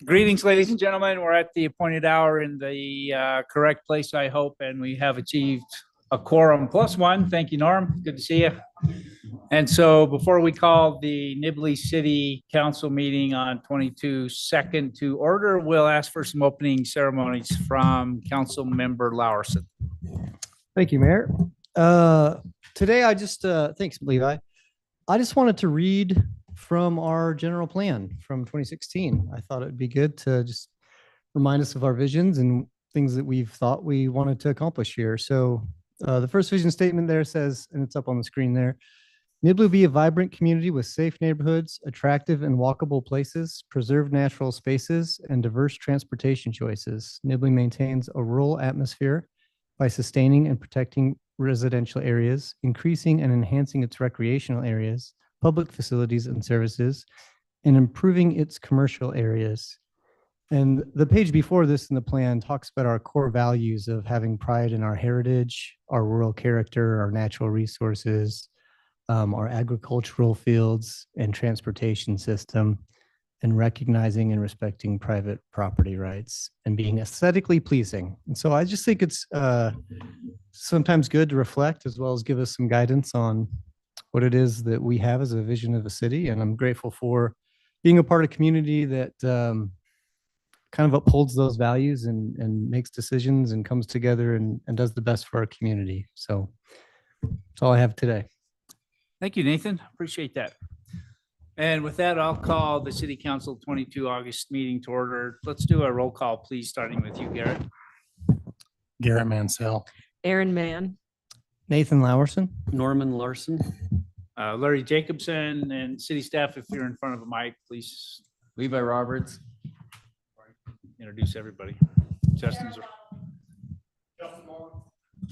Greetings, ladies and gentlemen. We're at the appointed hour in the correct place, I hope, and we have achieved a quorum plus one. Thank you, Norm. Good to see you. And so before we call the Nibley City Council meeting on 22/2 to order, we'll ask for some opening ceremonies from Council Member Lowerson. Thank you, Mayor. Today I just, thanks, Levi. I just wanted to read from our general plan from 2016. I thought it'd be good to just remind us of our visions and things that we've thought we wanted to accomplish here. So the first vision statement there says, and it's up on the screen there, Nibley will be a vibrant community with safe neighborhoods, attractive and walkable places, preserved natural spaces, and diverse transportation choices. Nibley maintains a rural atmosphere by sustaining and protecting residential areas, increasing and enhancing its recreational areas, public facilities and services, and improving its commercial areas. And the page before this in the plan talks about our core values of having pride in our heritage, our rural character, our natural resources, our agricultural fields and transportation system, and recognizing and respecting private property rights and being aesthetically pleasing. And so I just think it's sometimes good to reflect as well as give us some guidance on what it is that we have as a vision of a city. And I'm grateful for being a part of a community that kind of upholds those values and makes decisions and comes together and does the best for our community. So that's all I have today. Thank you, Nathan. Appreciate that. And with that, I'll call the City Council 22 August meeting to order. Let's do a roll call, please, starting with you, Garrett. Garrett Mansell. Aaron Mann. Nathan Lowerson. Norman Larson. Larry Jacobson, and city staff, if you're in front of a mic, please Levi Roberts. introduce everybody. Justin's.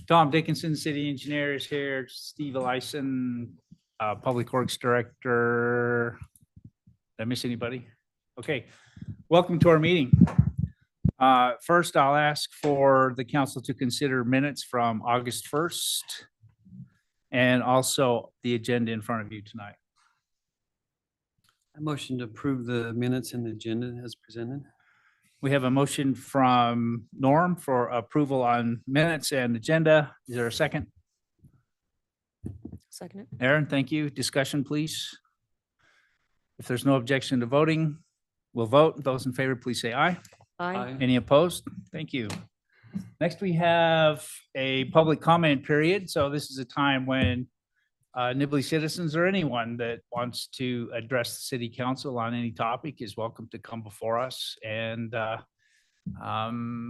Tom Dickinson, city engineer, is here. Steve Elyson, Public Works Director. Did I miss anybody? Okay, welcome to our meeting. First, I'll ask for the council to consider minutes from August 1st and also the agenda in front of you tonight. I motion to approve the minutes and the agenda as presented. We have a motion from Norm for approval on minutes and agenda. Is there a second? Second it. Aaron, thank you. Discussion, please. If there's no objection to voting, we'll vote. Those in favor, please say aye. Aye. Any opposed? Thank you. Next, we have a public comment period. So this is a time when Nibley citizens or anyone that wants to address the city council on any topic is welcome to come before us. And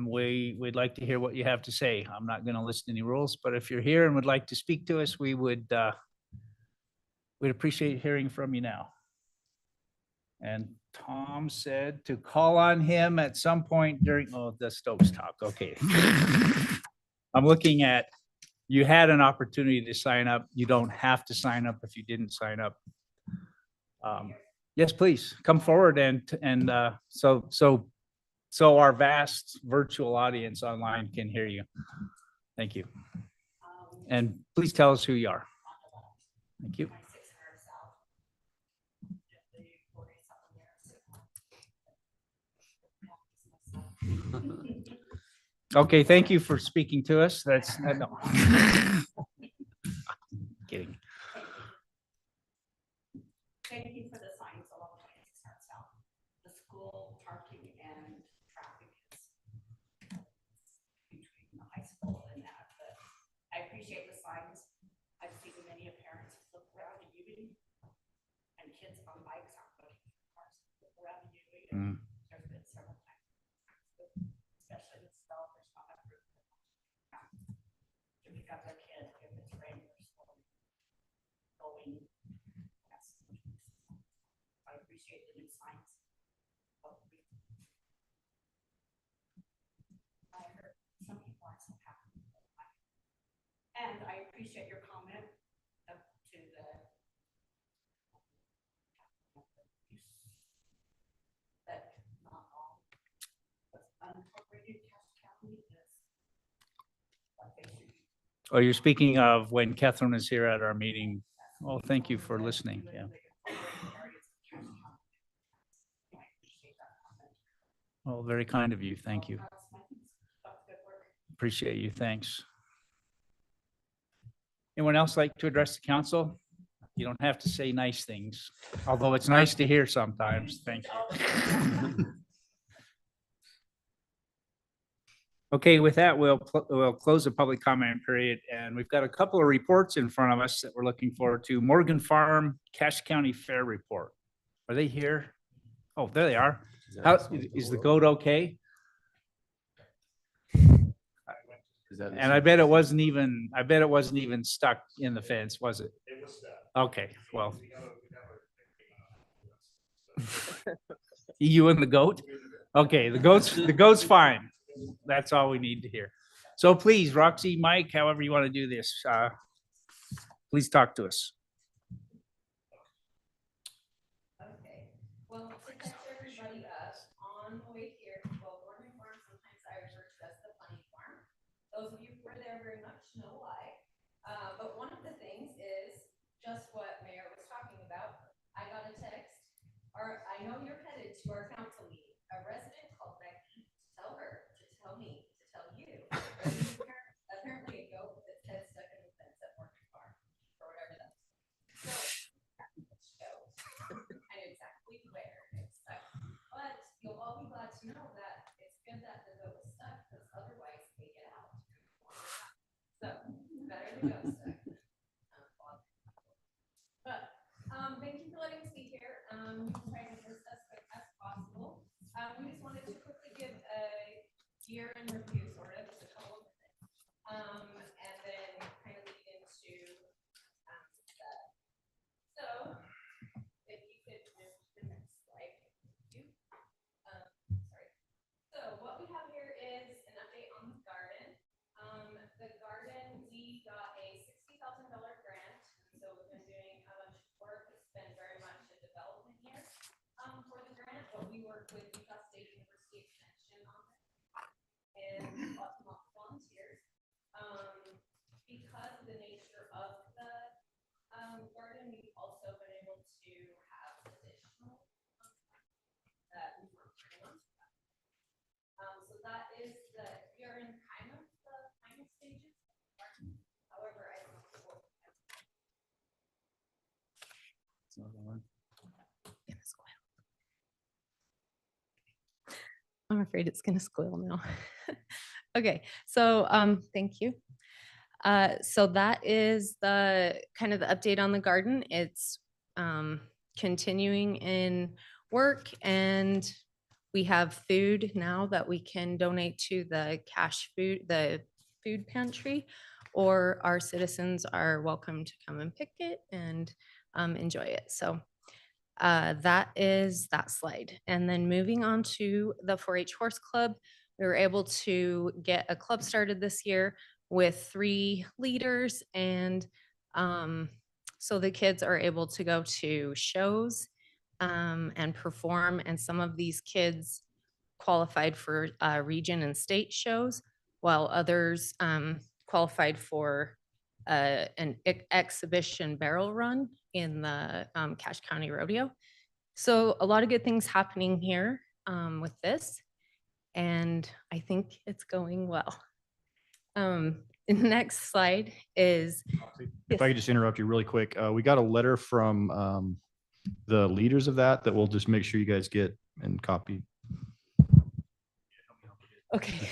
we'd like to hear what you have to say. I'm not going to list any rules, but if you're here and would like to speak to us, we'd appreciate hearing from you now. And Tom said to call on him at some point during, oh, the Stokes talk. Okay. I'm looking at, you had an opportunity to sign up. You don't have to sign up if you didn't sign up. Yes, please come forward and so our vast virtual audience online can hear you. Thank you. And please tell us who you are. Thank you. Okay, thank you for speaking to us. That's no. Kidding. Thank you for the signs along 26 North South. The school parking and traffic is between the high school and that, but I appreciate the signs. I've seen many parents look around the Union and kids on bikes aren't looking at cars, look around the Union. There's been several times, especially with snow, there's not enough room to pick up their kid if it's raining or snowing. Going. I appreciate the new signs. I heard some people aren't so happy. And I appreciate your comment up to the that not all unincorporated Cache County is what they should be. Oh, you're speaking of when Catherine is here at our meeting. Oh, thank you for listening. Yeah. Well, very kind of you. Thank you. That's good work. Appreciate you. Thanks. Anyone else like to address the council? You don't have to say nice things, although it's nice to hear sometimes. Thank you. Okay, with that, we'll close the public comment period, and we've got a couple of reports in front of us that we're looking forward to. Morgan Farm Cache County Fair Report. Are they here? Oh, there they are. How is the goat okay? And I bet it wasn't even stuck in the fence, was it? It was stuck. Okay, well. You and the goat? Okay, the goat's fine. That's all we need to hear. So please, Roxy, Mike, however you want to do this, please talk to us. Okay, well, to catch everybody up, on the way here, well, Morgan Farm, sometimes I refer to as the funny farm. Those of you who were there very much know why. But one of the things is just what Mayor was talking about. I got a text, or I know you're headed to our council meeting. A resident called Becky to tell her, to tell me, to tell you. Apparently a goat with its head stuck in the fence at Morgan Farm, or whatever that is. So, I know exactly where it's stuck, but you'll all be glad to know that it's good that the goat was stuck, because otherwise they get out. So, better the goat stuck. But, thank you for letting us be here. We can try to do this as quick as possible. We just wanted to quickly give a year in review, sort of, just a couple of minutes. And then kind of lead into, that. So, if you could move to the next slide. Thank you. Sorry. So what we have here is an update on the garden. The garden, we got a $60,000 grant. So we've been doing a bunch of work. It's been very much a development year for the grant, but we work with Utah State University Extension on it and lots of volunteers. Because of the nature of the garden, we've also been able to have additional that we were pretty much. So that is you're in kind of the final stages. However, I don't know. I'm afraid it's gonna squeal now. Okay, so thank you. So that is the kind of the update on the garden. It's continuing in work, and we have food now that we can donate to the the food pantry, or our citizens are welcome to come and pick it and enjoy it. So that is that slide. And then moving on to the 4-H Horse Club, we were able to get a club started this year with 3 leaders. And so the kids are able to go to shows and perform. And some of these kids qualified for region and state shows, while others qualified for an exhibition barrel run in the Cache County Rodeo. So a lot of good things happening here with this, and I think it's going well. The next slide is. If I could just interrupt you really quick, we got a letter from the leaders of that we'll just make sure you guys get and copy. Okay.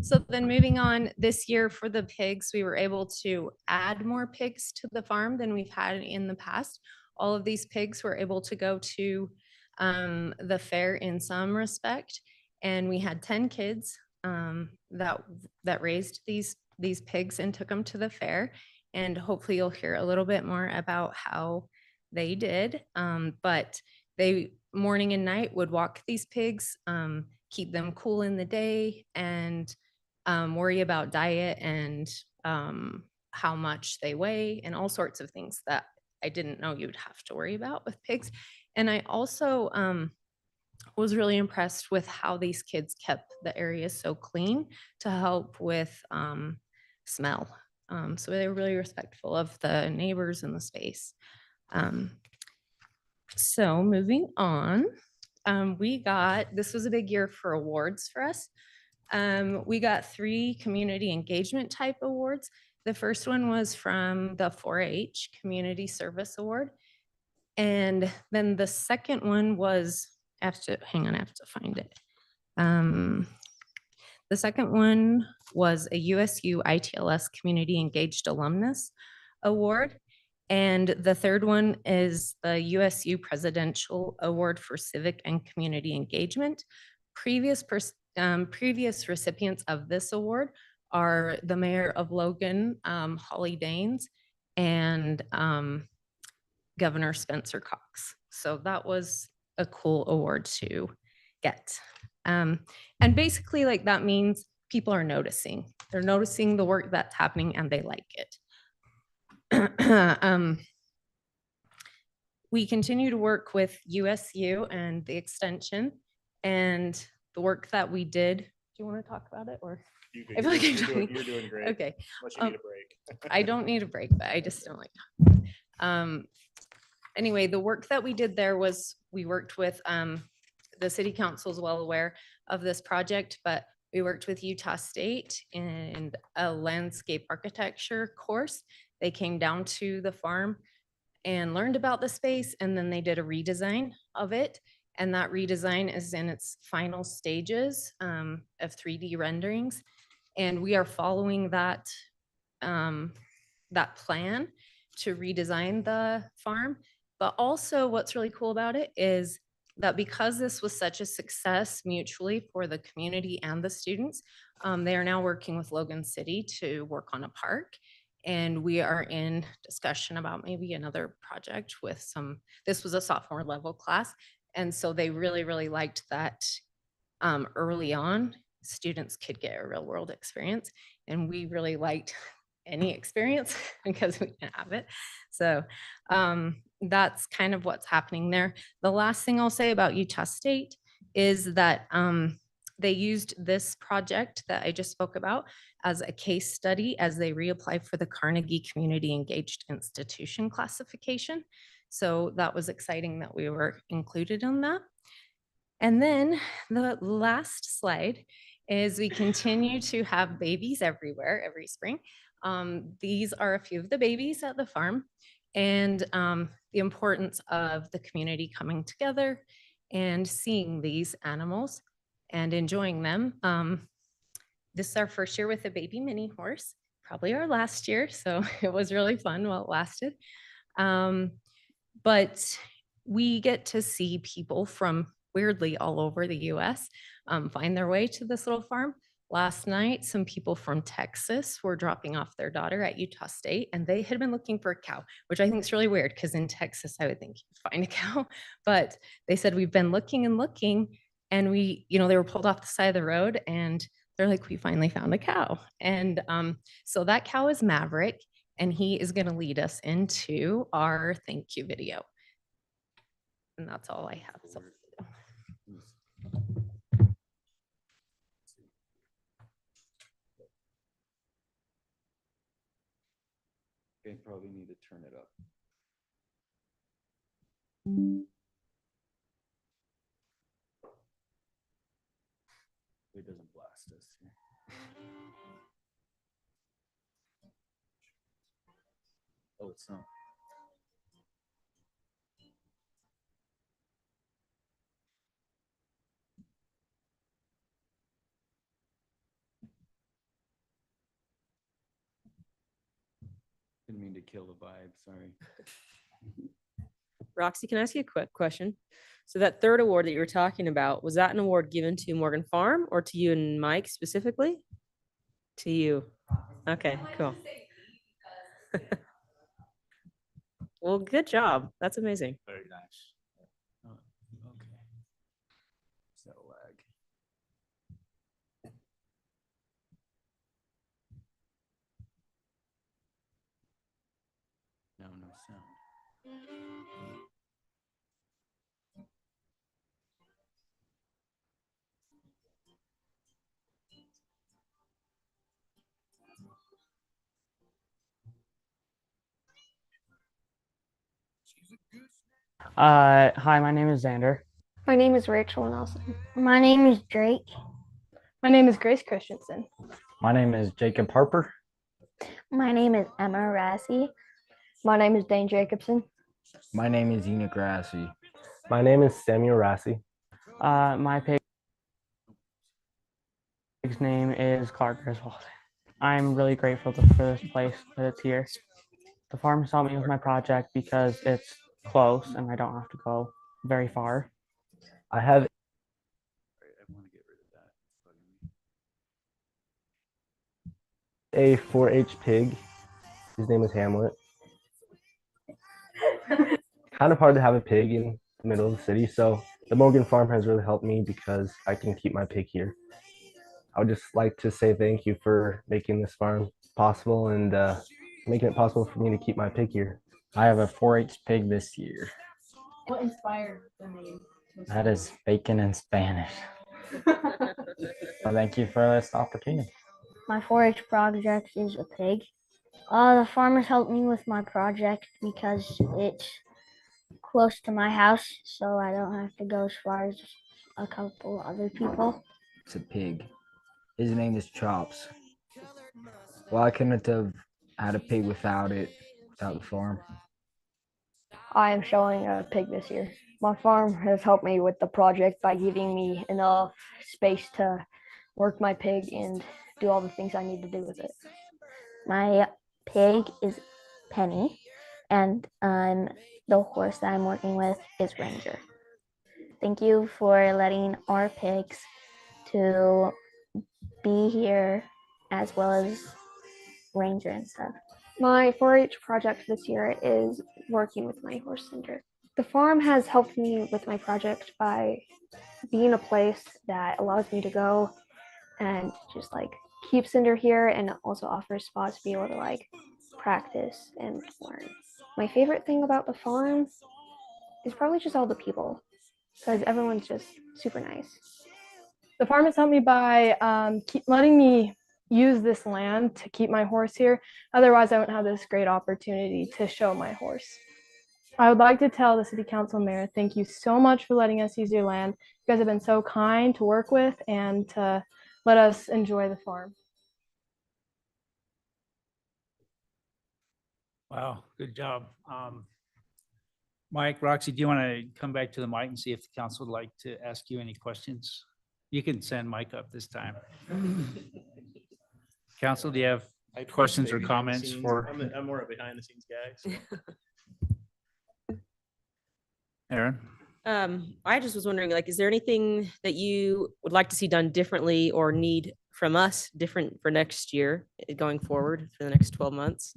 So then moving on, this year for the pigs, we were able to add more pigs to the farm than we've had in the past. All of these pigs were able to go to the fair in some respect. And we had 10 kids that raised these pigs and took them to the fair. And hopefully you'll hear a little bit more about how they did. But they morning and night would walk these pigs, keep them cool in the day, and worry about diet and how much they weigh and all sorts of things that I didn't know you'd have to worry about with pigs. And I also was really impressed with how these kids kept the area so clean to help with smell. So they were really respectful of the neighbors and the space. So moving on, This was a big year for awards for us. We got 3 community engagement type awards. The first one was from the 4-H Community Service Award. And then the second one was, I have to find it. The second one was a USU ITLS Community Engaged Alumnus Award. And the third one is the USU Presidential Award for Civic and Community Engagement. Previous recipients of this award are the mayor of Logan, Holly Danes, and Governor Spencer Cox. So that was a cool award to get. And basically, like, that means people are noticing. They're noticing the work that's happening and they like it. We continue to work with USU and the extension, and the work that we did. Do you want to talk about it, or? I feel like You're doing great. Okay. Unless you need a break. I don't need a break, but I just don't like that. Anyway, the work that we did there was we worked with the city council is well aware of this project, but we worked with Utah State in a landscape architecture course. They came down to the farm and learned about the space, and then they did a redesign of it. And that redesign is in its final stages of 3D renderings. And we are following that, that plan to redesign the farm. But also what's really cool about it is that because this was such a success mutually for the community and the students, they are now working with Logan City to work on a park. And we are in discussion about maybe another project with this was a sophomore level class. And so they really, really liked that early on, students could get a real world experience. And we really liked any experience because we didn't have it. So that's kind of what's happening there. The last thing I'll say about Utah State is that they used this project that I just spoke about as a case study as they reapply for the Carnegie Community Engaged Institution classification. So that was exciting that we were included in that. And then the last slide is we continue to have babies everywhere every spring. These are a few of the babies at the farm, and the importance of the community coming together and seeing these animals and enjoying them. This is our first year with a baby mini horse, probably our last year, so it was really fun while it lasted. But we get to see people from weirdly all over the US find their way to this little farm. Last night, some people from Texas were dropping off their daughter at Utah State, and they had been looking for a cow, which I think is really weird because in Texas, I would think you'd find a cow. But they said, we've been looking and looking, and they were pulled off the side of the road, and they're like, we finally found a cow. And so that cow is Maverick, and he is going to lead us into our thank you video. And that's all I have. So. They probably need to turn it up. It doesn't blast us. Oh, it's not. Didn't mean to kill the vibe, sorry. Roxy, can I ask you a quick question? So that third award that you were talking about, was that an award given to Morgan Farm or to you and Mike specifically? To you. Okay, cool. Well, good job. That's amazing. Very nice. Okay. Is that a lag? No sound. Hi, my name is Xander. My name is Rachel Nelson. My name is Drake. My name is Grace Christensen. My name is Jacob Harper. My name is Emma Rassi. My name is Dane Jacobson. My name is Enoch Grassi. My name is Samuel Rassi. My pig's name is Clark Griswold. I'm really grateful for this place that it's here. The farm helped me with my project because it's close and I don't have to go very far. I have a 4-H pig. His name is Hamlet. Kind of hard to have a pig in the middle of the city, so the Morgan farm has really helped me because I can keep my pig here. I would just like to say thank you for making this farm possible and making it possible for me to keep my pig here. I have a 4-H pig this year. What inspired the name? That is bacon in Spanish. Well, thank you for this opportunity. My 4-H project is a pig. The farmers helped me with my project because it's close to my house, so I don't have to go as far as a couple other people. It's a pig. His name is Chops. Well, I couldn't have had a pig without the farm. I am showing a pig this year. My farm has helped me with the project by giving me enough space to work my pig and do all the things I need to do with it. My pig is Penny, and the horse that I'm working with is Ranger. Thank you for letting our pigs to be here as well as Ranger and stuff. My 4-H project this year is working with my horse Cinder. The farm has helped me with my project by being a place that allows me to go and just like keep Cinder here and also offers spots to be able to like practice and learn. My favorite thing about the farm is probably just all the people because everyone's just super nice. The farm has helped me by letting me use this land to keep my horse here. Otherwise, I wouldn't have this great opportunity to show my horse. I would like to tell the city council mayor, thank you so much for letting us use your land. You guys have been so kind to work with and to let us enjoy the farm. Wow, good job. Mike, Roxy, do you want to come back to the mic and see if the council would like to ask you any questions? You can send Mike up this time. Council, do you have questions or comments for? I'm more a behind the scenes guy. So. Aaron? I just was wondering, like, is there anything that you would like to see done differently or need from us different for next year going forward for the next 12 months?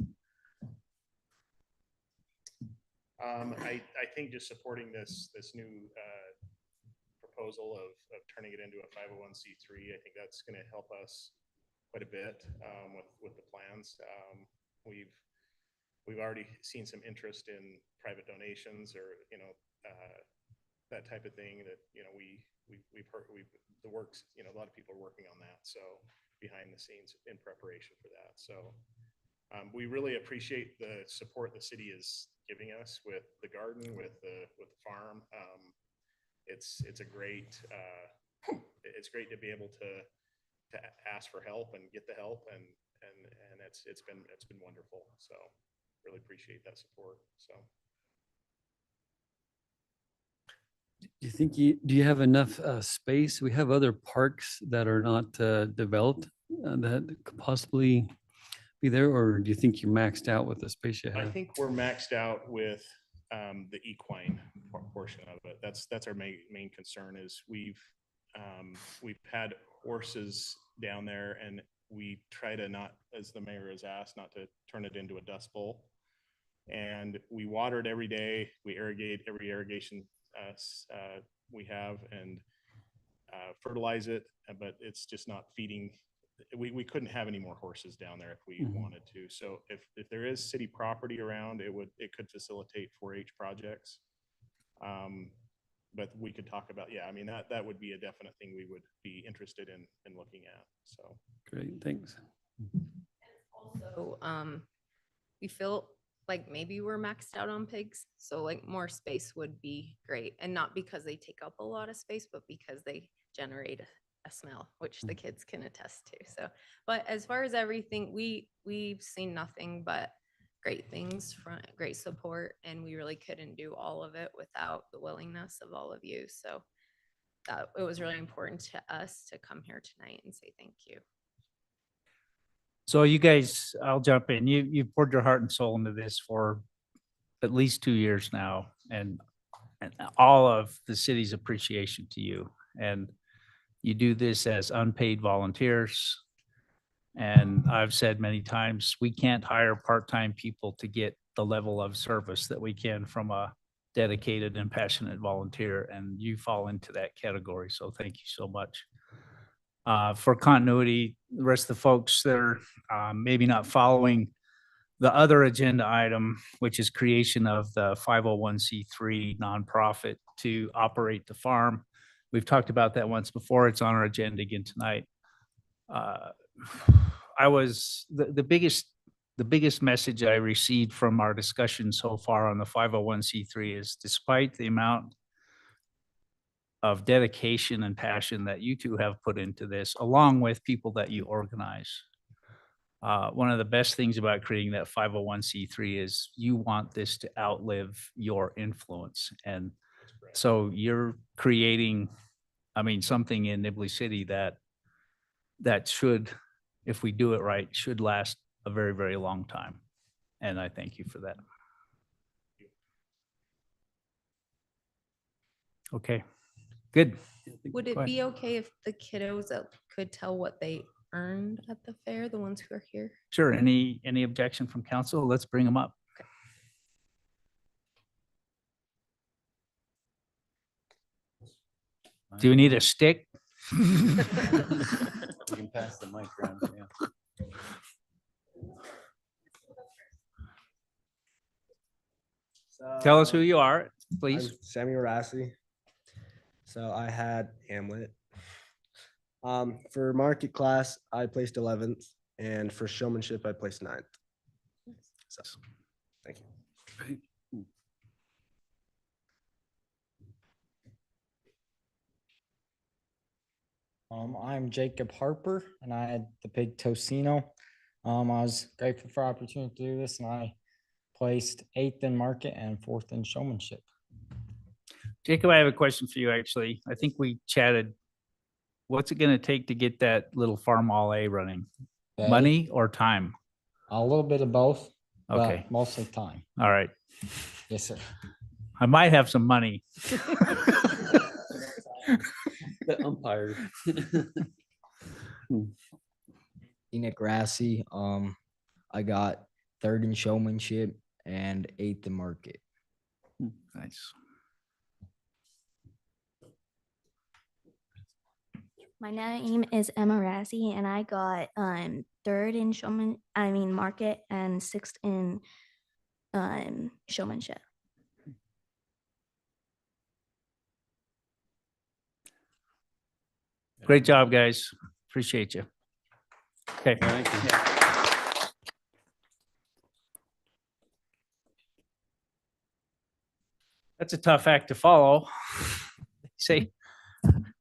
I think just supporting this new proposal of turning it into a 501c3, I think that's going to help us quite a bit with the plans. We've already seen some interest in private donations or that type of thing that we've heard the works, a lot of people are working on that, so behind the scenes in preparation for that. So we really appreciate the support the city is giving us with the garden, with the farm. It's great to be able to ask for help and get the help, and it's been wonderful. So really appreciate that support. So. Do you have enough space? We have other parks that are not developed that could possibly be there, or do you think you're maxed out with the space you have? I think we're maxed out with the equine portion of it. That's our main concern is we've had horses down there, and we try to not, as the mayor has asked, not to turn it into a dust bowl. And we water it every day. We irrigate every irrigation we have and fertilize it, but it's just not feeding. We couldn't have any more horses down there if we wanted to. So if there is city property around, it could facilitate 4-H projects. But we could talk about, I mean, that would be a definite thing we would be interested in looking at. So great, thanks. Also, we feel like maybe we're maxed out on pigs. So like more space would be great. And not because they take up a lot of space, but because they generate a smell, which the kids can attest to. So, but as far as everything, we've seen nothing but great things from great support, and we really couldn't do all of it without the willingness of all of you. So it was really important to us to come here tonight and say thank you. So you guys, I'll jump in. You poured your heart and soul into this for at least 2 years now, and all of the city's appreciation to you. And you do this as unpaid volunteers. And I've said many times, we can't hire part-time people to get the level of service that we can from a dedicated and passionate volunteer, and you fall into that category. So thank you so much. For continuity, the rest of the folks that are maybe not following the other agenda item, which is creation of the 501c3 nonprofit to operate the farm. We've talked about that once before. It's on our agenda again tonight. I was the biggest message I received from our discussion so far on the 501c3 is, despite the amount of dedication and passion that you two have put into this, along with people that you organize, one of the best things about creating that 501c3 is you want this to outlive your influence. And so you're creating, I mean, something in Nibley City that should, if we do it right, should last a very, very long time. And I thank you for that. Okay, good. Would it be okay if the kiddos could tell what they earned at the fair, the ones who are here? Sure. Any objection from council? Let's bring them up. Okay. Do we need a stick? You can pass the mic around. Yeah. Tell us who you are, please. I'm Samuel Rassi. So I had Hamlet. For market class, I placed 11th, and for showmanship, I placed 9th. So, thank you. I'm Jacob Harper, and I had the pig Tocino. I was grateful for the opportunity to do this, and I placed 8th in market and 4th in showmanship. Jacob, I have a question for you, actually. I think we chatted. What's it going to take to get that little farm all A running? Okay. Money or time? A little bit of both. Okay. But mostly time. All right. Yes, sir. I might have some money. The umpire. Nick Rassi. I got 3rd in showmanship and 8th in market. Nice. My name is Emma Rassi, and I got 3rd in market and 6th in showmanship. Great job, guys. Appreciate you. Okay. Thank you. That's a tough act to follow. Say,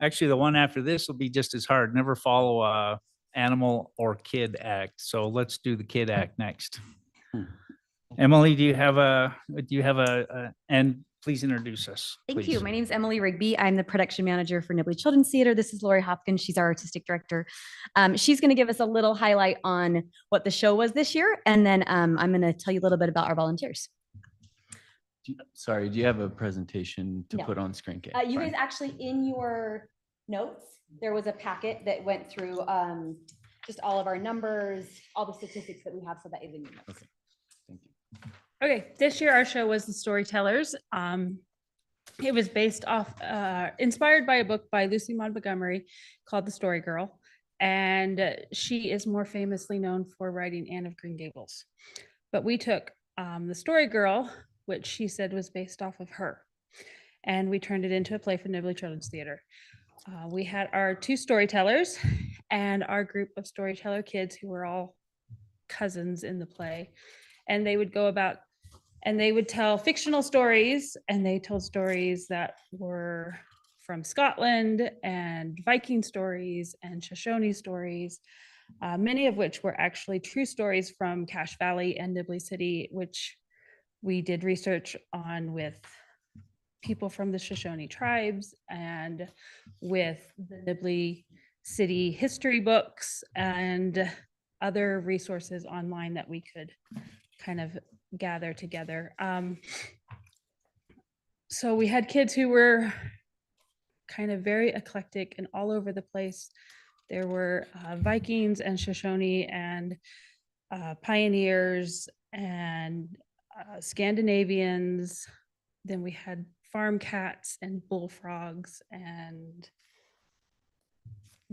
actually, the one after this will be just as hard. Never follow a animal or kid act. So let's do the kid act next. Emily, do you have and please introduce us. Thank you. My name is Emily Rigby. I'm the production manager for Nibley Children's Theater. This is Lori Hopkins. She's our artistic director. She's going to give us a little highlight on what the show was this year. And then I'm going to tell you a little bit about our volunteers. Sorry, do you have a presentation to No. put on screen? You guys actually, in your notes, there was a packet that went through just all of our numbers, all the statistics that we have, so that is in your notes. Okay, thank you. Okay, this year our show was The Storytellers. It was based off, inspired by a book by Lucy Maud Montgomery called The Story Girl. And she is more famously known for writing Anne of Green Gables. But we took The Story Girl, which she said was based off of her, and we turned it into a play for Nibley Children's Theater. We had our 2 storytellers and our group of storyteller kids who were all cousins in the play. And they would go about And they would tell fictional stories, and they told stories that were from Scotland and Viking stories and Shoshone stories, many of which were actually true stories from Cache Valley and Nibley City, which we did research on with people from the Shoshone tribes and with the Nibley City history books and other resources online that we could kind of gather together. So we had kids who were kind of very eclectic and all over the place. There were Vikings and Shoshone and pioneers and Scandinavians. Then we had farm cats and bullfrogs and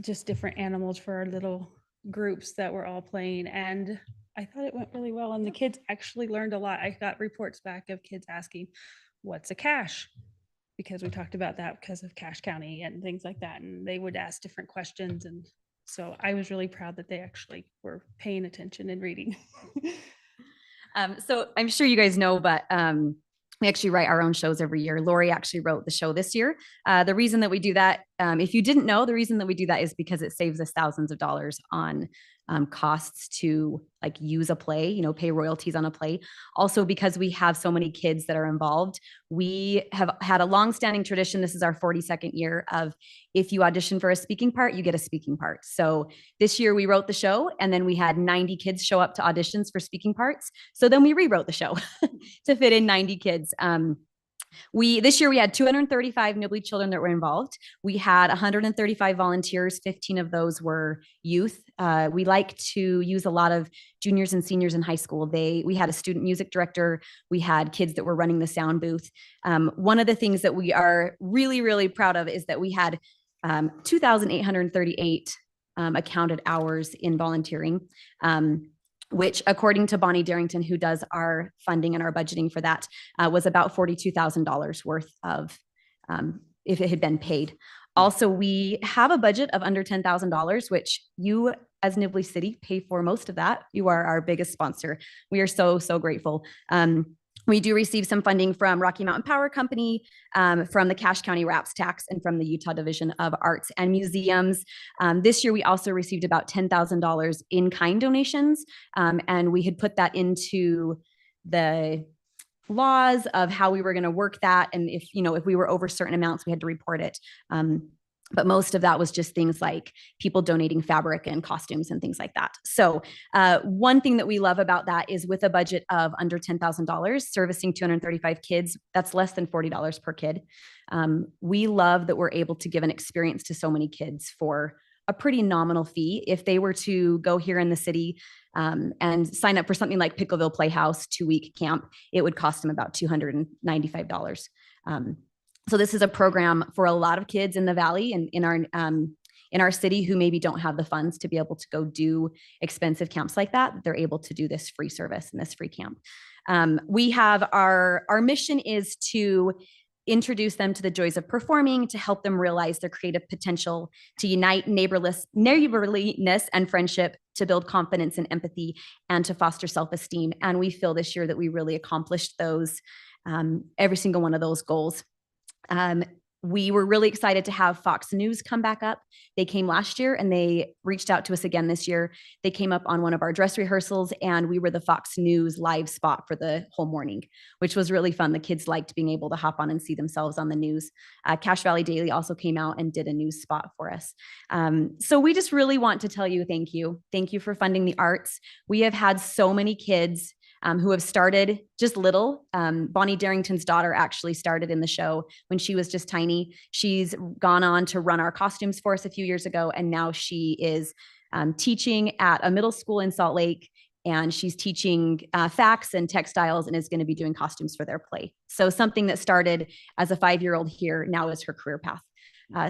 just different animals for our little groups that were all playing. And I thought it went really well. And the kids actually learned a lot. I got reports back of kids asking, what's a cache? Because we talked about that because of Cache County and things like that. And they would ask different questions. And so I was really proud that they actually were paying attention and reading. So I'm sure you guys know, but we actually write our own shows every year. Lori actually wrote the show this year. The reason that we do that, if you didn't know, the reason that we do that is because it saves us thousands of dollars on costs to like use a play, you know, pay royalties on a play. Also, because we have so many kids that are involved, we have had a long-standing tradition. This is our 42nd year of if you audition for a speaking part, you get a speaking part. So this year we wrote the show and then we had 90 kids show up to auditions for speaking parts. So then we rewrote the show to fit in 90 kids. This year we had 235 Nibley children that were involved. We had 135 volunteers. 15 of those were youth. We like to use a lot of juniors and seniors in high school. We had a student music director. We had kids that were running the sound booth. One of the things that we are really, really proud of is that we had 2,838 accounted hours in volunteering. Which according to Bonnie Darrington, who does our funding and our budgeting for that, was about $42,000 worth of, if it had been paid. Also, we have a budget of under $10,000, which you as Nibley City pay for most of that. You are our biggest sponsor. We are so, so grateful. We do receive some funding from Rocky Mountain Power Company, from the Cache County RAPS tax, and from the Utah Division of Arts and Museums. This year, we also received about $10,000 in-kind donations, and we had put that into the laws of how we were going to work that. And if we were over certain amounts, we had to report it. But most of that was just things like people donating fabric and costumes and things like that. So one thing that we love about that is with a budget of under $10,000, servicing 235 kids, that's less than $40 per kid. We love that we're able to give an experience to so many kids for a pretty nominal fee. If they were to go here in the city and sign up for something like Pickleville Playhouse 2-week camp, it would cost them about $295. So this is a program for a lot of kids in the Valley and in our city who maybe don't have the funds to be able to go do expensive camps like that. They're able to do this free service and this free camp. We have our mission is to introduce them to the joys of performing, to help them realize their creative potential, to unite neighborliness and friendship, to build confidence and empathy, and to foster self-esteem. And we feel this year that we really accomplished those, every single one of those goals. We were really excited to have Fox News come back up. They came last year and they reached out to us again this year. They came up on one of our dress rehearsals and we were the Fox News live spot for the whole morning, which was really fun. The kids liked being able to hop on and see themselves on the news. Cache Valley Daily also came out and did a news spot for us. So we just really want to tell you thank you. Thank you for funding the arts. We have had so many kids who have started just little. Bonnie Darrington's daughter actually started in the show when she was just tiny. She's gone on to run our costumes for us a few years ago, and now she is teaching at a middle school in Salt Lake, and she's teaching facts and textiles and is going to be doing costumes for their play. So something that started as a 5-year-old here now is her career path.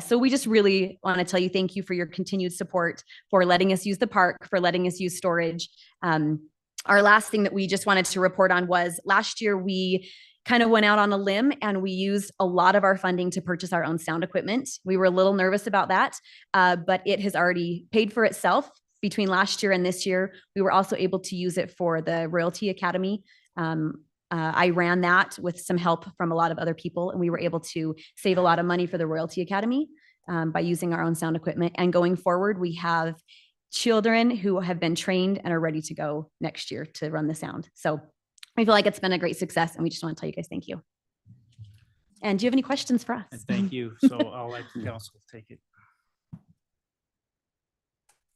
So we just really want to tell you thank you for your continued support, for letting us use the park, for letting us use storage. Our last thing that we just wanted to report on was last year we kind of went out on a limb and we used a lot of our funding to purchase our own sound equipment. We were a little nervous about that, but it has already paid for itself between last year and this year. We were also able to use it for the Royalty Academy I ran that with some help from a lot of other people, and we were able to save a lot of money for the Royalty Academy by using our own sound equipment. And going forward, we have children who have been trained and are ready to go next year to run the sound. So I feel like it's been a great success, and we just want to tell you guys thank you. And do you have any questions for us? And thank you. So I'll let the council take it.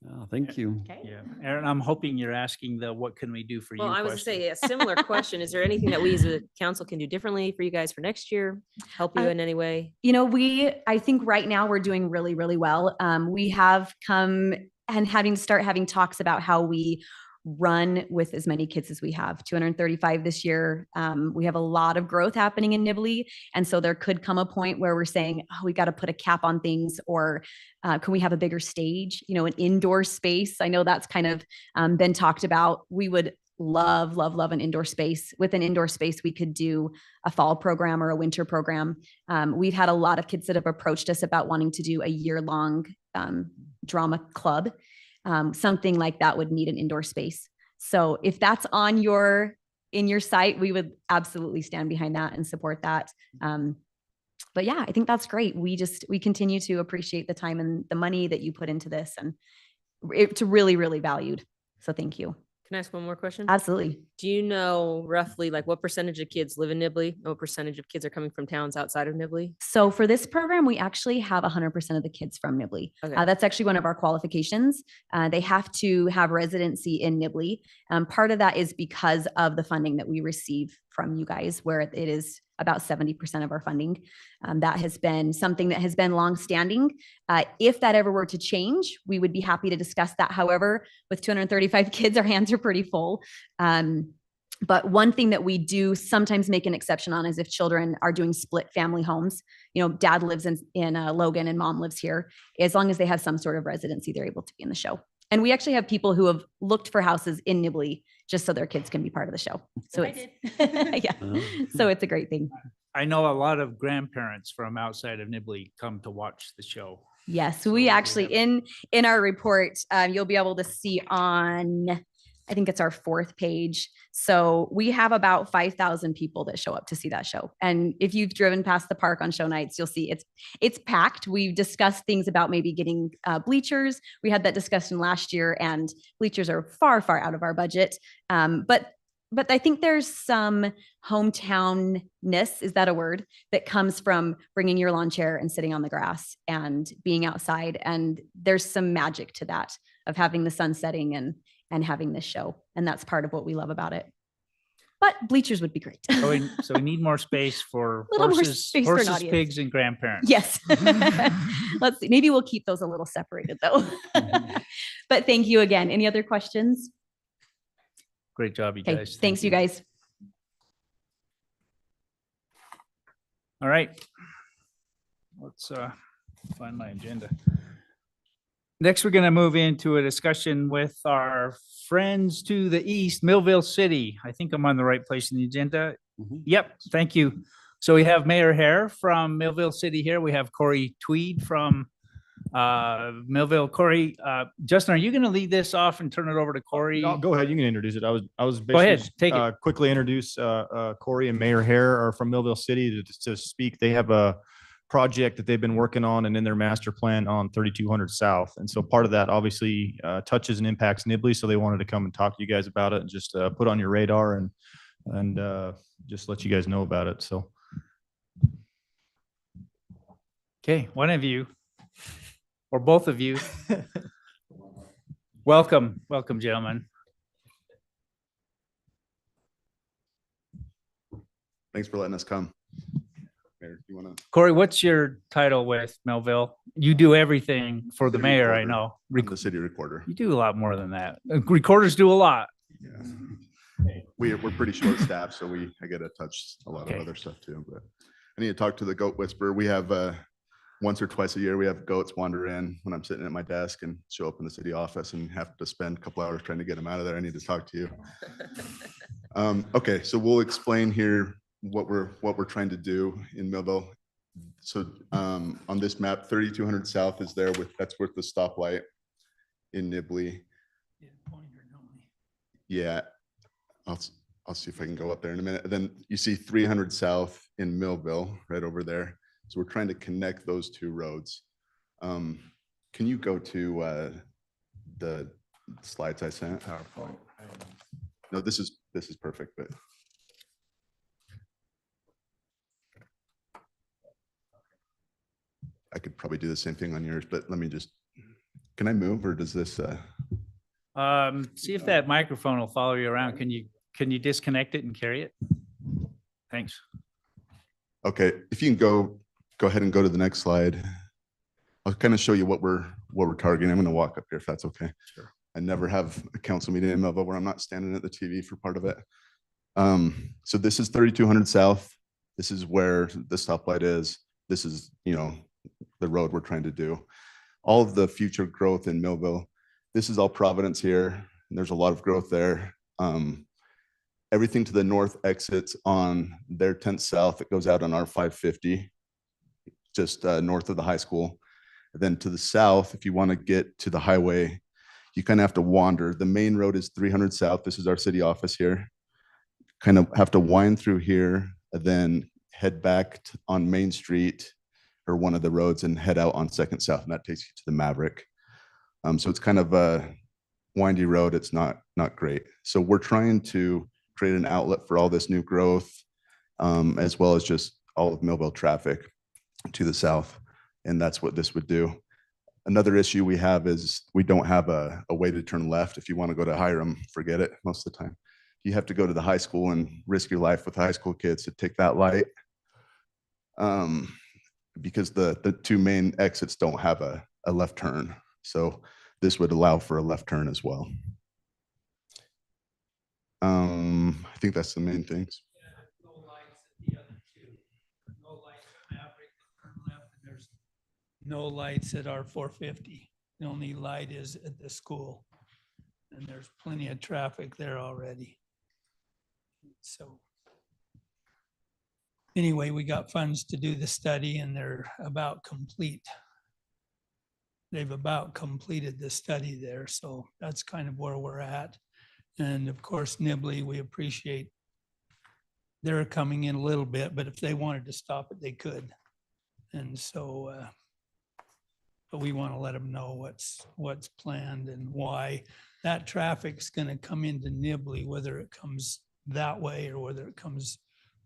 Oh, thank you. Yeah, Aaron, I'm hoping you're asking the what can we do for you Well, I was to question. say a similar question. Is there anything that we as a council can do differently for you guys for next year? Help you in any way? You know, I think right now we're doing really, really well. We have come and having talks about how we run with as many kids as we have, 235 this year. We have a lot of growth happening in Nibley. And so there could come a point where we're saying, oh, we got to put a cap on things, or can we have a bigger stage, you know, an indoor space? I know that's kind of been talked about. We would love an indoor space. With an indoor space, we could do a fall program or a winter program. We've had a lot of kids that have approached us about wanting to do a year-long drama club. Something like that would need an indoor space. So if that's in your site, we would absolutely stand behind that and support that. But yeah, I think that's great. We continue to appreciate the time and the money that you put into this, and it's really, really valued. So thank you. Can I ask one more question? Absolutely. Do you know roughly like what percentage of kids live in Nibley? What percentage of kids are coming from towns outside of Nibley? So for this program, we actually have 100% of the kids from Nibley. Okay. That's actually one of our qualifications. They have to have residency in Nibley. Part of that is because of the funding that we receive from you guys, where it is about 70% of our funding. That has been something that has been longstanding. If that ever were to change, we would be happy to discuss that. However, with 235 kids, our hands are pretty full. But one thing that we do sometimes make an exception on is if children are doing split family homes, you know, dad lives in Logan and mom lives here. As long as they have some sort of residency, they're able to be in the show. And we actually have people who have looked for houses in Nibley just so their kids can be part of the show. So so it's a great thing. I know a lot of grandparents from outside of Nibley come to watch the show. Yes, we actually in our report, you'll be able to see on, I think it's our 4th page. So we have about 5,000 people that show up to see that show. And if you've driven past the park on show nights, you'll see it's packed. We've discussed things about maybe getting bleachers. We had that discussion last year, and bleachers are far, far out of our budget. But I think there's some hometownness, is that a word, that comes from bringing your lawn chair and sitting on the grass and being outside. And there's some magic to that, of having the sun setting and having this show. And that's part of what we love about it. But bleachers would be great. So we need more space for Little more horses, space for an horses, audience. pigs, and grandparents. Yes. Let's see. Maybe we'll keep those a little separated though. But thank you again. Any other questions? Great job, you Okay, guys. thanks you guys. All right. Let's find my agenda. Next, we're going to move into a discussion with our friends to the east, Millville City. I think I'm on the right place in the agenda. Yep, thank you. So we have Mayor Hare from Millville City here. We have Corey Tweed from Millville. Corey, Justin, are you going to lead this off and turn it over to Corey? Go ahead. You can introduce it. I was basically Go ahead, take it. Quickly introduce Corey and Mayor Hare are from Millville City to speak. They have a project that they've been working on and in their master plan on 3200 South. And so part of that obviously touches and impacts Nibley. So they wanted to come and talk to you guys about it and just put on your radar and just let you guys know about it. So. Okay, one of you or both of you. Welcome, gentlemen. Thanks for letting us come. Mayor, you want to? Corey, what's your title with Millville? You do everything for the City mayor, I recorder. know. I'm the city recorder. You do a lot more than that. Recorders do a lot. We're pretty short staffed, so I get to touch a lot of other stuff too. But I need to talk to the goat whisperer. We have once or twice a year, we have goats wander in when I'm sitting at my desk and show up in the city office and have to spend a couple hours trying to get them out of there. I need to talk to you. Okay, so we'll explain here what we're trying to do in Millville. So on this map, 3200 South is there that's with the stoplight in Nibley. Yeah, I'll see if I can go up there in a minute. Then you see 300 South in Millville right over there. So we're trying to connect those two roads. Can you go to the slides I sent? PowerPoint. No, this is perfect, but I could probably do the same thing on yours, but let me just, can I move or does this? See if that microphone will follow you around. Can you disconnect it and carry it? Thanks. Okay, if you can go ahead and go to the next slide. I'll kind of show you what we're targeting. I'm going to walk up here if that's okay. Sure. I never have a council meeting in Melville where I'm not standing at the TV for part of it. So this is 3200 South. This is where the stoplight is. This is, the road we're trying to do. All of the future growth in Millville. This is all Providence here. And there's a lot of growth there. Everything to the north exits on their 10th South. It goes out on our 550, just north of the high school. And then to the south, if you want to get to the highway, you kind of have to wander. The main road is 300 South. This is our city office here. Kind of have to wind through here and then head back on Main Street or one of the roads and head out on 2nd South, and that takes you to the Maverick. So it's kind of a windy road. It's not great. So we're trying to create an outlet for all this new growth, as well as just all of Millville traffic to the south. And that's what this would do. Another issue we have is we don't have a way to turn left. If you want to go to Hiram, forget it most of the time. You have to go to the high school and risk your life with high school kids to take that light. Because the two main exits don't have a left turn. So this would allow for a left turn as well. I think that's the main things. No lights at our 450. The only light is at the school. And there's plenty of traffic there already. So anyway, we got funds to do the study and they're about complete. They've about completed the study there. So that's kind of where we're at. And of course, Nibley, we appreciate they're coming in a little bit, but if they wanted to stop it, they could. And so, but we want to let them know what's planned and why that traffic's going to come into Nibley, whether it comes that way or whether it comes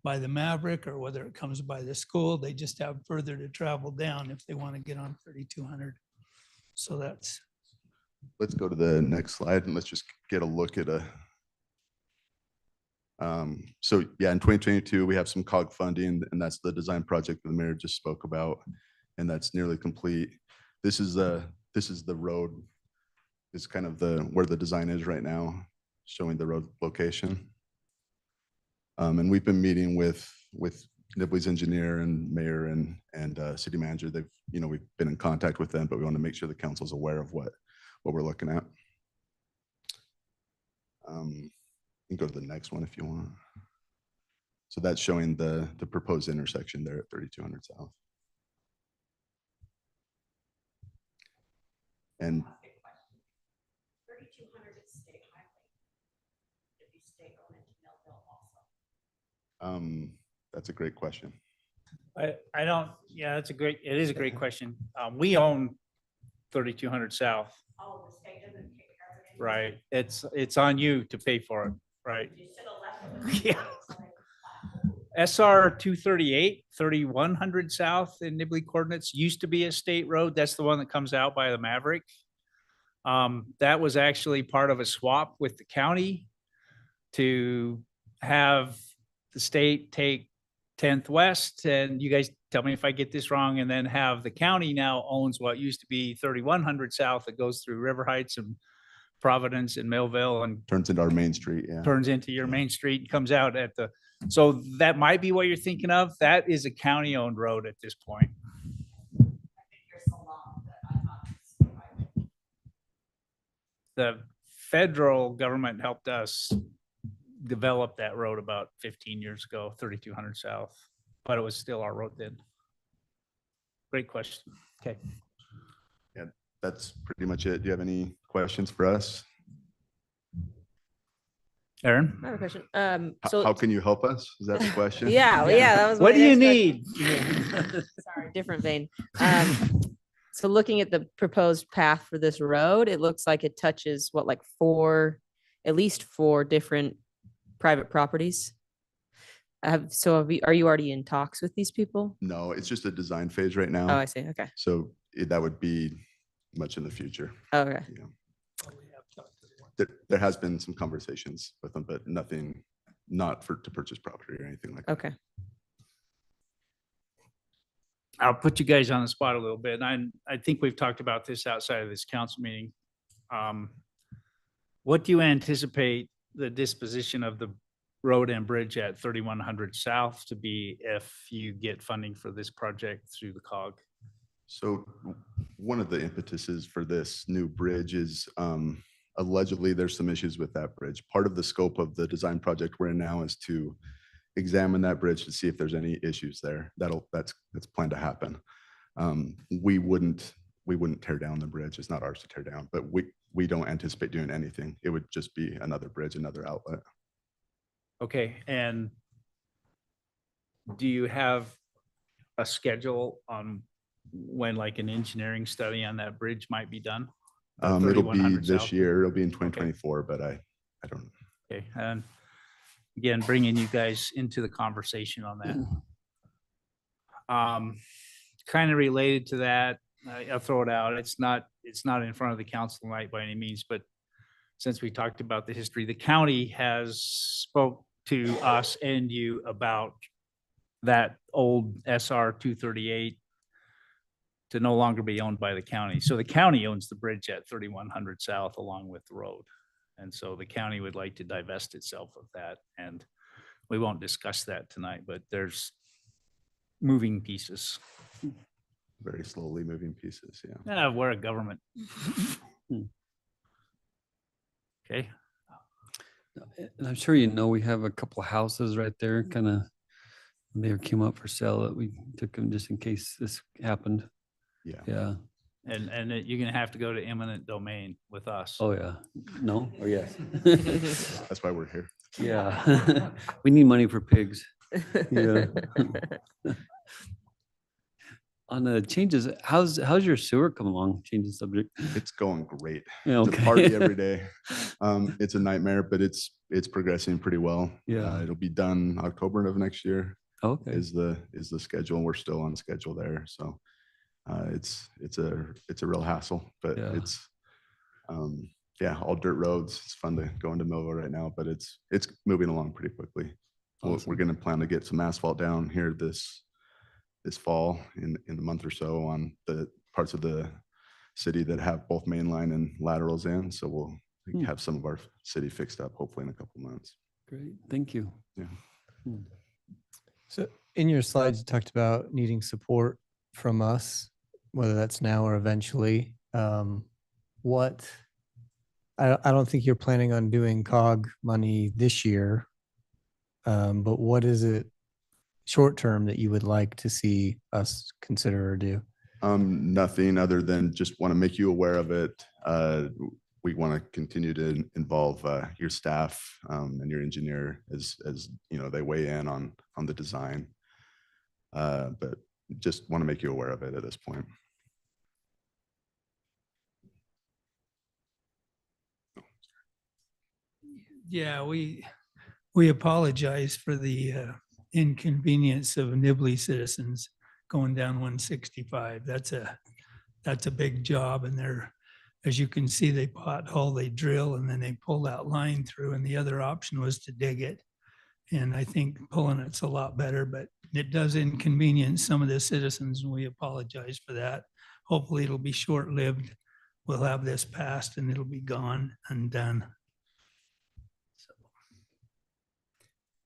by the Maverick or whether it comes by the school. They just have further to travel down if they want to get on 3200. So that's. Let's go to the next slide and let's just get a look at so yeah, in 2022, we have some COG funding, and that's the design project that the mayor just spoke about, and that's nearly complete. This is the road, is kind of where the design is right now, showing the road location. And we've been meeting with Nibley's engineer and mayor and city manager. We've been in contact with them, but we want to make sure the council's aware of what we're looking at. You can go to the next one if you want. So that's showing the proposed intersection there at 3200 South. And 3200 is state highway. If you stay going into Millville also. That's a great question. I don't, yeah, it is a great question. We own 3200 South. Oh, the state doesn't take care of it. Right. It's on you to pay for it. Right. You should have left it. Yeah. SR 238, 3100 South in Nibley coordinates used to be a state road. That's the one that comes out by the Maverick. That was actually part of a swap with the county to have the state take 10th West, and you guys tell me if I get this wrong, and then have the county now owns what used to be 3100 South that goes through River Heights and Providence and Millville and turns into our main street. Yeah. Turns into your main street and comes out at the, so that might be what you're thinking of. That is a county owned road at this point. The federal government helped us develop that road about 15 years ago, 3200 South, but it was still our road then. Great question. Okay. Yeah, that's pretty much it. Do you have any questions for us? Aaron? I have a question. How can you help us? Is that the question? Yeah, well, yeah, that was What my do you next need? question. Sorry, different vein. So looking at the proposed path for this road, it looks like it touches what, like at least four different private properties. Are you already in talks with these people? No, it's just a design phase right now. Oh, I see. Okay. So that would be much in the future. Okay. There has been some conversations with them, but nothing, not to purchase property or anything like that. Okay. I'll put you guys on the spot a little bit. And I think we've talked about this outside of this council meeting. What do you anticipate the disposition of the road and bridge at 3100 South to be if you get funding for this project through the COG? So one of the impetuses for this new bridge is allegedly there's some issues with that bridge. Part of the scope of the design project we're in now is to examine that bridge to see if there's any issues there. That's planned to happen. We wouldn't tear down the bridge. It's not ours to tear down, but we don't anticipate doing anything. It would just be another bridge, another outlet. Okay, and do you have a schedule on when like an engineering study on that bridge might be done? It'll be 3100 this South? year. It'll be in 2024, but I don't. Okay, and again, bringing you guys into the conversation on that. Kind of related to that, I'll throw it out. It's not in front of the council tonight by any means, but since we talked about the history, the county has spoke to us and you about that old SR 238 to no longer be owned by the county. So the county owns the bridge at 3100 South along with the road. And so the county would like to divest itself of that. And we won't discuss that tonight, but there's moving pieces. Very slowly moving pieces, yeah. We're a government. Okay. And I'm sure you know, we have a couple of houses right there, kind of, they came up for sale that we took them just in case this happened. Yeah. Yeah. And you're gonna have to go to eminent domain with us. Oh, yeah. No or yes? That's why we're here. Yeah. We need money for pigs. Yeah. On the changes, how's your sewer come along? Change the subject. It's going great. Yeah, It's okay. a party every day. It's a nightmare, but it's progressing pretty well. Yeah. It'll be done October of next year. Okay. Is the schedule. We're still on schedule there. So it's a real hassle, but Yeah. it's all dirt roads. It's fun to go into Millville right now, but it's moving along pretty quickly. Awesome. We're going to plan to get some asphalt down here this fall in the month or so on the parts of the city that have both mainline and laterals in. So we'll have some of our city fixed up hopefully in a couple months. Great. Thank you. Yeah. So in your slides, you talked about needing support from us, whether that's now or eventually. I don't think you're planning on doing COG money this year, but what is it short term that you would like to see us consider or do? Nothing other than just want to make you aware of it. We want to continue to involve your staff and your engineer as they weigh in on the design. But just want to make you aware of it at this point. Yeah, we apologize for the inconvenience of Nibley citizens going down 165. That's a big job, and as you can see, they pothole, they drill, and then they pull that line through, and the other option was to dig it. And I think pulling it's a lot better, but it does inconvenience some of the citizens, and we apologize for that. Hopefully it'll be short-lived. We'll have this passed and it'll be gone and done.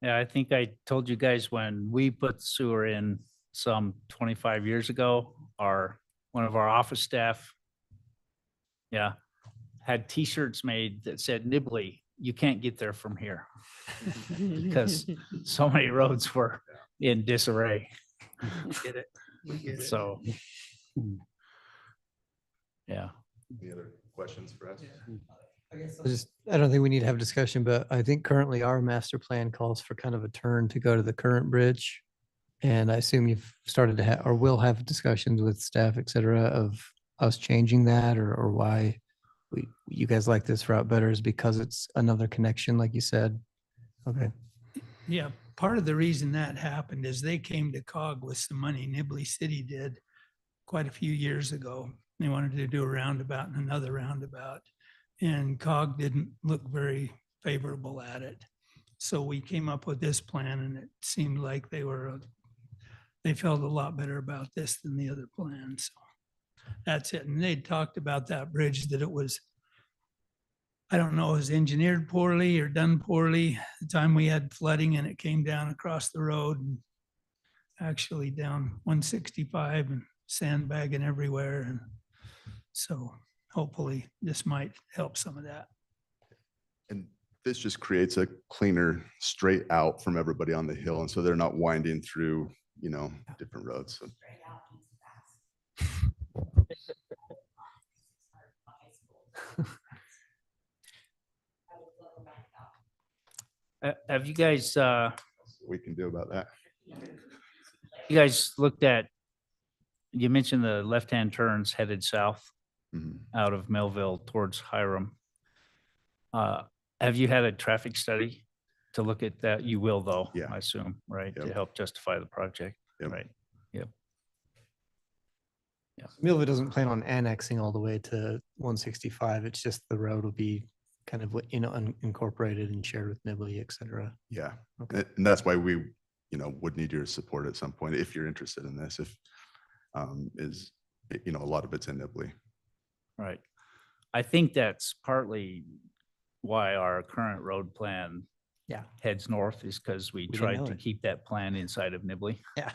Yeah, I think I told you guys when we put the sewer in some 25 years ago, one of our office staff, had T-shirts made that said Nibley, you can't get there from here, because so many roads were in disarray. Get it? We get it. So, yeah. Any other questions for us? I don't think we need to have a discussion, but I think currently our master plan calls for kind of a turn to go to the current bridge. And I assume you've started to have, or will have discussions with staff, et cetera, of us changing that or why you guys like this route better is because it's another connection, like you said. Okay. Yeah, part of the reason that happened is they came to COG with some money. Nibley City did quite a few years ago. They wanted to do a roundabout and another roundabout. And COG didn't look very favorable at it. So we came up with this plan and it seemed like they felt a lot better about this than the other plan. So that's it. And they talked about that bridge, that it was, I don't know, it was engineered poorly or done poorly. The time we had flooding and it came down across the road and actually down 165 and sandbagging everywhere. And so hopefully this might help some of that. And this just creates a cleaner straight out from everybody on the hill. And so they're not winding through, you know, different roads. So. Have you guys, we can do about that. You guys looked at, you mentioned the left-hand turns headed south out of Melville towards Hiram. Have you had a traffic study to look at that? You will though, yeah. I assume, right? Yep. To help justify the project, right? Yep. Yeah. Millville doesn't plan on annexing all the way to 165. It's just the road will be kind of, you know, unincorporated and shared with Nibley, et cetera. Yeah. Okay. And that's why we, you know, would need your support at some point if you're interested in this. If you know, a lot of it's in Nibley. Right. I think that's partly why our current road plan heads north, is because we didn't tried know to it. keep that plan inside of Nibley. Yeah.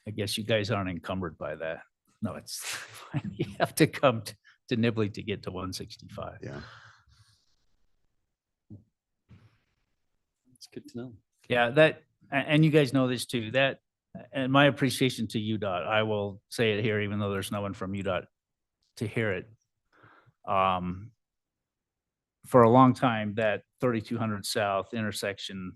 I guess you guys aren't encumbered by that. No, it's fine. You have to come to Nibley to get to 165. Yeah. It's good to know. Yeah, that, and you guys know this too, that, and my appreciation to UDOT, I will say it here, even though there's no one from UDOT to hear it. For a long time, that 3200 South intersection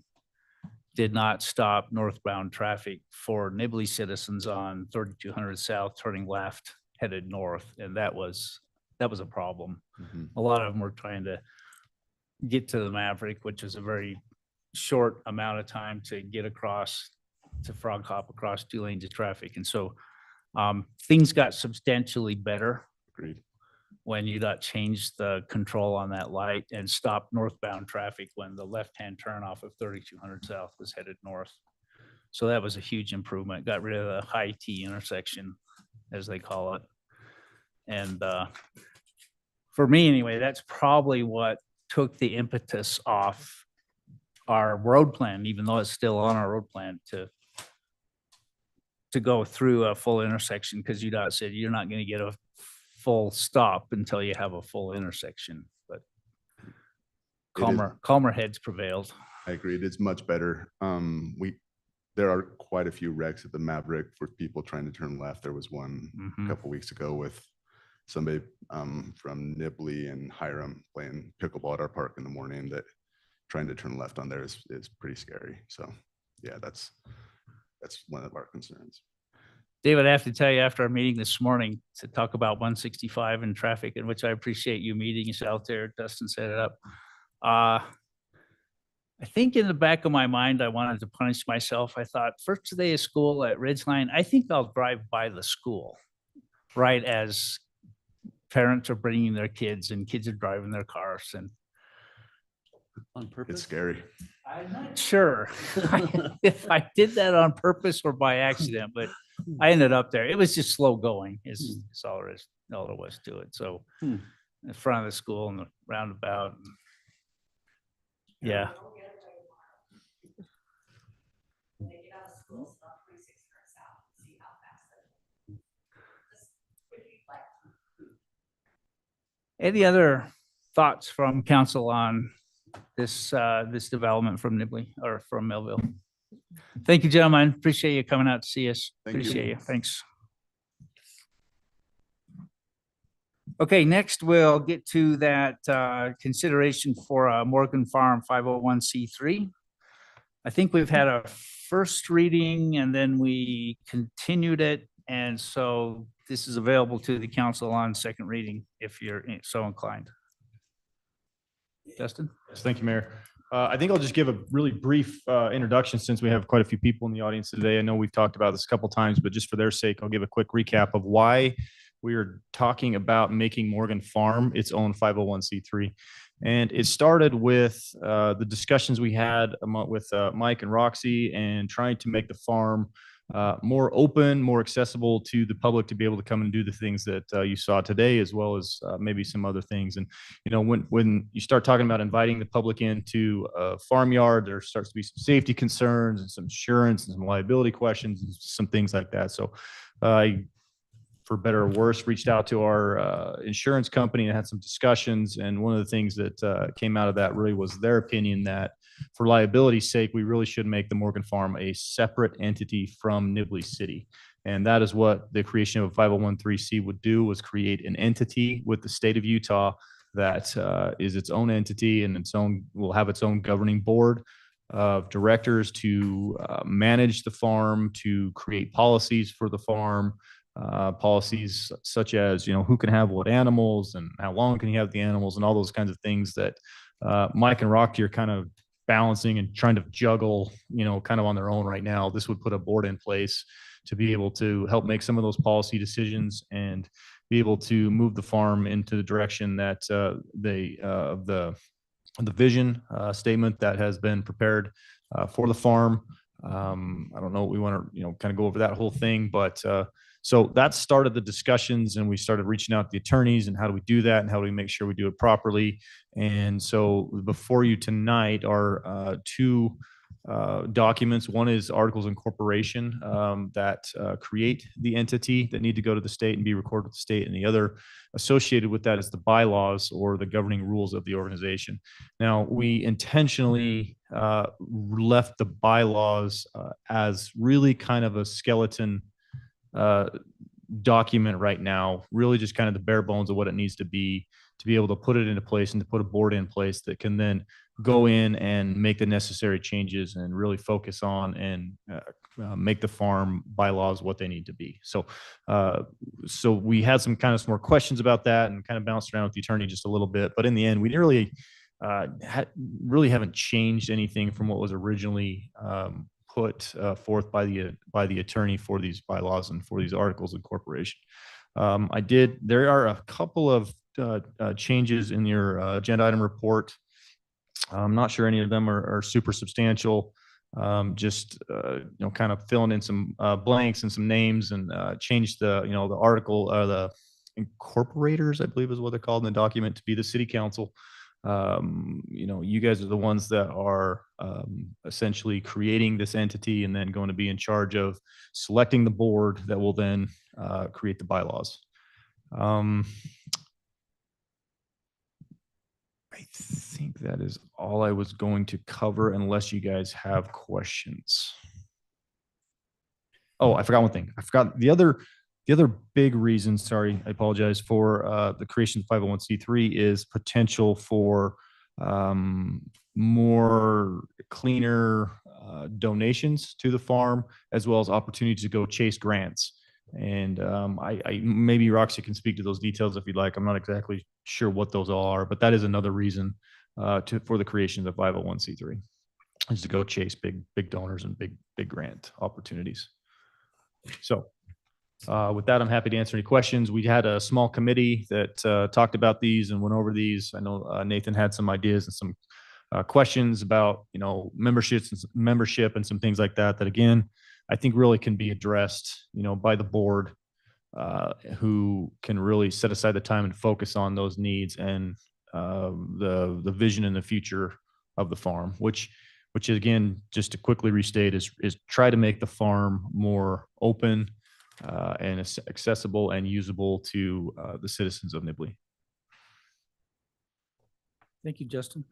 did not stop northbound traffic for Nibley citizens on 3200 South turning left headed north. And that was a problem. A lot of them were trying to get to the Maverick, which is a very short amount of time to get across, to frog hop across 2 lanes of traffic. And so things got substantially better. Agreed. When UDOT changed the control on that light and stopped northbound traffic when the left-hand turn off of 3200 South was headed north. So that was a huge improvement. Got rid of the high T intersection, as they call it. And for me anyway, that's probably what took the impetus off our road plan, even though it's still on our road plan, to go through a full intersection, because UDOT said you're not going to get a full stop until you have a full intersection. But calmer heads prevailed. I agreed. It's much better. There are quite a few wrecks at the Maverick for people trying to turn left. There was one a couple weeks ago with somebody from Nibley and Hiram playing pickleball at our park in the morning, that trying to turn left on there is pretty scary. So yeah, that's one of our concerns. David, I have to tell you, after our meeting this morning to talk about 165 and traffic, in which I appreciate you meeting us out there, Dustin set it up. I think in the back of my mind, I wanted to punish myself. I thought, first day of school at Ridgeline, I think I'll drive by the school, right as parents are bringing their kids and kids are driving their cars. And on purpose? It's scary. I'm not sure if I did that on purpose or by accident, but I ended up there. It was just slow going. Is all there is, all there was to it. So in front of the school and the roundabout. Yeah. Any other thoughts from council on this this development from Nibley or from Melville? Thank you, gentlemen. Appreciate you coming out to see us. Thank you. Appreciate you. Thanks. Okay, next we'll get to that consideration for a Morgan Farm 501c3. I think we've had a first reading and then we continued it. And so this is available to the council on second reading if you're so inclined. Justin? Yes, thank you, Mayor. I think I'll just give a really brief introduction since we have quite a few people in the audience today. I know we've talked about this a couple times, but just for their sake, I'll give a quick recap of why we are talking about making Morgan Farm its own 501c3. And it started with the discussions we had with Mike and Roxy and trying to make the farm more open, more accessible to the public to be able to come and do the things that you saw today, as well as maybe some other things. And, you know, when you start talking about inviting the public into a farmyard, there starts to be some safety concerns and some insurance and some liability questions and some things like that. So I, for better or worse, reached out to our insurance company and had some discussions. And one of the things that came out of that really was their opinion that for liability's sake, we really should make the Morgan Farm a separate entity from Nibley City. And that is what the creation of a 501(c)(3) would do, was create an entity with the state of Utah that is its own entity and will have its own governing board of directors to manage the farm, to create policies for the farm, policies such as, you know, who can have what animals and how long can you have the animals and all those kinds of things that Mike and Rocky are kind of balancing and trying to juggle, you know, kind of on their own right now. This would put a board in place to be able to help make some of those policy decisions and be able to move the farm into the direction that the vision statement that has been prepared for the farm. I don't know, we want to, you know, kind of go over that whole thing, but so that started the discussions and we started reaching out to the attorneys and how do we do that and how do we make sure we do it properly. And so before you tonight are two documents. One is articles of incorporation that create the entity that need to go to the state and be recorded with the state. And the other associated with that is the bylaws or the governing rules of the organization. Now, we intentionally left the bylaws as really kind of a skeleton document right now, really just kind of the bare bones of what it needs to be able to put it into place and to put a board in place that can then go in and make the necessary changes and really focus on and make the farm bylaws what they need to be. So, so we had some more questions about that and kind of bounced around with the attorney just a little bit, but in the end, we really haven't changed anything from what was originally put forth by the attorney for these bylaws and for these articles of incorporation. There are a couple of changes in your agenda item report. I'm not sure any of them are super substantial. Just you know, kind of filling in some blanks and some names and change the, you know, the article, the incorporators, I believe is what they're called in the document, to be the city council. You know, you guys are the ones that are essentially creating this entity and then going to be in charge of selecting the board that will then create the bylaws. I think that is all I was going to cover unless you guys have questions. Oh, I forgot one thing. I forgot the other big reason, sorry, I apologize, for the creation of 501c3 is potential for more cleaner donations to the farm, as well as opportunities to go chase grants. And I maybe Roxy can speak to those details if you'd like. I'm not exactly sure what those all are, but that is another reason for the creation of the 501c3 is to go chase big donors and big grant opportunities. So with that, I'm happy to answer any questions. We had a small committee that talked about these and went over these. I know Nathan had some ideas and some questions about, you know, membership and some things like that, that again, I think really can be addressed, you know, by the board who can really set aside the time and focus on those needs and the vision in the future of the farm, which again, just to quickly restate, is try to make the farm more open and accessible and usable to the citizens of Nibley. Thank you, Justin.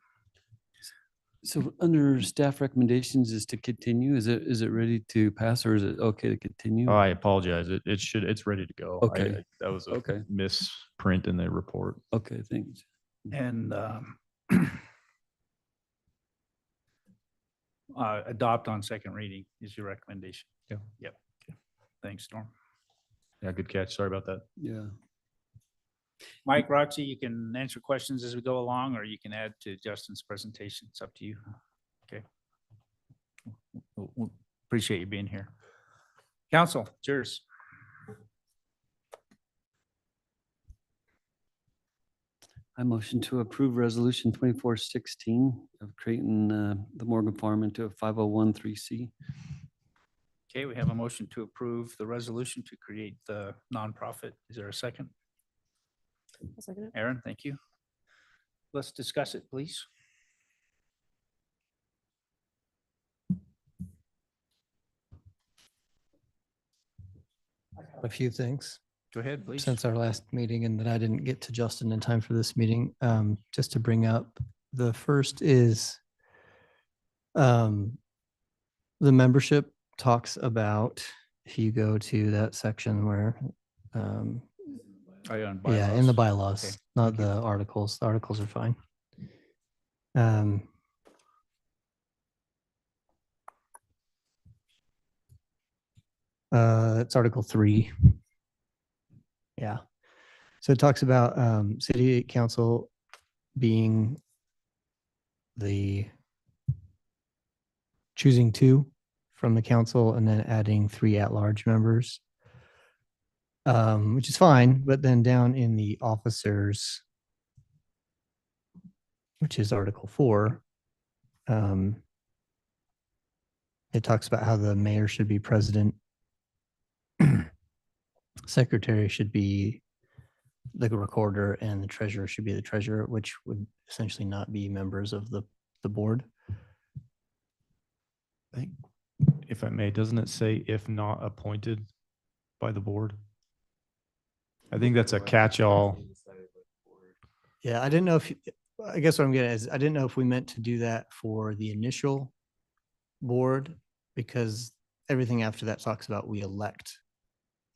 So under staff recommendations is to continue. Is it ready to pass or is it okay to continue? Oh, I apologize. It's ready to go. Okay. That was a Okay. misprint in the report. Okay, thanks. And adopt on second reading is your recommendation. Yeah. Yep. Okay. Thanks, Norm. Yeah, good catch. Sorry about that. Yeah. Mike, Roxy, you can answer questions as we go along, or you can add to Justin's presentation. It's up to you. Okay. Appreciate you being here. Council, it's yours. I motion to approve resolution 2416 of creating the Morgan Farm into a 5013C. Okay, we have a motion to approve the resolution to create the nonprofit. Is there a second? Aaron, thank you. Let's discuss it, please. A few things. Go ahead, please. Since our last meeting and that I didn't get to Justin in time for this meeting, just to bring up, the first is the membership talks about, if you go to that section where, yeah, in the bylaws, Okay, not the articles. The articles are fine. Um, it's Article 3. Yeah. So it talks about city council being the choosing 2 from the council and then adding 3 at-large members, which is fine. But then down in the officers, which is Article 4, it talks about how the mayor should be president, secretary should be the recorder, and the treasurer should be the treasurer, which would essentially not be members of the board. I think, if I may, doesn't it say if not appointed by the board? I think that's a catch-all. Yeah, I didn't know if, I guess what I'm getting at is I didn't know if we meant to do that for the initial board, because everything after that talks about we elect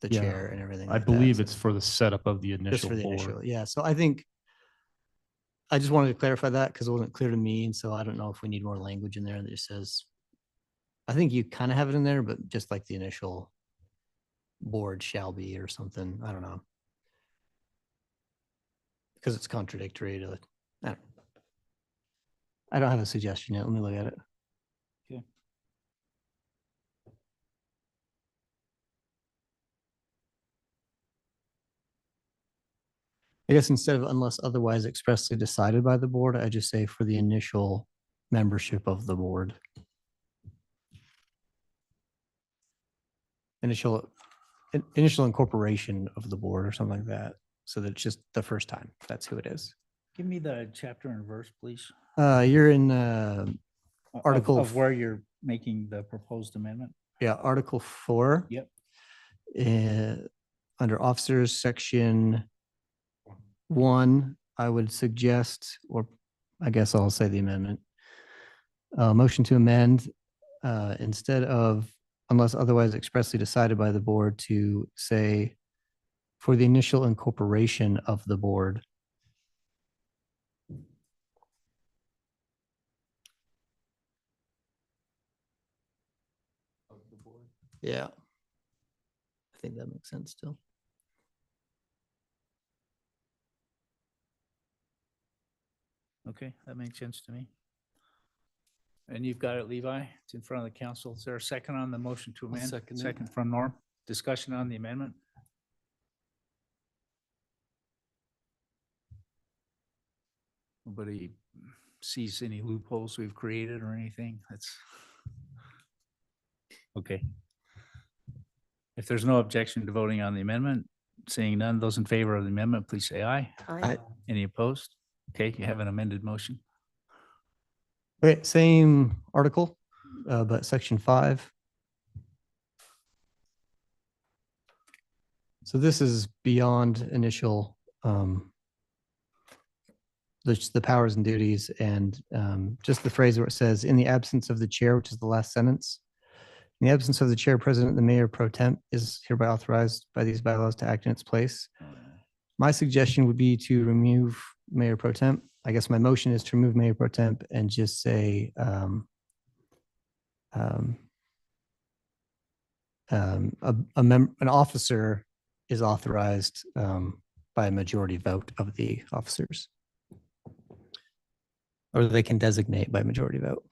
the Yeah, chair and everything. I like that. believe So it's for the setup of the just initial for the board. initial. Yeah, so I think I just wanted to clarify that because it wasn't clear to me, and so I don't know if we need more language in there that just says, I think you kind of have it in there, but just like the initial board shall be or something. I don't know. Because it's contradictory to, I don't have a suggestion yet. Let me look at it. Okay. I guess instead of unless otherwise expressly decided by the board, I just say for the initial membership of the board. Initial incorporation of the board or something like that. So that it's just the first time. That's who it is. Give me the chapter and verse, please. You're in Article. Of where you're making the proposed amendment. Yeah, Article 4. Yep. Under officers, section 1, I would suggest, or I guess I'll say the amendment. Motion to amend, instead of unless otherwise expressly decided by the board, to say for the initial incorporation of the board. Yeah. I think that makes sense still. Okay, that makes sense to me. And you've got it, Levi. It's in front of the council. Is there a second on the motion to amend? second it. Second from Norm. Discussion on the amendment? Nobody sees any loopholes we've created or anything? That's okay. If there's no objection to voting on the amendment, seeing none, those in favor of the amendment, please say aye. Aye. Any opposed? Okay, you have an amended motion. Okay, same article, but section 5. So this is beyond initial the powers and duties and just the phrase where it says, in the absence of the chair, which is the last sentence. In the absence of the chair, president, the mayor pro temp is hereby authorized by these bylaws to act in its place. My suggestion would be to remove mayor pro temp. I guess my motion is to remove mayor pro temp and just say an officer is authorized by a majority vote of the officers. Or they can designate by majority vote.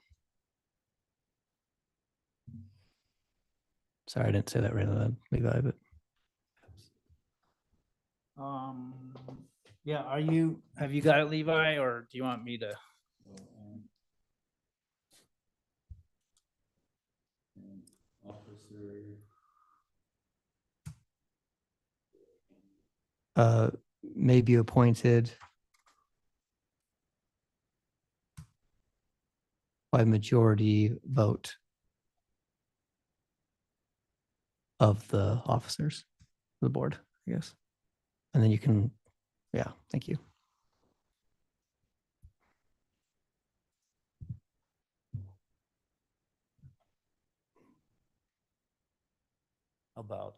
Sorry, I didn't say that right on Levi, but yeah, have you got it, Levi, or do you want me to? may be appointed by majority vote of the officers, the board, I guess. And then you can, yeah, thank you. About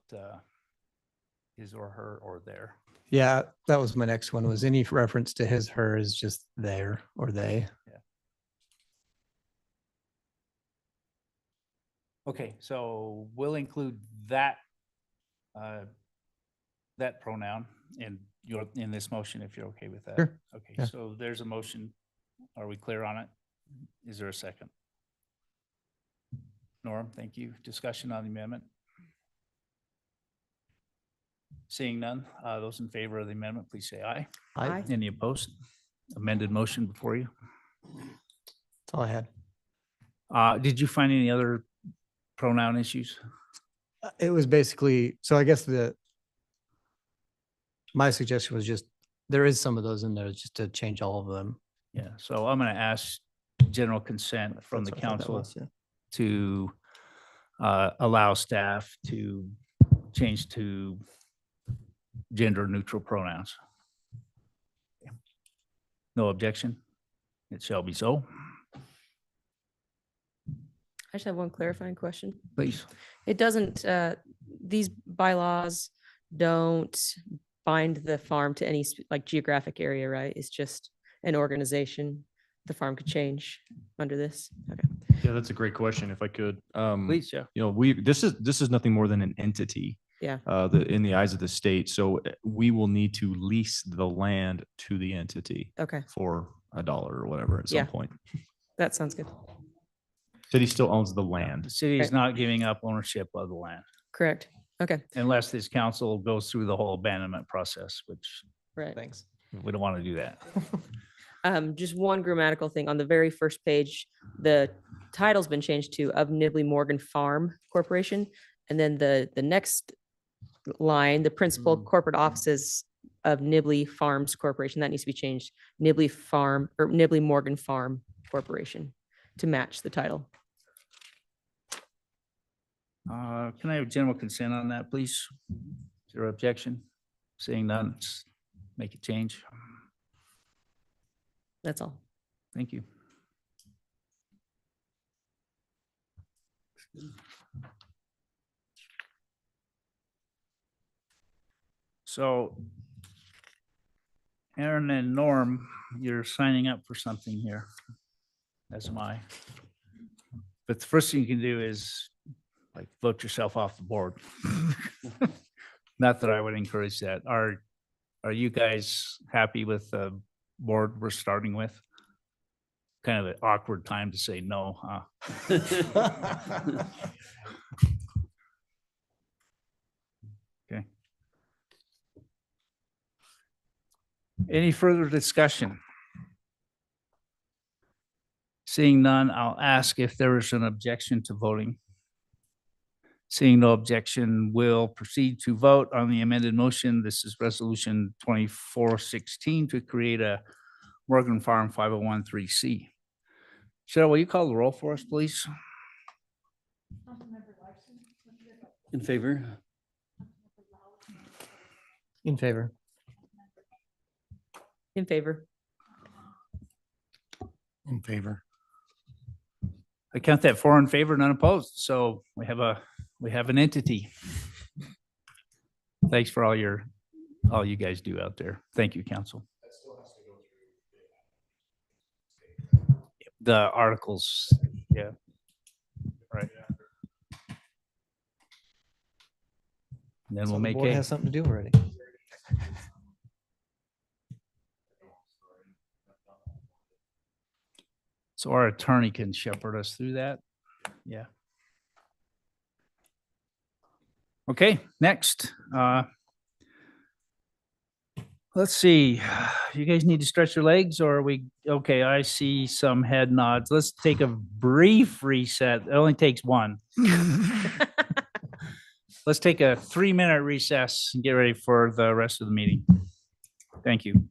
his or her or their. Yeah, that was my next one. Was any reference to his, her is just their or they. Yeah. Okay, so we'll include that that pronoun in this motion if you're okay with that. Sure. Okay, Yeah. so there's a motion. Are we clear on it? Is there a second? Norm, thank you. Discussion on the amendment? Seeing none, those in favor of the amendment, please say aye. Aye. Any opposed? Amended motion before you. That's all I had. Did you find any other pronoun issues? It was basically, so I guess my suggestion was just, there is some of those in there just to change all of them. Yeah, so I'm going to ask general consent from the That's what I thought that council was, yeah. to allow staff to change to gender neutral pronouns. No objection? It shall be so. I just have one clarifying question. Please. It doesn't, these bylaws don't bind the farm to any like geographic area, right? It's just an organization. The farm could change under this. Okay. Yeah, that's a great question. If I could, Please, yeah. you know, this is nothing more than an entity. Yeah. In the eyes of the state. So we will need to lease the land to the entity. Okay. For $1 or whatever at some Yeah. point. That sounds good. City still owns the land. The city is Right. not giving up ownership of the land Correct. Okay. unless this council goes through the whole abandonment process, which Right. Thanks. we don't want to do that. Just one grammatical thing on the very first page, the title's been changed to of Nibley Morgan Farm Corporation. And then the next line, the principal corporate offices of Nibley Farms Corporation, that needs to be changed. Nibley Farm or Nibley Morgan Farm Corporation to match the title. Can I have general consent on that, please? Is there objection? Seeing none, let's make a change. That's all. Thank you. So Aaron and Norm, you're signing up for something here, as am I. But the first thing you can do is like vote yourself off the board. Not that I would encourage that. Are you guys happy with the board we're starting with? Kind of an awkward time to say no, huh? Okay. Any further discussion? Seeing none, I'll ask if there is an objection to voting. Seeing no objection, we'll proceed to vote on the amended motion. This is resolution 2416 to create a Morgan Farm 501(c). Cheryl, will you call the roll for us, please? In favor? In favor. In favor. In favor. I count that 4 in favor, none opposed. So we have an entity. Thanks for all you guys do out there. Thank you, council. The articles, yeah. Right. And then So we'll the make board hay. has something to do already. So our attorney can shepherd us through that. Yeah. Okay, next. Let's see. You guys need to stretch your legs or are we, okay, I see some head nods. Let's take a brief reset. It only takes one. Let's take a 3-minute recess and get ready for the rest of the meeting. Thank you.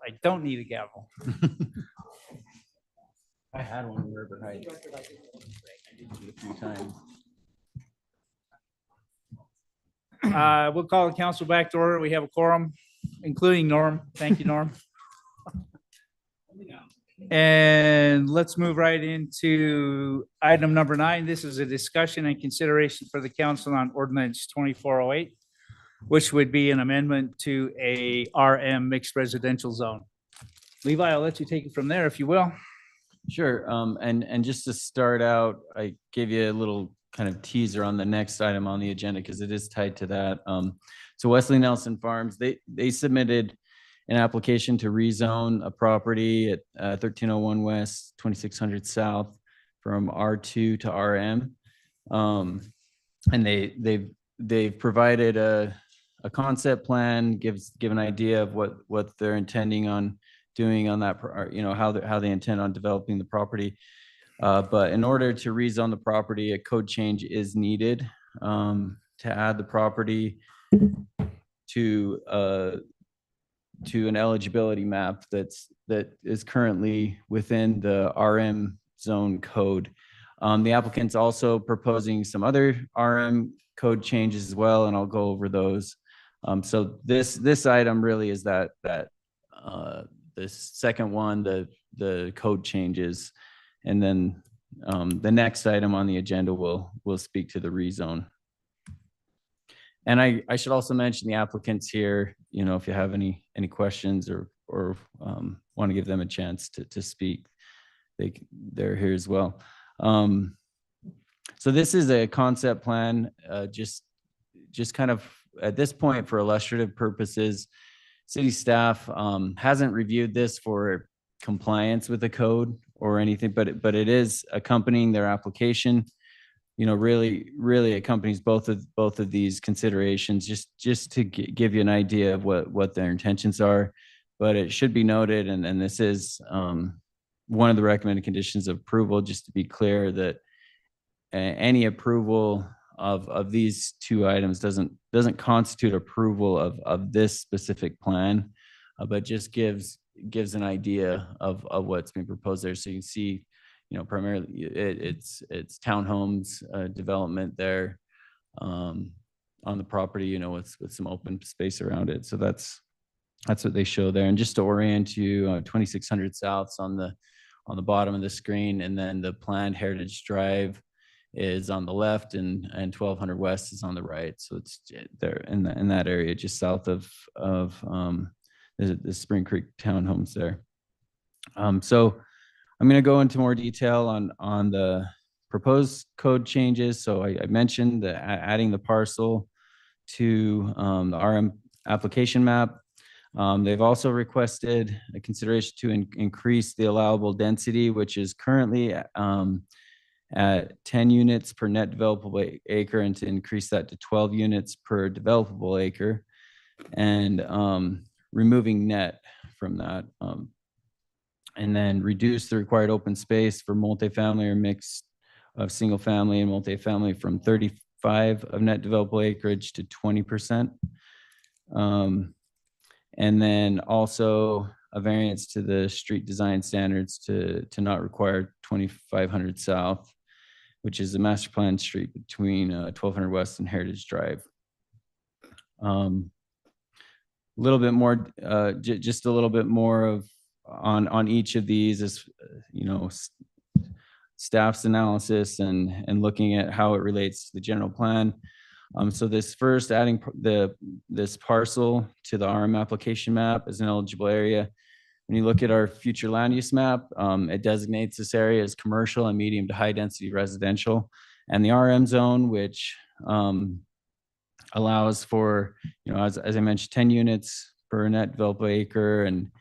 I don't need a gavel. I had one in River Heights. I did it a few times. We'll call the council back to order. We have a quorum, including Norm. Thank you, Norm. And let's move right into item number 9. This is a discussion and consideration for the council on ordinance 2408, which would be an amendment to a RM mixed residential zone. Levi, I'll let you take it from there if you will. Sure. And just to start out, I gave you a little kind of teaser on the next item on the agenda because it is tied to that. So Wesley Nelson Farms, they submitted an application to rezone a property at 1301 West, 2600 South from R2 to RM. And they've provided a concept plan, give an idea of what they're intending on doing on that, how they intend on developing the property. But in order to rezone the property, a code change is needed to add the property to an eligibility map that is currently within the RM zone code. The applicant's also proposing some other RM code changes as well, and I'll go over those. So this item really is that the second one, the code changes, and then the next item on the agenda will speak to the rezone. And I should also mention the applicants here, if you have any questions or want to give them a chance to speak, they're here as well. So this is a concept plan, just kind of at this point for illustrative purposes. City staff hasn't reviewed this for compliance with the code or anything, but it is accompanying their application. Really accompanies both of these considerations, just to give you an idea of what their intentions are. But it should be noted, and this is one of the recommended conditions of approval, just to be clear that any approval of these two items doesn't constitute approval of this specific plan, but just gives an idea of what's being proposed there. So you can see, primarily it's townhomes development there on the property, with some open space around it. So that's what they show there. And just to orient you, 2600 South's on the bottom of the screen, and then the planned Heritage Drive is on the left, and 1200 West is on the right. So it's there in that area, just south of the Spring Creek townhomes there. So I'm going to go into more detail on the proposed code changes. So I mentioned adding the parcel to the RM application map. They've also requested a consideration to increase the allowable density, which is currently at 10 units per net developable acre, and to increase that to 12 units per developable acre, and removing net from that. And then reduce the required open space for multifamily or mix of single family and multifamily from 35 of net developable acreage to 20%. And then also a variance to the street design standards to not require 2500 South, which is a master plan street between 1200 West and Heritage Drive. A little bit more, just a little bit more of on each of these is, staff's analysis and looking at how it relates to the general plan. So this first, adding this parcel to the RM application map as an eligible area. When you look at our future land use map, it designates this area as commercial and medium to high density residential, and the RM zone, which allows for, as I mentioned, 10 units per net developable acre and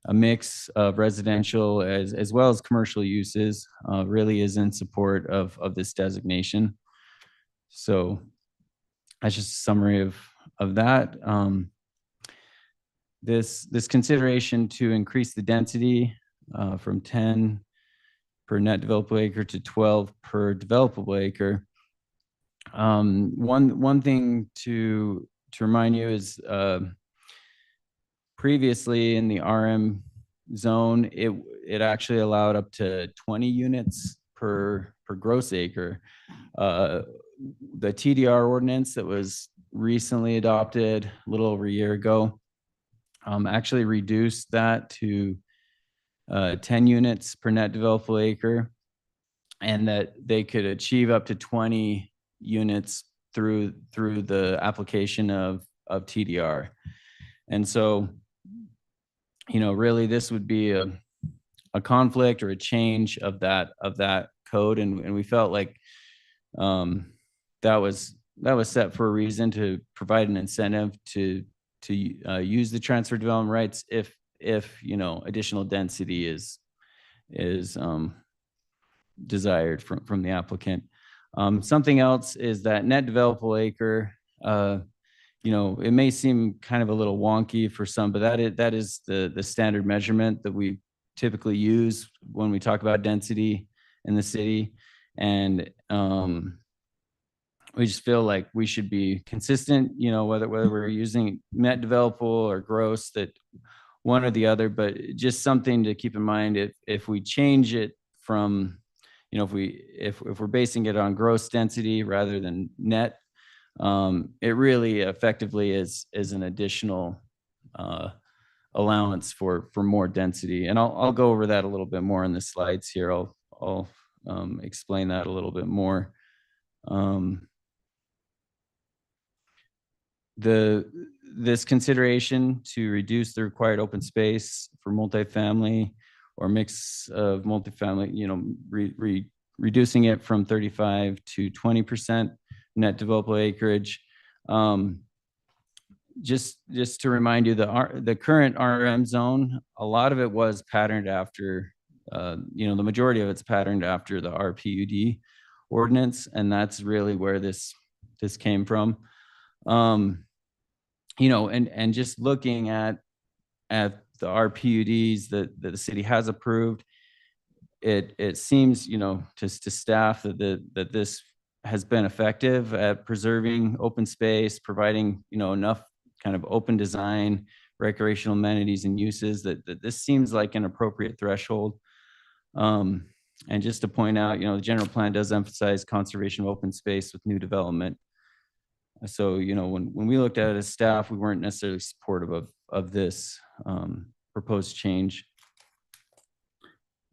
a mix of residential as well as commercial uses, really is in support of this designation. So that's just a summary of that. This consideration to increase the density from 10 per net developable acre to 12 per developable acre. One thing to remind you is previously in the RM zone, it actually allowed up to 20 units per gross acre. The TDR ordinance that was recently adopted a little over a year ago actually reduced that to 10 units per net developable acre, and that they could achieve up to 20 units through the application of TDR. And so, really this would be a conflict or a change of that code. And we felt like that was set for a reason, to provide an incentive to use the transfer development rights if additional density is desired from the applicant. Something else is that net developable acre. It may seem kind of a little wonky for some, but that is the standard measurement that we typically use when we talk about density in the city. And we just feel like we should be consistent, whether we're using net developable or gross, that one or the other, but just something to keep in mind. If we change it from, if we're basing it on gross density rather than net, it really effectively is an additional allowance for more density. And I'll go over that a little bit more in the slides here. I'll explain that a little bit more. This consideration to reduce the required open space for multifamily or mix of multifamily, reducing it from 35 to 20% net developable acreage. Just to remind you, the current RM zone, a lot of it was patterned after, the majority of it's patterned after the RPUD ordinance, and that's really where this came from. And just looking at the RPUDs that the city has approved, it seems, to staff that this has been effective at preserving open space, providing, enough kind of open design, recreational amenities and uses, that this seems like an appropriate threshold. And just to point out, the general plan does emphasize conservation of open space with new development. So, when we looked at it as staff, we weren't necessarily supportive of this proposed change.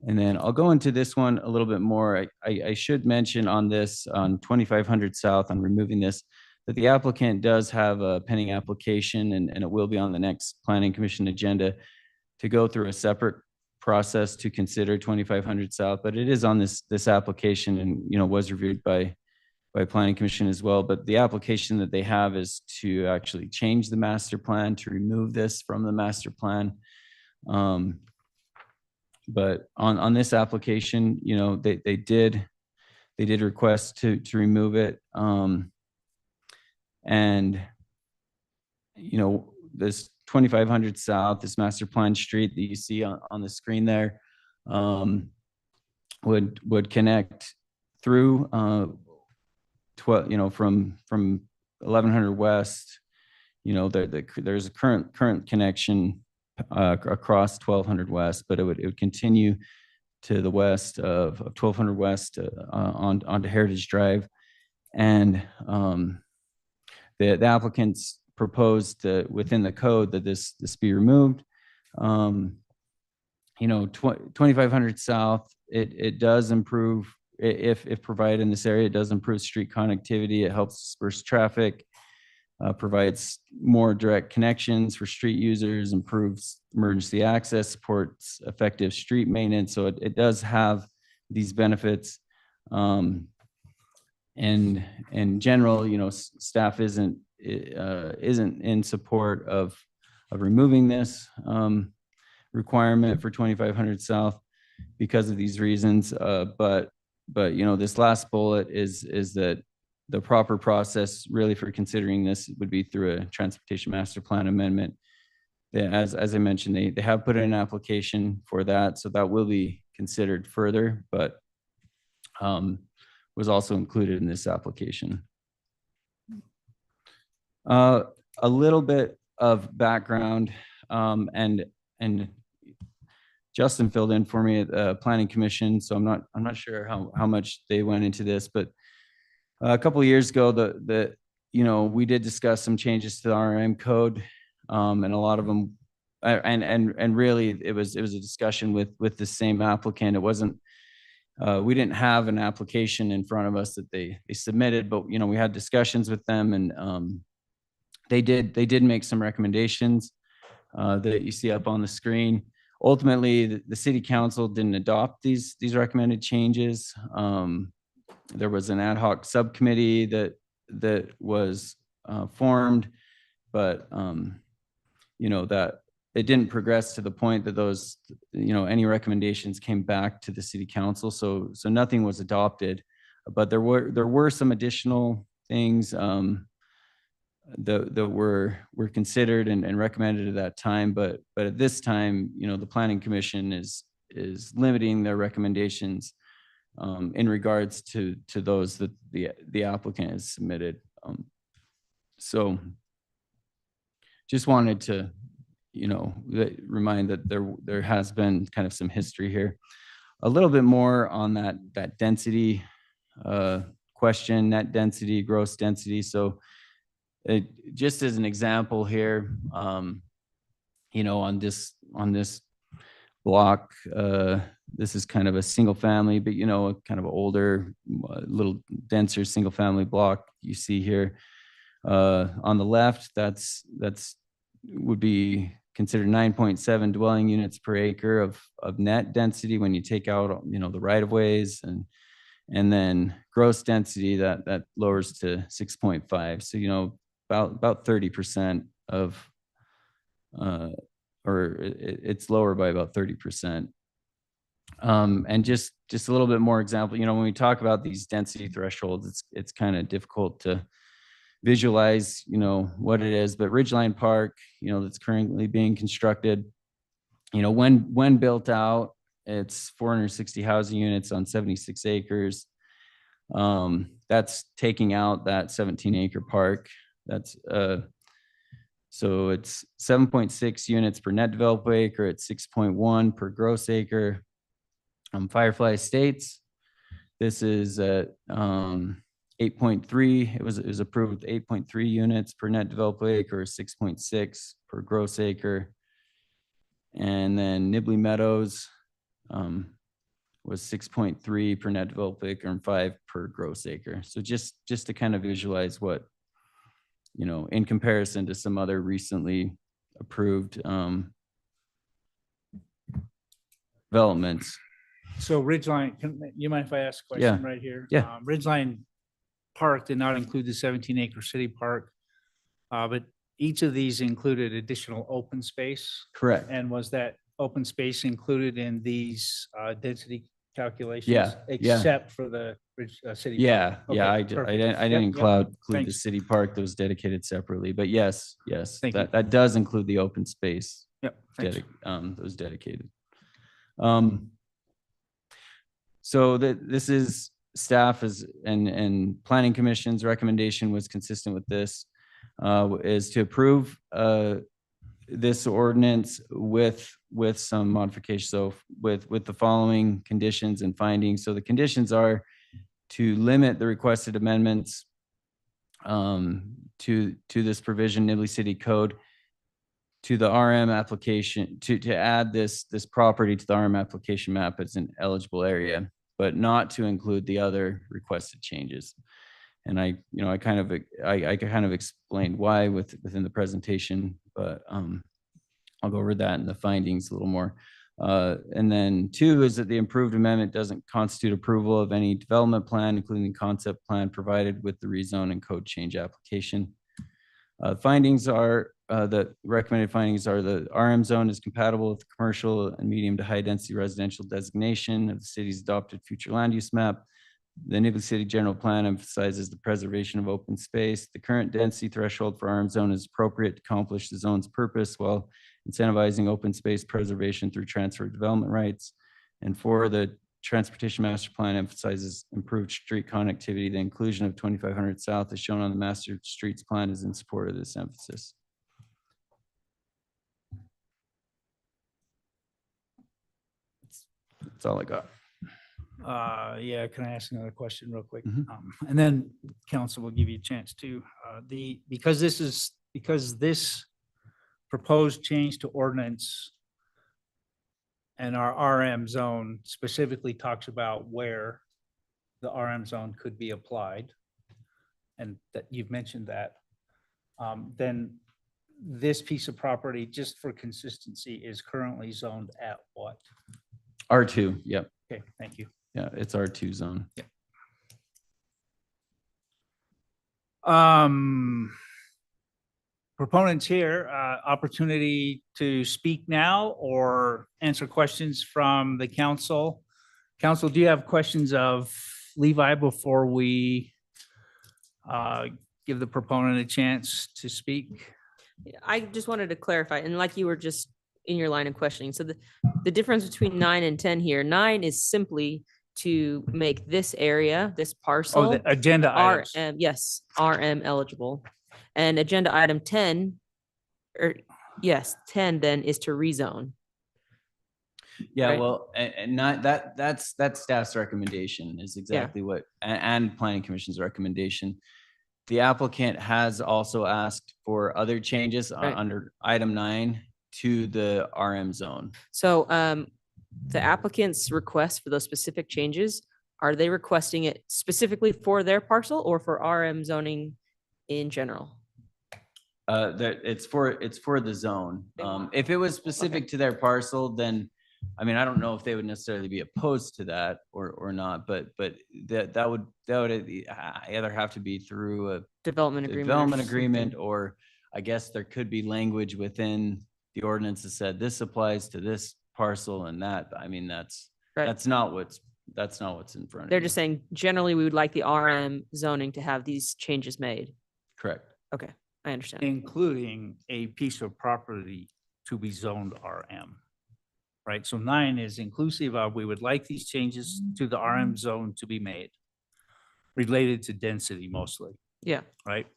And then I'll go into this one a little bit more. I should mention on this, on 2500 South, on removing this, that the applicant does have a pending application, and it will be on the next Planning Commission agenda to go through a separate process to consider 2500 South, but it is on this application, and was reviewed by Planning Commission as well. But the application that they have is to actually change the master plan, to remove this from the master plan. But on this application, they did request to remove it. And this 2500 South, this master plan street that you see on the screen there, would connect through from 1100 West. There's a current connection across 1200 West, but it would continue to the west of 1200 West onto Heritage Drive. And the applicants proposed within the code that this be removed. 2500 South, it does improve, if provided in this area, it does improve street connectivity. It helps disperse traffic, provides more direct connections for street users, improves emergency access, supports effective street maintenance. So it does have these benefits. And in general, staff isn't in support of removing this requirement for 2500 South because of these reasons. But this last bullet is that the proper process really for considering this would be through a transportation master plan amendment. As I mentioned, they have put in an application for that, so that will be considered further, but was also included in this application. A little bit of background And Justin filled in for me at the Planning Commission, so I'm not sure how much they went into this, but a couple of years ago, we did discuss some changes to the RM code, and a lot of them, and really it was a discussion with the same applicant. It wasn't, we didn't have an application in front of us that they submitted, but we had discussions with them, and they did make some recommendations that you see up on the screen. Ultimately, the city council didn't adopt these recommended changes. There was an ad hoc subcommittee that was formed, but that it didn't progress to the point that those any recommendations came back to the city council. So nothing was adopted, but there were some additional things that were considered and recommended at that time. But at this time, the Planning Commission is limiting their recommendations in regards to those that the applicant has submitted. So just wanted to, remind that there has been kind of some history here. A little bit more on that density question, net density, gross density. So just as an example here, on this block, this is kind of a single family, but kind of older, little denser single family block you see here. On the left, that's would be considered 9.7 dwelling units per acre of net density when you take out the right of ways, and then gross density that lowers to 6.5. So about 30% of or it's lower by about 30%. And just a little bit more example, when we talk about these density thresholds, it's kind of difficult to visualize, what it is, but Ridgeline Park, that's currently being constructed, when built out, it's 460 housing units on 76 acres. That's taking out that 17-acre park. That's so it's 7.6 units per net developable acre at 6.1 per gross acre. Firefly Estates, this is at 8.3. It was approved with 8.3 units per net developable acre, 6.6 per gross acre. And then Nibley Meadows was 6.3 per net developable acre and 5 per gross acre. So just to kind of visualize what, in comparison to some other recently approved developments. So Ridgeline, you mind if I ask a question Yeah. right here? Yeah. Ridgeline Park did not include the 17-acre city park, but each of these included additional open space. Correct. And was that open space included in these density calculations? Yeah, yeah. Except for the city park? Yeah, yeah, Okay, I perfect. didn't Yep, yep. include the Thanks. city park that was dedicated separately, but yes, Thank you. that does include the open space. Yep, thanks. That was dedicated. So this is staff and Planning Commission's recommendation was consistent with this, is to approve this ordinance with some modifications. So with the following conditions and findings. So the conditions are to limit the requested amendments to this provision, Nibley City Code, to the RM application, to add this property to the RM application map as an eligible area, but not to include the other requested changes. And I kind of explained why within the presentation, but I'll go over that in the findings a little more. And then 2 is that the improved amendment doesn't constitute approval of any development plan, including the concept plan provided with the rezone and code change application. Findings are, the recommended findings are the RM zone is compatible with the commercial and medium to high density residential designation of the city's adopted future land use map. The Nibley City General Plan emphasizes the preservation of open space. The current density threshold for RM zone is appropriate to accomplish the zone's purpose while incentivizing open space preservation through transfer of development rights. And 4, the Transportation Master Plan emphasizes improved street connectivity. The inclusion of 2500 South as shown on the Master Streets Plan is in support of this emphasis. That's all I got. Yeah, can I ask another question real quick? Mhm. And then council will give you a chance to, because this proposed change to ordinance and our RM zone specifically talks about where the RM zone could be applied, and that you've mentioned that, then this piece of property, just for consistency, is currently zoned at what? R2, yep. Okay, thank you. Yeah, it's R2 zone. Proponents here, opportunity to speak now or answer questions from the council. Council, do you have questions of Levi before we give the proponent a chance to speak? I just wanted to clarify, and like you were just in your line of questioning, so the difference between 9 and 10 here, 9 is simply to make this area, this parcel. Oh, the agenda items. Yes, RM eligible. And agenda item 10, or yes, 10 then is to rezone. Yeah, Right. well, and not that's staff's recommendation is exactly what, and planning commission's recommendation. The applicant has also asked for other changes under item 9 to the RM zone. So the applicant's request for those specific changes, are they requesting it specifically for their parcel or for RM zoning in general? That it's for the zone. If it was specific to their parcel, then, I mean, I don't know if they would necessarily be opposed to that or not, but that would either have to be through a development agreement, or I guess there could be language within the ordinance that said this applies to this parcel and that. I mean, that's not what's in front of They're you. just saying, generally, we would like the RM zoning to have these changes made. Correct. Okay, I understand. Including a piece of property to be zoned RM. Right, so 9 is inclusive of, we would like these changes to the RM zone to be made related to density mostly. Yeah. Right?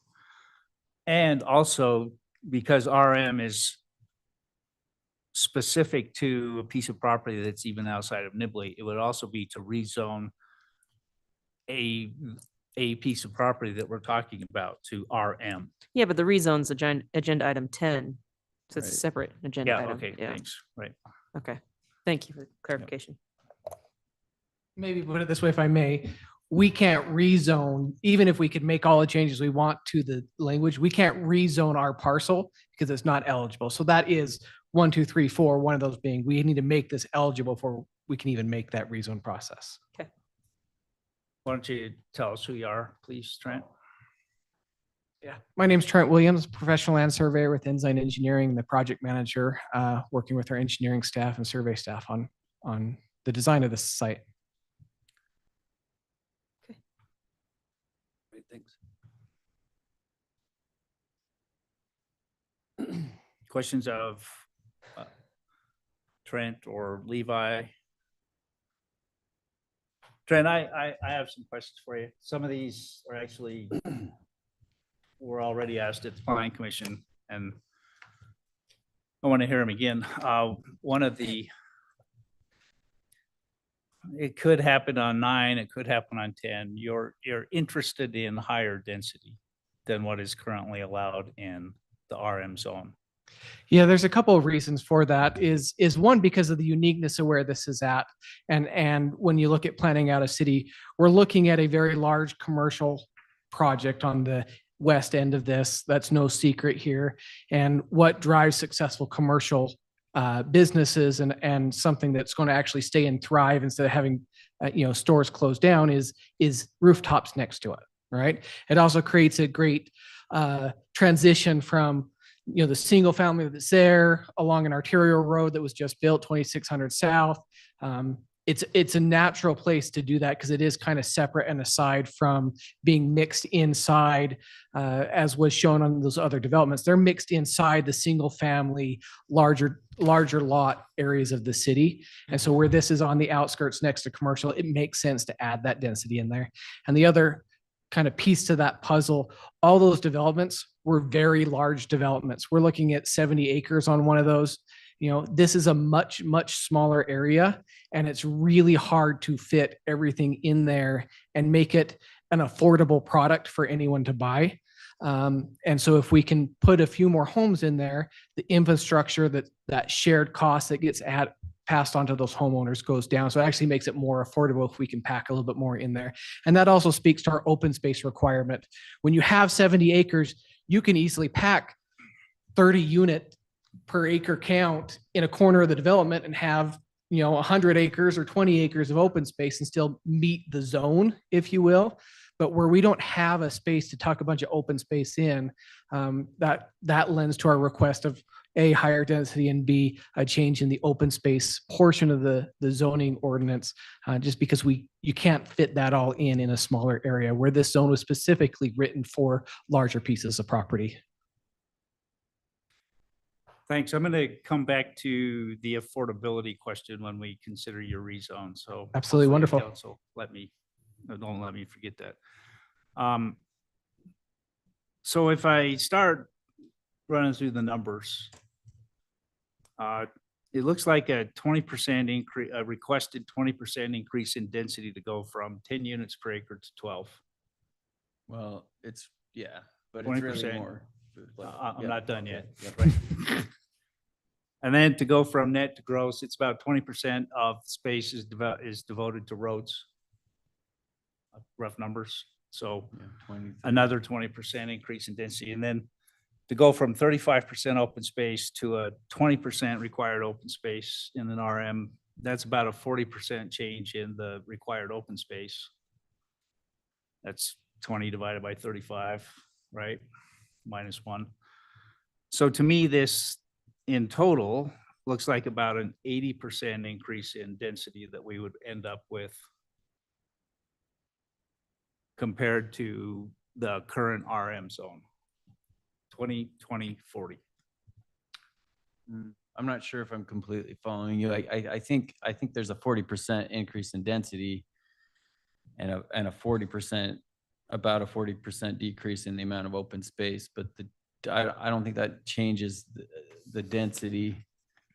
And also because RM is specific to a piece of property that's even outside of Nibley, it would also be to rezone a piece of property that we're talking about to RM. Yeah, but the rezone's agenda item 10. So it's a Right. separate agenda Yeah, item. okay, thanks. Right. Okay, thank you for the clarification. Maybe put it this way, if I may, we can't rezone, even if we could make all the changes we want to the language, we can't rezone our parcel because it's not eligible. So that is 1, 2, 3, 4, one of those being, we need to make this eligible before we can even make that rezone process. Okay. Why don't you tell us who you are, please, Trent? Yeah, my name's Trent Williams, professional land surveyor with Ensign Engineering, the project manager, working with our engineering staff and survey staff on the design of this site. Great, thanks. Questions of Trent or Levi? Trent, I have some questions for you. Some of these are actually were already asked at the planning commission, and I want to hear them again. One of it could happen on 9, it could happen on 10. You're interested in higher density than what is currently allowed in the RM zone. Yeah, there's a couple of reasons for that. Is one, because of the uniqueness of where this is at, and when you look at planning out a city, we're looking at a very large commercial project on the west end of this. That's no secret here. And what drives successful commercial businesses and something that's going to actually stay and thrive instead of having stores closed down is rooftops next to it, right? It also creates a great transition from the single family that's there along an arterial road that was just built, 2600 South. It's a natural place to do that because it is kind of separate and aside from being mixed inside, as was shown on those other developments. They're mixed inside the single family, larger lot areas of the city. And so where this is on the outskirts next to commercial, it makes sense to add that density in there. And the other kind of piece to that puzzle, all those developments were very large developments. We're looking at 70 acres on one of those. this is a much, much smaller area, and it's really hard to fit everything in there and make it an affordable product for anyone to buy. And so if we can put a few more homes in there, the infrastructure, that shared cost that gets passed on to those homeowners goes down. So it actually makes it more affordable if we can pack a little bit more in there. And that also speaks to our open space requirement. When you have 70 acres, you can easily pack 30 unit per acre count in a corner of the development and have 100 acres or 20 acres of open space and still meet the zone, if you will. But where we don't have a space to tuck a bunch of open space in, that lends to our request of A, higher density, and B, a change in the open space portion of the zoning ordinance, just because you can't fit that all in a smaller area where this zone was specifically written for larger pieces of property. Thanks. I'm going to come back to the affordability question when we consider your rezone. So absolutely hopefully wonderful. Council, don't let me forget that. So if I start running through the numbers, it looks like a 20% increase, a requested 20% increase in density to go from 10 units per acre to 12. Well, but it's really 20%. more. I'm not done yet. Yep. And then to go from net to gross, it's about 20% of space is devoted to roads. Rough numbers. So another 20% increase in density. And then to go from 35% open space to a 20% required open space in an RM, that's about a 40% change in the required open space. That's 20 divided by 35, right? -1. So to me, this in total looks like about an 80% increase in density that we would end up with compared to the current RM zone, 20, 20, 40. I'm not sure if I'm completely following you. I think there's a 40% increase in density and a 40%, about a 40% decrease in the amount of open space, but I don't think that changes the density,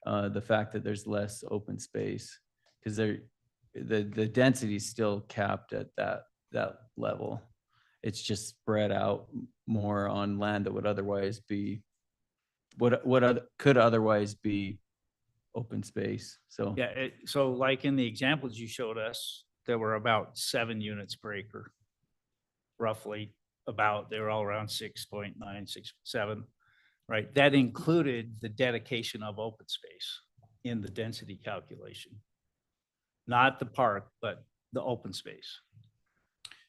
the fact that there's less open space, because the density is still capped at that level. It's just spread out more on land that would otherwise be could otherwise be open space. So yeah, so like in the examples you showed us, there were about 7 units per acre, roughly. They were all around 6.9, 6.7, right? That included the dedication of open space in the density calculation, not the park, but the open space.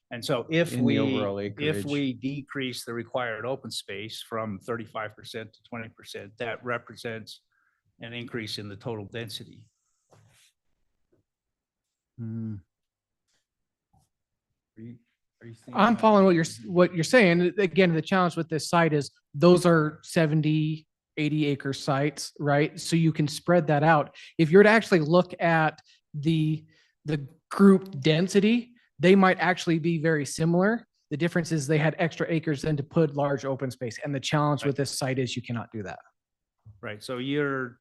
And so if In the overall we decrease the required open space from 35% to 20%, that represents an increase in the total density. I'm following what you're saying. Again, the challenge with this site is those are 70, 80 acre sites, right? So you can spread that out. If you're to actually look at the group density, they might actually be very similar. The difference is they had extra acres then to put large open space. And the challenge with this site is you cannot do that. Right. So you're,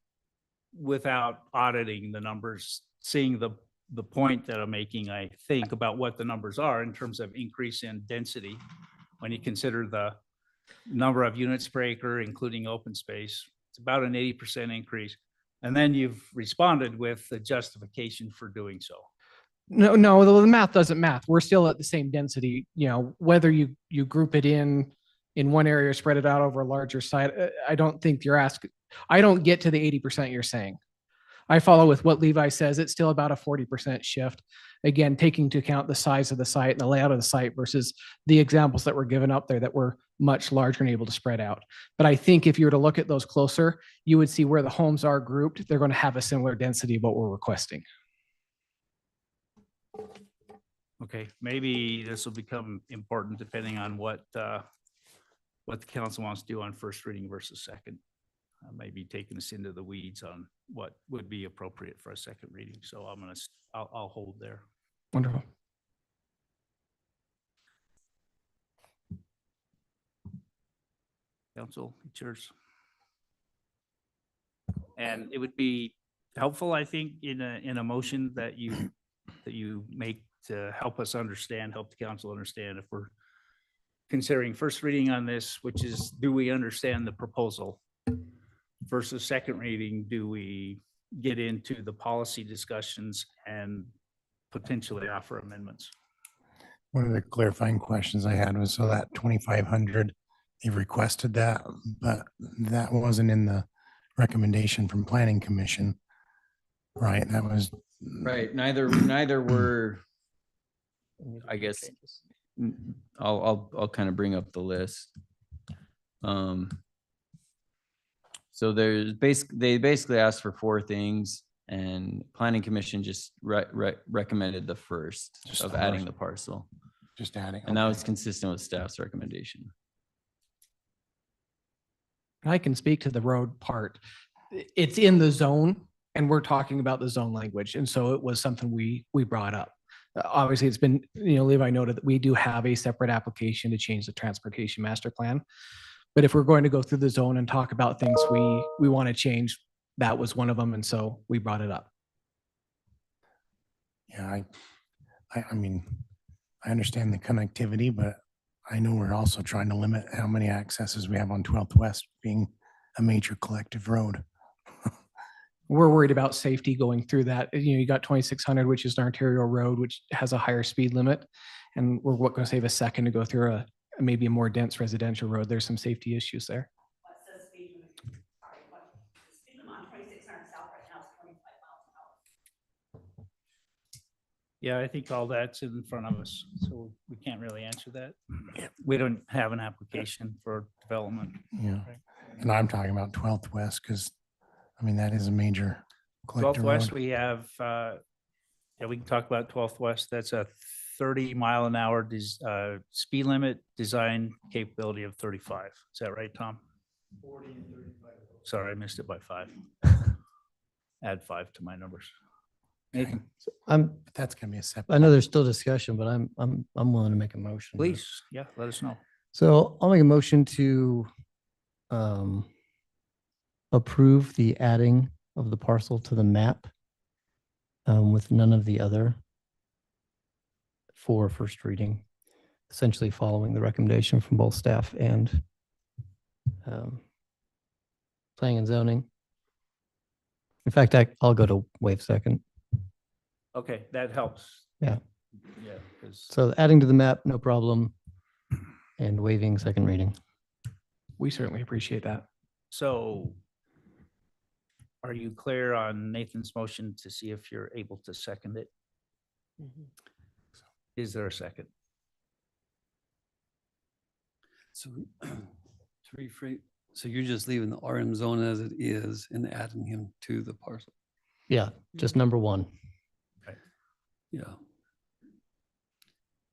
without auditing the numbers, seeing the point that I'm making, I think, about what the numbers are in terms of increase in density, when you consider the number of units per acre, including open space, it's about an 80% increase. And then you've responded with the justification for doing so. No, the math doesn't math. We're still at the same density, whether you group it in one area or spread it out over a larger site. I don't think you're asking. I don't get to the 80% you're saying. I follow with what Levi says. It's still about a 40% shift. Again, taking into account the size of the site and the layout of the site versus the examples that were given up there that were much larger and able to spread out. But I think if you were to look at those closer, you would see where the homes are grouped. They're going to have a similar density of what we're requesting. Okay, maybe this will become important depending on what the council wants to do on first reading versus second. Maybe taking us into the weeds on what would be appropriate for a second reading. So I'll hold there. Wonderful. Council, it's yours. And it would be helpful, I think, in a motion that you make to help us understand, help the council understand if we're considering first reading on this, which is, do we understand the proposal? Versus second reading, do we get into the policy discussions and potentially offer amendments? One of the clarifying questions I had was, so that 2,500, they requested that, but that wasn't in the recommendation from Planning Commission, right? That was. Right, neither were, I guess, I'll kind of bring up the list. So they basically asked for 4 things, and Planning Commission just recommended the first of adding the parcel. Just adding. And that was consistent with staff's recommendation. I can speak to the road part. It's in the zone and we're talking about the zone language. And so it was something we brought up. Obviously it's been, Levi noted that we do have a separate application to change the transportation master plan. But if we're going to go through the zone and talk about things we want to change, that was one of them. And so we brought it up. Yeah, I mean, I understand the connectivity, but I know we're also trying to limit how many accesses we have on 12th West being a major collective road. We're worried about safety going through that. You got 2600, which is an arterial road, which has a higher speed limit. And we're going to save a second to go through maybe a more dense residential road. There's some safety issues there. Yeah, I think all that's in front of us, so we can't really answer that. We don't have an application for development. Yeah, and I'm talking about 12th West because, I mean, that is a major 12th collector West, road. we have, we can talk about 12th West. That's a 30-mile-an-hour speed limit, design capability of 35. Is that right, Tom? 40 and 35. Sorry, I missed it by 5. Add 5 to my numbers. Nathan? That's gonna be a separate. I know there's still discussion, but I'm willing to make a motion. Please, yeah, let us know. So I'll make a motion to approve the adding of the parcel to the map with none of the other for first reading, essentially following the recommendation from both staff and planning and zoning. In fact, I'll go to waive second. Okay, that helps. Yeah. Yeah, because So adding to the map, no problem. And waiving second reading. We certainly appreciate that. so are you clear on Nathan's motion to see if you're able to second it? Is there a second? So to rephrase, so you're just leaving the RM zone as it is and adding him to the parcel? Yeah, just number 1. Yeah.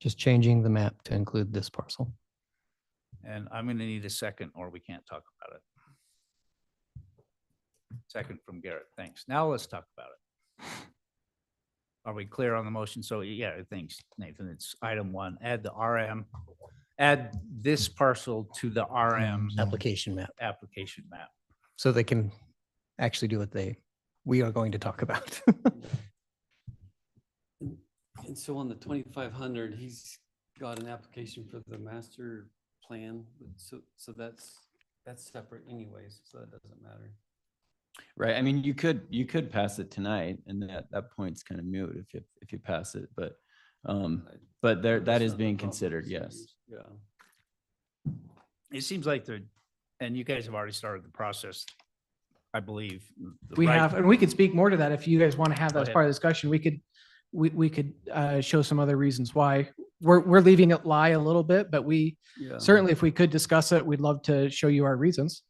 Just changing the map to include this parcel. And I'm going to need a second or we can't talk about it. Second from Garrett. Thanks. Now let's talk about it. Are we clear on the motion? So yeah, thanks, Nathan. It's item 1. Add the RM, add this parcel to the RM Application map. application map. So they can actually do what we are going to talk about. And so on the 2,500, he's got an application for the master plan, but so that's separate anyways, so that doesn't matter. Right. I mean, you could pass it tonight, and that point's kind of moot if you pass it, but there that is being considered. Yes. Yeah. It seems like and you guys have already started the process, I believe. We have, and we could speak more to that if you guys want to have that Go as ahead. part of the discussion. We could show some other reasons why we're leaving it lie a little bit, but certainly if we could discuss it, we'd love to show you our reasons.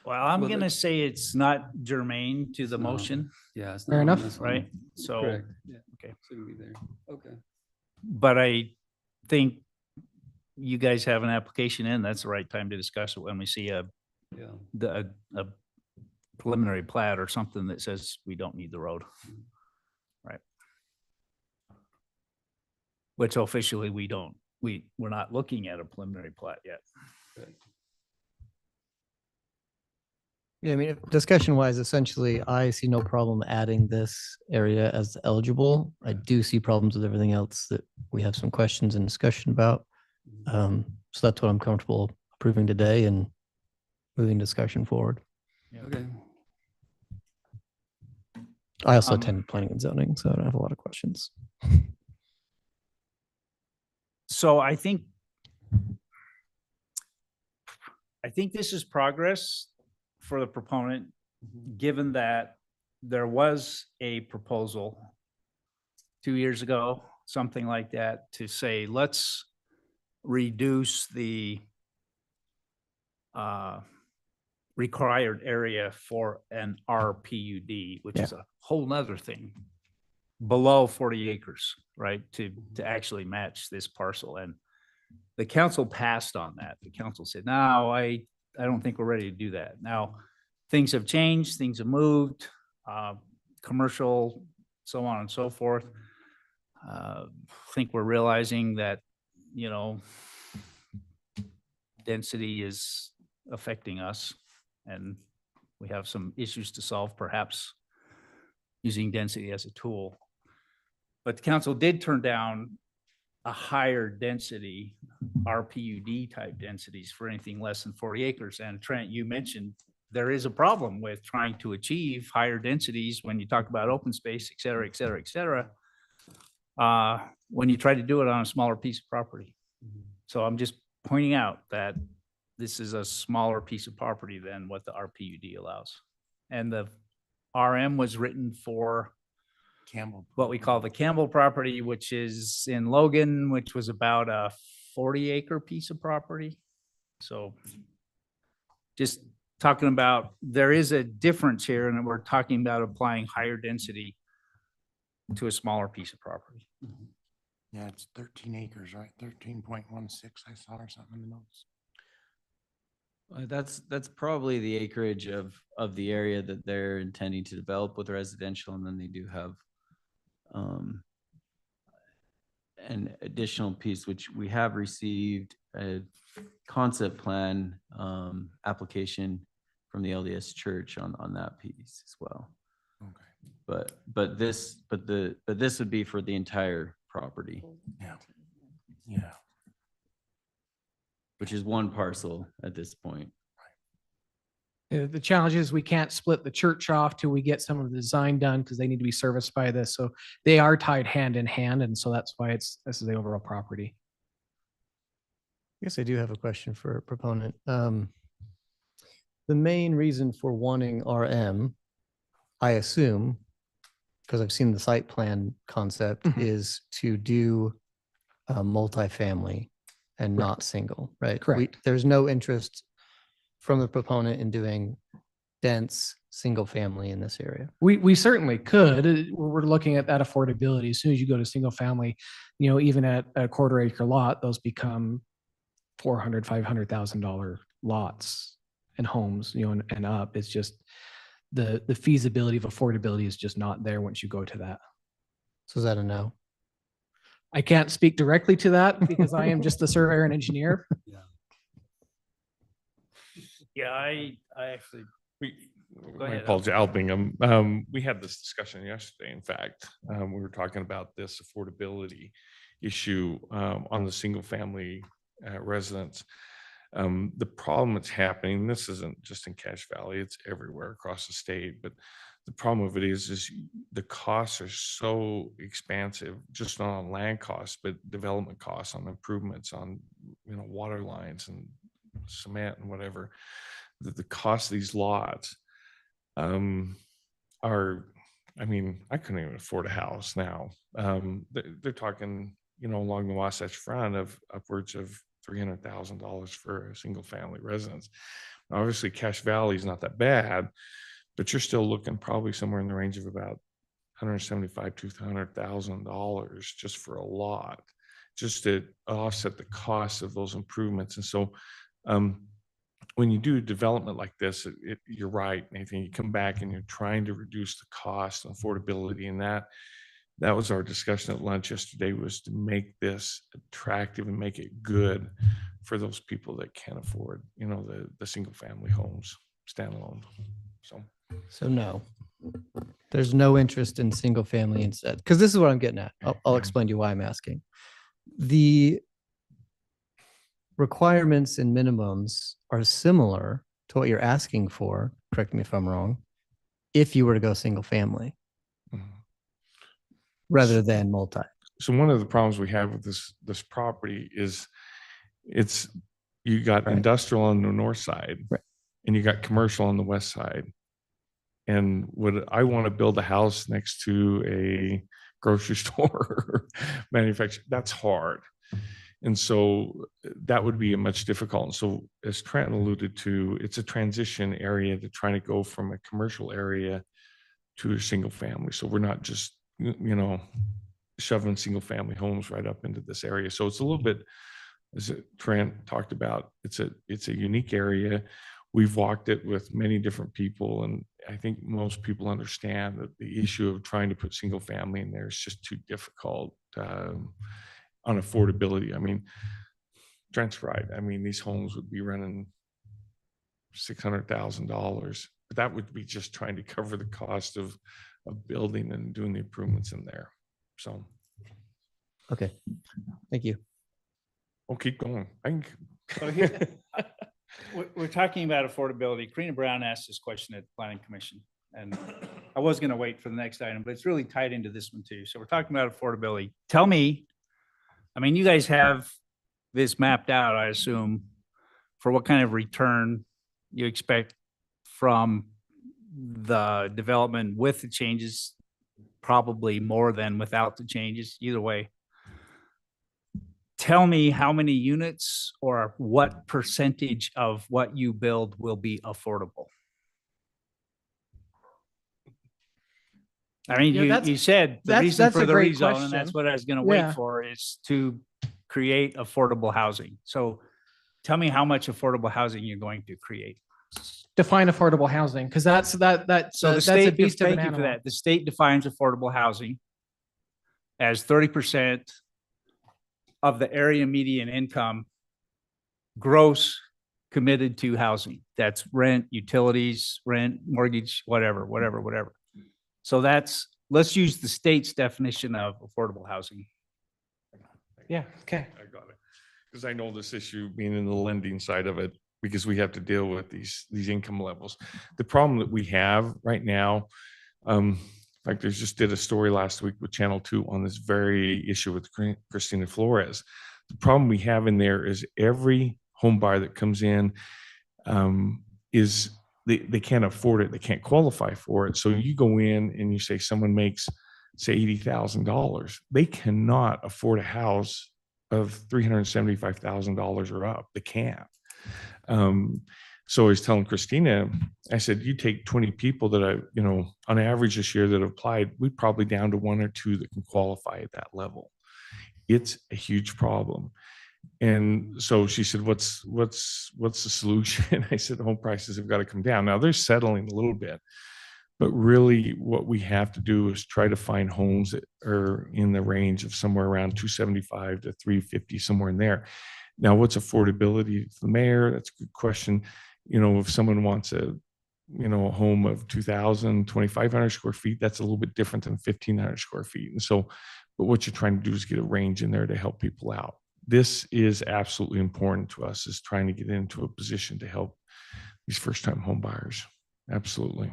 Well, I'm going to say it's not germane to the motion. Yeah, it's Fair not on enough. this one. Right? So, Correct. Yeah. okay. So it'll be there. Okay. But I think you guys have an application in, that's the right time to discuss it when we see a preliminary plat or something that says we don't need the road. Right. Which officially we're not looking at a preliminary plat yet. Yeah, I mean, discussion wise, essentially, I see no problem adding this area as eligible. I do see problems with everything else that we have some questions and discussion about. So that's what I'm comfortable approving today and moving discussion forward. Okay. I also attended planning and zoning, so I don't have a lot of questions. So I think this is progress for the proponent, given that there was a proposal 2 years ago, something like that, to say, let's reduce the required area for an RPUD, which is a whole nother thing, below 40 acres, right? To actually match this parcel. And the council passed on that. The council said, no, I don't think we're ready to do that. Now, things have changed, things have moved, commercial, so on and so forth. I think we're realizing that, you know, density is affecting us, and we have some issues to solve, perhaps using density as a tool. But the council did turn down a higher density, RPUD type densities for anything less than 40 acres. And Trent, you mentioned there is a problem with trying to achieve higher densities when you talk about open space, et cetera, et cetera, et cetera, when you try to do it on a smaller piece of property. So I'm just pointing out that this is a smaller piece of property than what the RPUD allows. And the RM was written for Campbell, what we call the Campbell property, which is in Logan, which was about a 40-acre piece of property. So just talking about, there is a difference here, and we're talking about applying higher density to a smaller piece of property. Yeah, it's 13 acres, right? 13.16 I saw or something in the notes. That's probably the acreage of the area that they're intending to develop with residential, and then they do have an additional piece, which we have received a concept plan application from the LDS Church on that piece as well. Okay. But this would be for the entire property. Yeah. Yeah. Which is one parcel at this point. The challenge is we can't split the church off till we get some of the design done because they need to be serviced by this. So they are tied hand in hand. And so that's why this is the overall property. I guess I do have a question for a proponent. The main reason for wanting RM, I assume, because I've seen the site plan concept, is to do multifamily and not single, right? Correct. There's no interest from the proponent in doing dense single family in this area. We certainly could. We're looking at that affordability. As soon as you go to single family, you know, even at a quarter acre lot, those become $400,000, $500,000 lots and homes, you know, and up. It's just the feasibility of affordability is just not there once you go to that. So is that a no? I can't speak directly to that because I am just the surveyor and engineer. Yeah, I actually. Go My ahead, apologies, Al. Al Bingham. We had this discussion yesterday. In fact, we were talking about this affordability issue on the single family residence. The problem that's happening, this isn't just in Cache Valley, it's everywhere across the state, but the problem of it is the costs are so expansive, just not on land costs, but development costs, on improvements, on, you know, water lines and cement and whatever. The cost of these lots are, I mean, I couldn't even afford a house now. They're talking, you know, along the Wasatch Front of upwards of $300,000 for a single family residence. Obviously, Cache Valley is not that bad, but you're still looking probably somewhere in the range of about $175,000 to $200,000 just for a lot, just to offset the cost of those improvements. And so when you do development like this, you're right, Nathan, you come back and you're trying to reduce the cost and affordability, and that was our discussion at lunch yesterday, was to make this attractive and make it good for those people that can't afford, you know, the single family homes. standalone. So. So no, there's no interest in single family instead, because this is what I'm getting at. I'll explain to you why I'm asking. The requirements and minimums are similar to what you're asking for, correct me if I'm wrong, if you were to go single family rather than multi. So one of the problems we have with this property is you got industrial on the north side, and you got commercial on the west side. And would I want to build a house next to a grocery store manufacturer? That's hard. And so that would be a much difficult. And so as Trent alluded to, it's a transition area to trying to go from a commercial area to a single family. So we're not just, shoving single family homes right up into this area. So it's a little bit, as Trent talked about, it's a unique area. We've walked it with many different people, and I think most people understand that the issue of trying to put single family in there is just too difficult on affordability. I mean, Trent's right. I mean, these homes would be running $600,000, but that would be just trying to cover the cost of building and doing the improvements in there. So, okay, thank you. I'll keep going. We're talking about affordability. Karina Brown asked this question at the Planning Commission, and I was going to wait for the next item, but it's really tied into this one too. So we're talking about affordability. Tell me, I mean, you guys have this mapped out, I assume, for what kind of return you expect from the development with the changes, probably more than without the changes, either way. Tell me how many units or what percentage of what you build will be affordable. I mean, you said the reason for the rezone, and that's what I was going to wait for, is to create affordable housing. So tell me how much affordable housing you're going to create. Define affordable housing, because that's So the that's a state, beast of an thank you for animal. that. The state defines affordable housing as 30% of the area median income gross committed to housing. That's rent, utilities, mortgage, whatever. So let's use the state's definition of affordable housing. Yeah, okay. I got it. Because I know this issue being in the lending side of it, because we have to deal with these income levels. The problem that we have right now, in fact, I just did a story last week with Channel 2 on this very issue with Christina Flores. The problem we have in there is every home buyer that comes in is they can't afford it. They can't qualify for it. So you go in and you say someone makes, say, $80,000. They cannot afford a house of $375,000 or up. They can't. So I was telling Christina, I said, you take 20 people that on average this year that have applied, we're probably down to 1 or 2 that can qualify at that level. It's a huge problem. And so she said, what's the solution? I said, home prices have got to come down. Now they're settling a little bit, but really what we have to do is try to find homes that are in the range of somewhere around 275 to 350, somewhere in there. Now, what's affordability to the mayor? That's a good question. If someone wants a home of 2,000, 2,500 square feet, that's a little bit different than 1,500 square feet. And so, but what you're trying to do is get a range in there to help people out. This is absolutely important to us, is trying to get into a position to help these first-time home buyers. Absolutely.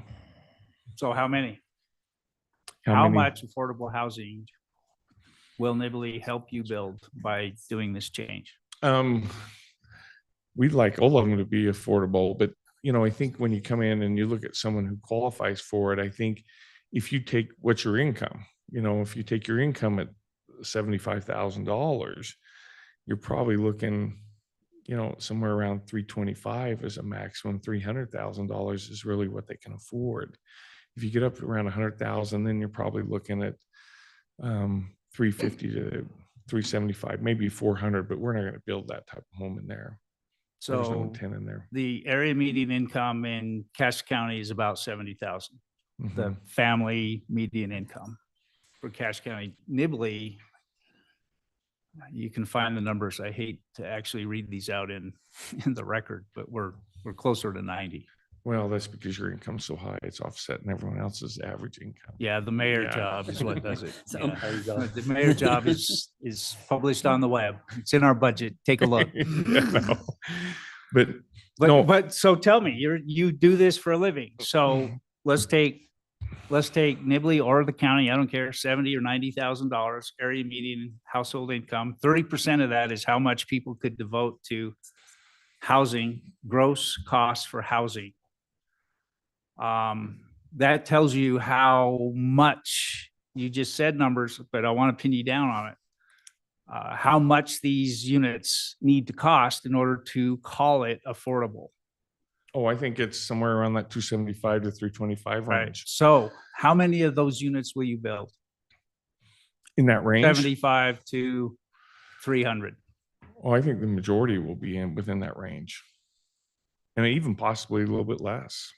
So how many? How much affordable housing will Nibley help you build by doing this change? We'd like all of them to be affordable, but I think when you come in and you look at someone who qualifies for it, I think if you take what's your income, if you take your income at $75,000, you're probably looking, somewhere around 325 as a maximum. $300,000 is really what they can afford. If you get up to around 100,000, then you're probably looking at 350 to 375, maybe 400, but we're not going to build that type of home in there. So there's no intent in there. The area median income in Cache County is about 70,000. The family median income for Cache County. Nibley, you can find the numbers. I hate to actually read these out in the record, but we're closer to 90. Well, that's because your income's so high, it's offsetting everyone else's average income. Yeah, the mayor Yeah. job is what does it. So- Yeah. There you go. The mayor job is published on the web. It's in our budget. Take a look. Yeah, no. But But so tell me, you do this for a living. So let's take Nibley or the county, I don't care, $70,000 or $90,000 area median household income. 30% of that is how much people could devote to housing, gross costs for housing. That tells you how much, you just said numbers, but I want to pin you down on it. How much these units need to cost in order to call it affordable. Oh, I think it's somewhere around that 275 to 325 Right. range. So how many of those units will you build? In that range? 75 to 300. Oh, I think the majority will be within that range. And even possibly a little bit less.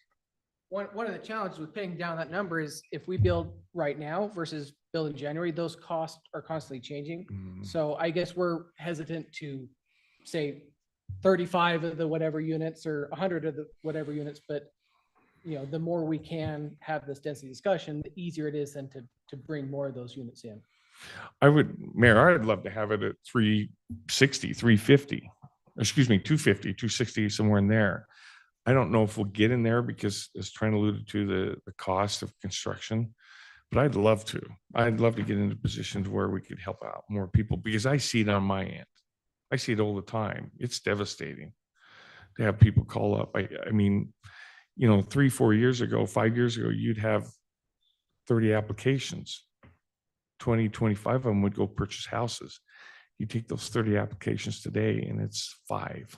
One of the challenges with pinning down that number is if we build right now versus build in January, those costs are constantly changing. So I guess we're hesitant to say 35 of the whatever units or 100 of the whatever units, but the more we can have this density discussion, the easier it is then to bring more of those units in. Mayor, I'd love to have it at 360, 350, excuse me, 250, 260, somewhere in there. I don't know if we'll get in there because as Trent alluded to the cost of construction, but I'd love to. I'd love to get into positions where we could help out more people because I see it on my end. I see it all the time. It's devastating to have people call up. I mean, 3-4 years ago, 5 years ago, you'd have 30 applications. 20, 25 of them would go purchase houses. You take those 30 applications today and it's 5.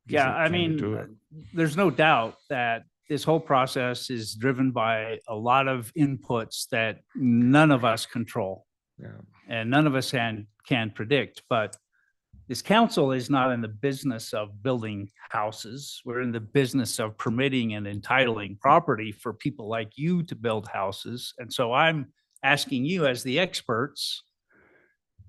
Yeah, I mean, there's no doubt that this whole process is driven by a lot of inputs that none of us control. Yeah. And none of us can predict, but this council is not in the business of building houses. We're in the business of permitting and entitling property for people like you to build houses. And so I'm asking you as the experts,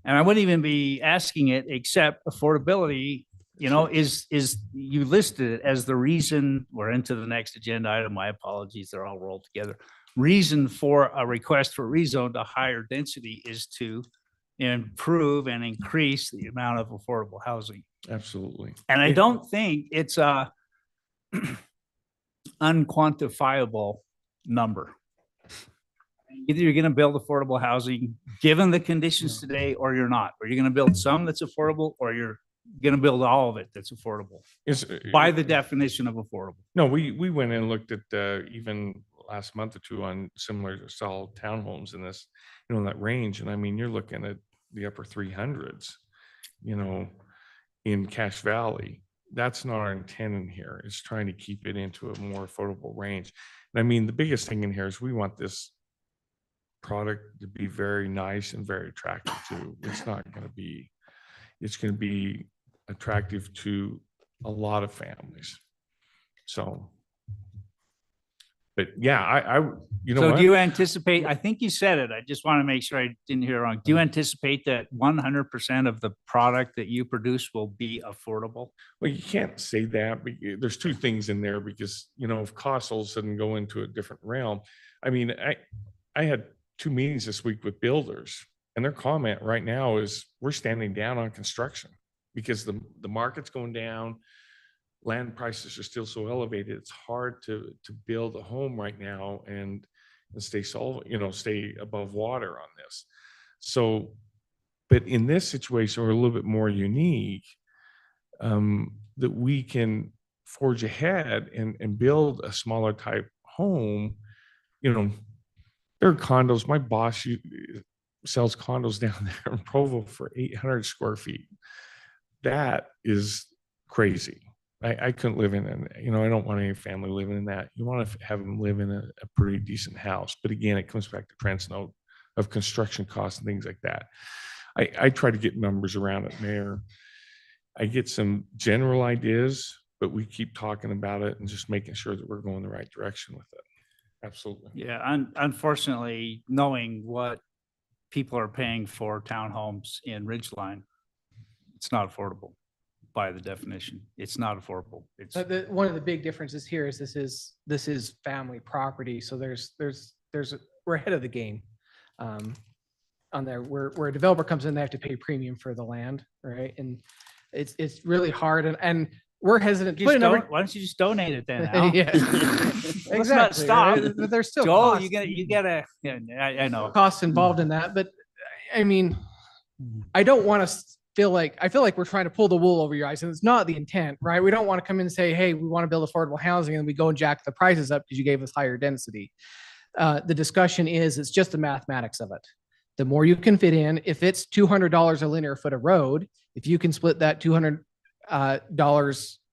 and I wouldn't even be asking it except affordability, is you listed it as the reason. We're into the next agenda item. My apologies, they're all rolled together. Reason for a request for rezone to higher density is to improve and increase the amount of affordable housing. Absolutely. And I don't think it's a unquantifiable number. Either you're going to build affordable housing given the conditions today, or you're not. Or you're going to build some that's affordable, or you're going to build all of it that's affordable by the definition of affordable. No, we went and looked at even last month or two on similar style townhomes in this, in that range. And I mean, you're looking at the upper 300s, in Cache Valley. That's not our intent in here. It's trying to keep it into a more affordable range. And I mean, the biggest thing in here is we want this product to be very nice and very attractive too. It's going to be attractive to a lot of families. So, but yeah, So do you anticipate, I think you said it, I just want to make sure I didn't hear it wrong. Do you anticipate that 100% of the product that you produce will be affordable? Well, you can't say that, but there's two things in there because, if costs all of a sudden go into a different realm. I mean, I had 2 meetings this week with builders, and their comment right now is we're standing down on construction because the market's going down. Land prices are still so elevated. It's hard to build a home right now and stay stay above water on this. So, but in this situation, we're a little bit more unique, that we can forge ahead and build a smaller type home. There are condos. My boss sells condos down there in Provo for 800 square feet. That is crazy. I couldn't live in it. I don't want any family living in that. You want to have them live in a pretty decent house. But again, it comes back to Trent's note of construction costs and things like that. I try to get numbers around it, Mayor. I get some general ideas, but we keep talking about it and just making sure that we're going the right direction with it. Absolutely. Yeah, unfortunately, knowing what people are paying for townhomes in Ridgeline, it's not affordable. by the definition. It's not affordable. It's, One of the big differences here is this is family property. So we're ahead of the game. On there, where a developer comes in, they have to pay premium for the land, right? And it's really hard, and we're hesitant to put a number. why don't you just donate it then? Al? Yeah, Let's not exactly. stop. right? But there's still Joel, costs. you gotta, yeah, I know. Costs involved in that, but I mean, I don't want to I feel like we're trying to pull the wool over your eyes, and it's not the intent, right? We don't want to come in and say, hey, we want to build affordable housing, and we go and jack the prices up because you gave us higher density. The discussion is, it's just the mathematics of it. The more you can fit in, if it's $200 a linear foot of road, if you can split that $200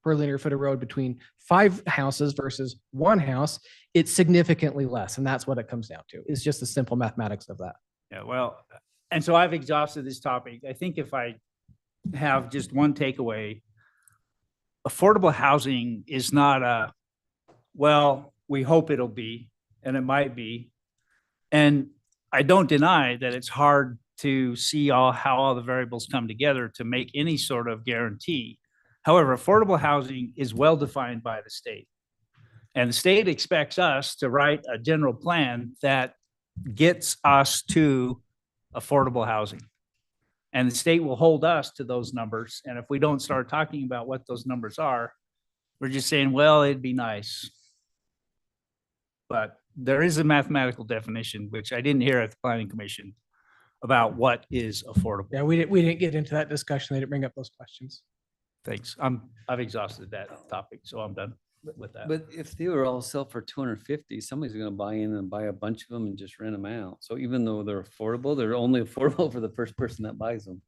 per linear foot of road between 5 houses versus 1 house, it's significantly less. And that's what it comes down to. It's just the simple mathematics of that. Yeah, well, and so I've exhausted this topic. I think if I have just one takeaway, affordable housing is not well, we hope it'll be, and it might be. And I don't deny that it's hard to see how all the variables come together to make any sort of guarantee. However, affordable housing is well defined by the state. And the state expects us to write a general plan that gets us to affordable housing. And the state will hold us to those numbers. And if we don't start talking about what those numbers are, we're just saying, well, it'd be nice. But there is a mathematical definition, which I didn't hear at the Planning Commission, about what is affordable. Yeah, we didn't get into that discussion. They didn't bring up those questions. Thanks. I've exhausted that topic, so I'm done with that. But if they were all sell for 250, somebody's gonna buy in and buy a bunch of them and just rent them out. So even though they're affordable, they're only affordable for the first person that buys them.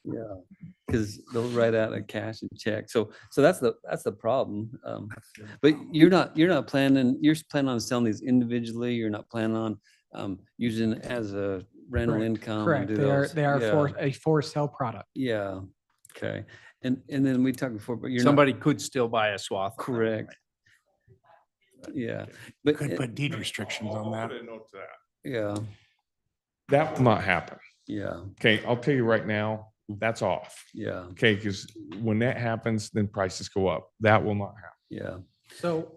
Yeah, because they'll write out a cash and check. So that's the problem. But you're not planning, you're planning on selling these individually. You're not planning on using it as a rental income. and Correct. do They are those. for sale product. Yeah. Okay. And then we talked before, but you're Somebody could still buy a swath. Correct. Yeah, but Could put deed restrictions on that. Put a note to that. yeah, That will not happen. yeah, Okay, I'll tell you right now, that's off. yeah, Okay, because when that happens, then prices go up. That will not happen. yeah. So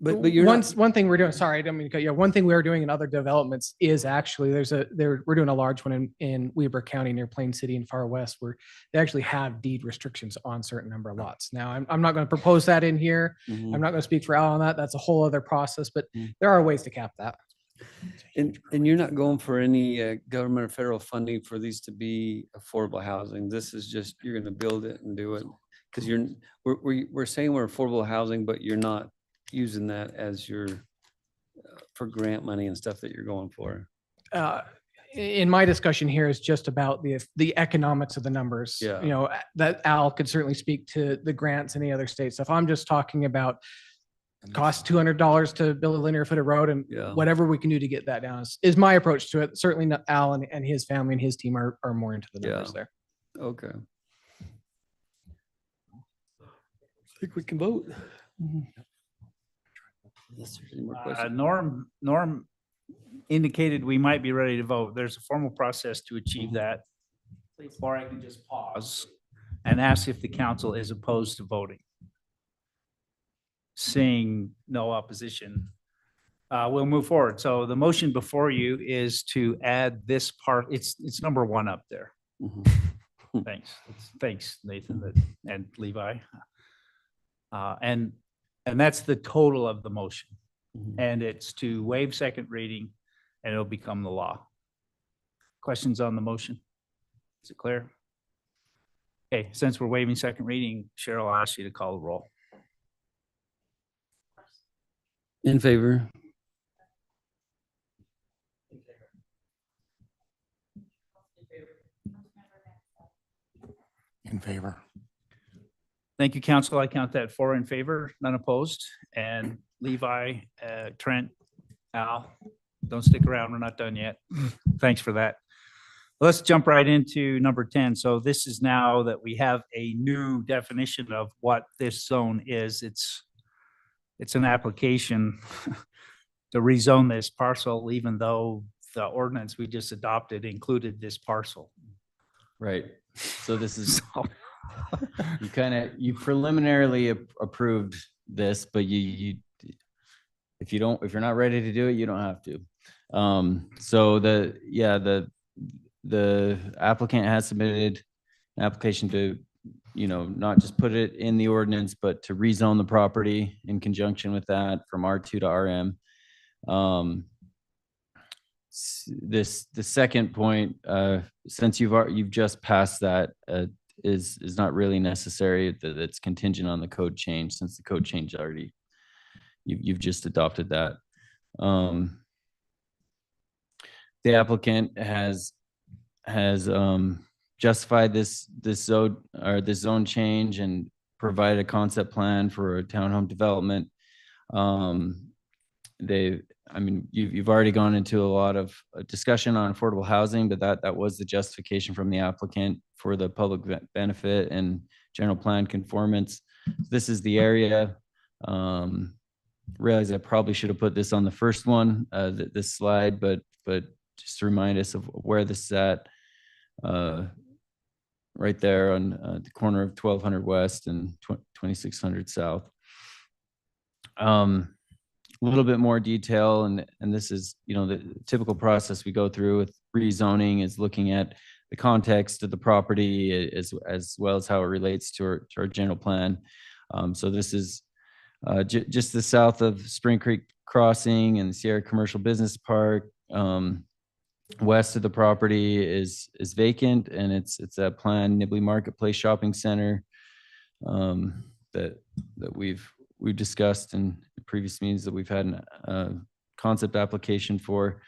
But you're one, not, one thing we're doing, sorry, I don't mean to cut you off. One thing we are doing in other developments is actually we're doing a large one in Weber County near Plain City in Far West, where they actually have deed restrictions on certain number of lots. Now, I'm not going to propose that in here. Mhm. I'm not going to speak for Al on that. That's a whole other process, but Mhm. there are ways to cap that. and you're not going for any government or federal funding for these to be affordable housing. This is just, you're gonna build it and do it. Because we're saying we're affordable housing, but you're not using that as your for grant money and stuff that you're going for. In my discussion here is just about the economics of the numbers. Yeah. You know, that Al could certainly speak to the grants and the other state stuff. I'm just talking about cost $200 to build a linear foot of road, and Yeah. whatever we can do to get that down is my approach to it. Certainly not Al and his family and his team are more into the numbers Yeah. there. Okay. I think we can vote. Unless there's any more questions. Norm indicated we might be ready to vote. There's a formal process to achieve that. Or I can just pause and ask if the council is opposed to voting. Seeing no opposition, we'll move forward. So the motion before you is to add this part. It's number 1 up there. Thanks, Nathan and Levi. And that's the total of the motion. And it's to waive second reading and it'll become the law. Questions on the motion? Is it clear? Okay, since we're waiving second reading, Cheryl, I'll ask you to call the roll. In favor. In favor. Thank you, council. I count that 4 in favor, none opposed. And Levi, Trent, Al, don't stick around. We're not done yet. Thanks for that. Let's jump right into number 10. So this is now that we have a new definition of what this zone is. It's an application to rezone this parcel, even though the ordinance we just adopted included this parcel. Right. So this is, You preliminarily approved this, but if you're not ready to do it, you don't have to. So the applicant has submitted an application to, not just put it in the ordinance, but to rezone the property in conjunction with that from R2 to RM. The second point, since you've just passed that, is not really necessary. That's contingent on the code change, since the code change already, you've just adopted that. The applicant has justified this zone change and provided a concept plan for a townhome development. You've already gone into a lot of discussion on affordable housing, but that was the justification from the applicant for the public benefit and general plan conformance. This is the area. Realize I probably should have put this on the first one, this slide, but just to remind us of where this is at, right there on the corner of 1200 West and 2600 South. A little bit more detail, and this is, the typical process we go through with rezoning is looking at the context of the property as well as how it relates to our general plan. So this is just the south of Spring Creek Crossing and the Sierra Commercial Business Park. West of the property is vacant, and it's a planned Nibley Marketplace Shopping Center that we've discussed in previous meetings that we've had a concept application for.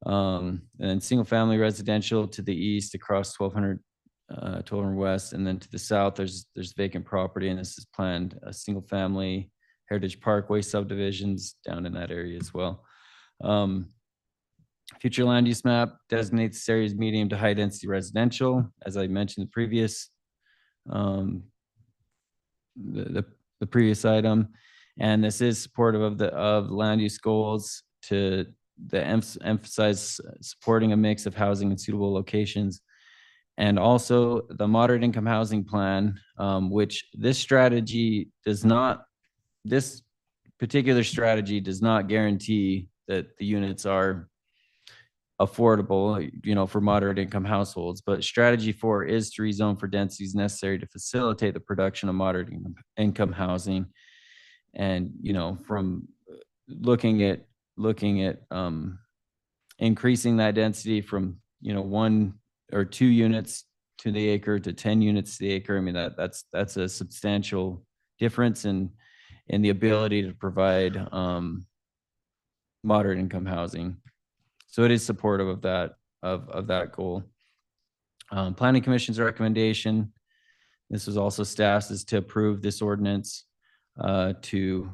And single family residential to the east across 1200 West, and then to the south there's vacant property, and this is planned a single family Heritage Parkway subdivisions down in that area as well. Future land use map designates this area as medium to high density residential, as I mentioned the previous the previous item, and this is supportive of the land use goals to emphasize supporting a mix of housing in suitable locations, and also the moderate income housing plan, which this particular strategy does not guarantee that the units are affordable, for moderate income households, but strategy 4 is to rezone for densities necessary to facilitate the production of moderate income housing. And, from looking at increasing that density from, 1 or 2 units to the acre to 10 units to the acre. I mean, that's a substantial difference in the ability to provide moderate income housing. So it is supportive of that goal. Planning Commission's recommendation, this was also staff's, is to approve this ordinance to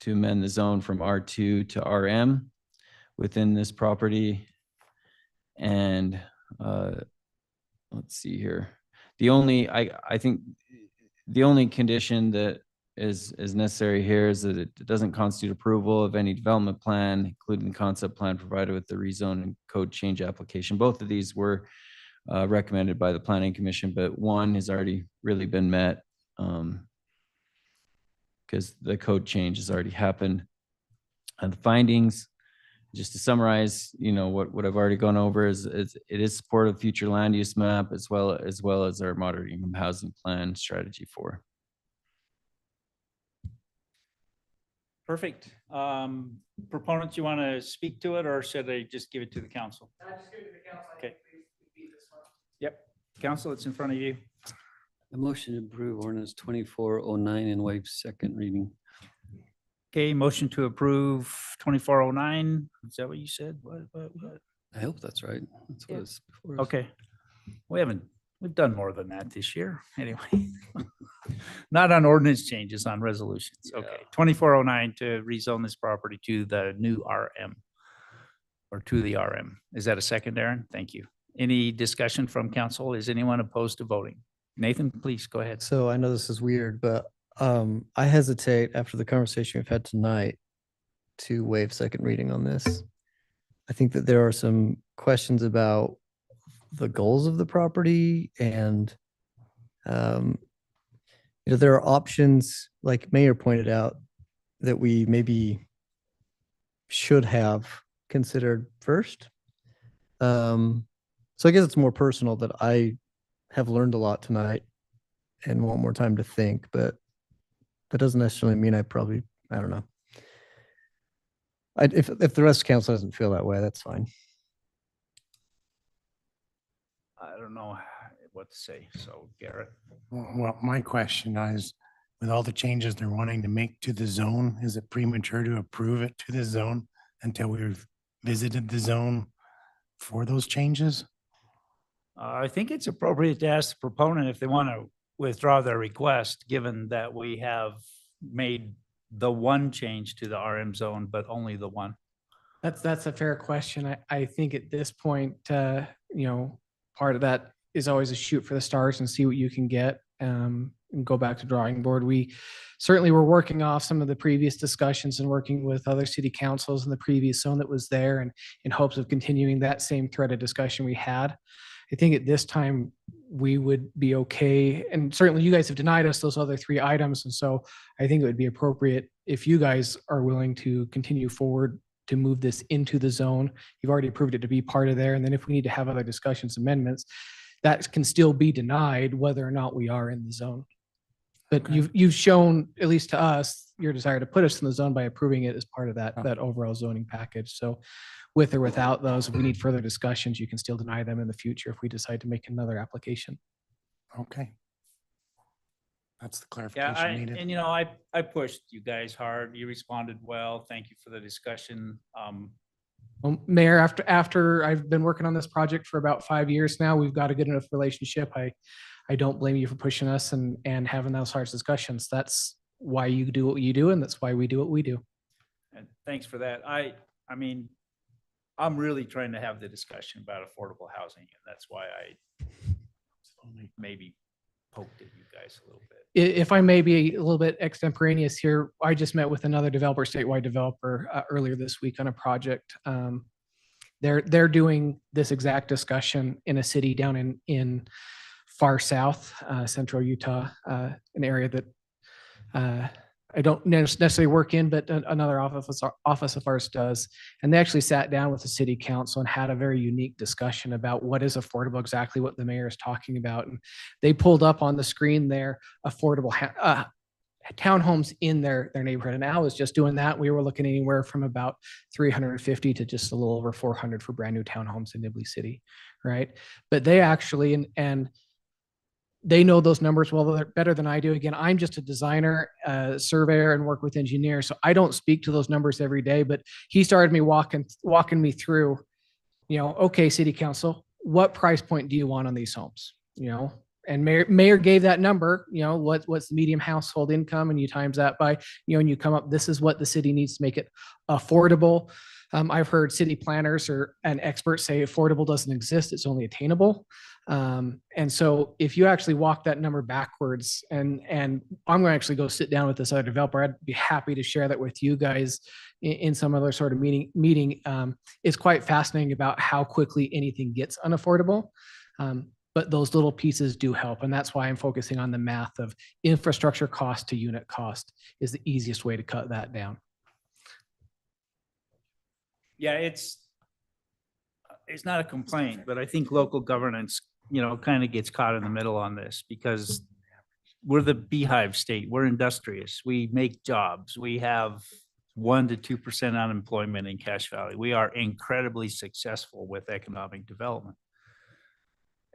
amend the zone from R2 to RM within this property. And let's see here. I think the only condition that is necessary here is that it doesn't constitute approval of any development plan, including the concept plan provided with the rezone and code change application. Both of these were recommended by the Planning Commission, but one has already really been met because the code change has already happened. And the findings, just to summarize, what I've already gone over is it is supportive of future land use map as well as our moderate income housing plan strategy 4. Perfect. Proponents, you want to speak to it, or should I just give it to the council? Just give it to the council. Okay. Yep. Council, it's in front of you. A motion to approve ordinance 2409 and waive second reading. Okay, motion to approve 2409. Is that what you said? What? I hope that's right. That's what it's before us. Okay. We've done more than that this year. Anyway, not on ordinance changes, on resolutions. Okay, 2409 to rezone this property to the new RM or to the RM. Is that a second, Aaron? Thank you. Any discussion from council? Is anyone opposed to voting? Nathan, please go ahead. So I know this is weird, but I hesitate after the conversation we've had tonight to waive second reading on this. I think that there are some questions about the goals of the property and um, there are options, like Mayor pointed out, that we maybe should have considered first. So I guess it's more personal that I have learned a lot tonight and want more time to think, but that doesn't necessarily mean I don't know. If the rest of council doesn't feel that way, that's fine. I don't know what to say. So Garrett. Well, my question is, with all the changes they're wanting to make to the zone, is it premature to approve it to the zone until we've visited the zone for those changes? I think it's appropriate to ask the proponent if they want to withdraw their request, given that we have made the one change to the RM zone, but only the one. That's a fair question. I think at this point, part of that is always a shoot for the stars and see what you can get, and go back to drawing board. We certainly were working off some of the previous discussions and working with other city councils in the previous zone that was there, and in hopes of continuing that same thread of discussion we had. I think at this time we would be okay. And certainly you guys have denied us those other 3 items. And so I think it would be appropriate if you guys are willing to continue forward to move this into the zone. You've already approved it to be part of there. And then if we need to have other discussions, amendments, that can still be denied whether or not we are in the zone. But you've shown, at least to us, your desire to put us in the zone by approving it as part of that overall zoning package. So with or without those, if we need further discussions, you can still deny them in the future if we decide to make another application. Okay. That's the Yeah, clarification needed. and I pushed you guys hard. You responded well. Thank you for the discussion. Well, Mayor, after I've been working on this project for about 5 years now, we've got a good enough relationship. I don't blame you for pushing us and having those hard discussions. That's why you do what you do, and that's why we do what we do. And thanks for that. I mean, I'm really trying to have the discussion about affordable housing, and that's why I maybe poked at you guys a little bit. If I may be a little bit extemporaneous here, I just met with another developer, statewide developer, earlier this week on a project. They're doing this exact discussion in a city down in far south, central Utah, an area that I don't necessarily work in, but another office of ours does. And they actually sat down with the city council and had a very unique discussion about what is affordable, exactly what the mayor is talking about. And they pulled up on the screen there affordable townhomes in their neighborhood. And Al was just doing that. We were looking anywhere from about 350 to just a little over 400 for brand new townhomes in Nibley City, right? But they actually, and they know those numbers well better than I do. Again, I'm just a designer, surveyor, and work with engineers. So I don't speak to those numbers every day, but he started me walking me through, okay, city council, what price point do you want on these homes? And mayor gave that number, what's the medium household income, and you times that by, and you come up, this is what the city needs to make it affordable. I've heard city planners and experts say affordable doesn't exist, it's only attainable. And so if you actually walk that number backwards, and I'm going to actually go sit down with this other developer, I'd be happy to share that with you guys in some other sort of meeting. It's quite fascinating about how quickly anything gets unaffordable. But those little pieces do help. And that's why I'm focusing on the math of infrastructure cost to unit cost is the easiest way to cut that down. Yeah, it's not a complaint, but I think local governance, kind of gets caught in the middle on this, because we're the beehive state. We're industrious. We make jobs. We have 1 to 2% unemployment in Cache Valley. We are incredibly successful with economic development.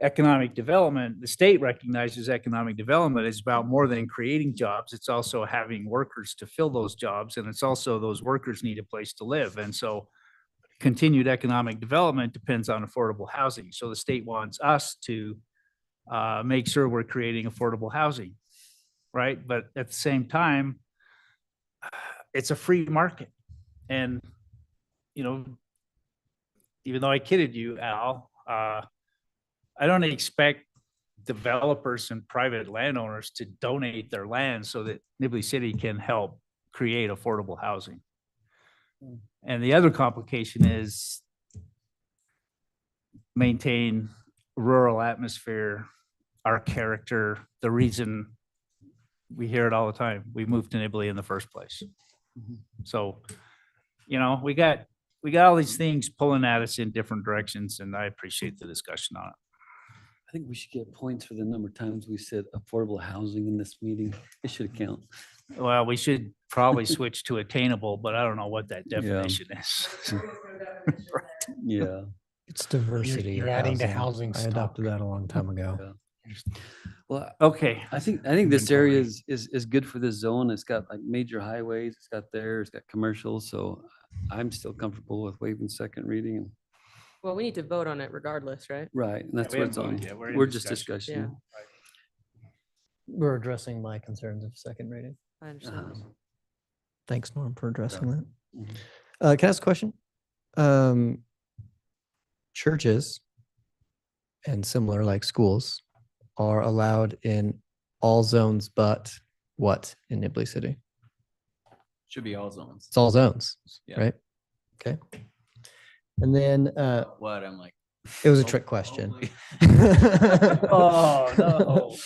The state recognizes economic development is about more than creating jobs. It's also having workers to fill those jobs. And it's also those workers need a place to live. And so continued economic development depends on affordable housing. So the state wants us to make sure we're creating affordable housing, right? But at the same time, it's a free market. And, even though I kidded you, Al, I don't expect developers and private landowners to donate their land so that Nibley City can help create affordable housing. And the other complication is maintain rural atmosphere, our character, the reason we hear it all the time. We moved to Nibley in the first place. So, you know, we got all these things pulling at us in different directions, and I appreciate the discussion on it. I think we should get points for the number of times we said affordable housing in this meeting. It should count. Well, we should probably switch to attainable, but I don't know what that definition is. Yeah. It's diversity. You're of adding to housing I stock. adopted that a long time ago. Well, okay. I think this area is good for this zone. It's got like major highways. It's got commercial. So I'm still comfortable with waiving second reading. Well, we need to vote on it regardless, right? Right. And that's we what it's haven't on. voted yet. We're in We're just discussion. discussing. We're addressing my concerns of second reading. I understand. Thanks, Norm, for addressing that. Mhm. Can I ask a question? Churches and similar like schools are allowed in all zones, but what in Nibley City? Should be all zones. It's all zones, Yeah. right? Okay. And then What? I'm like. it was a trick question. Oh, no.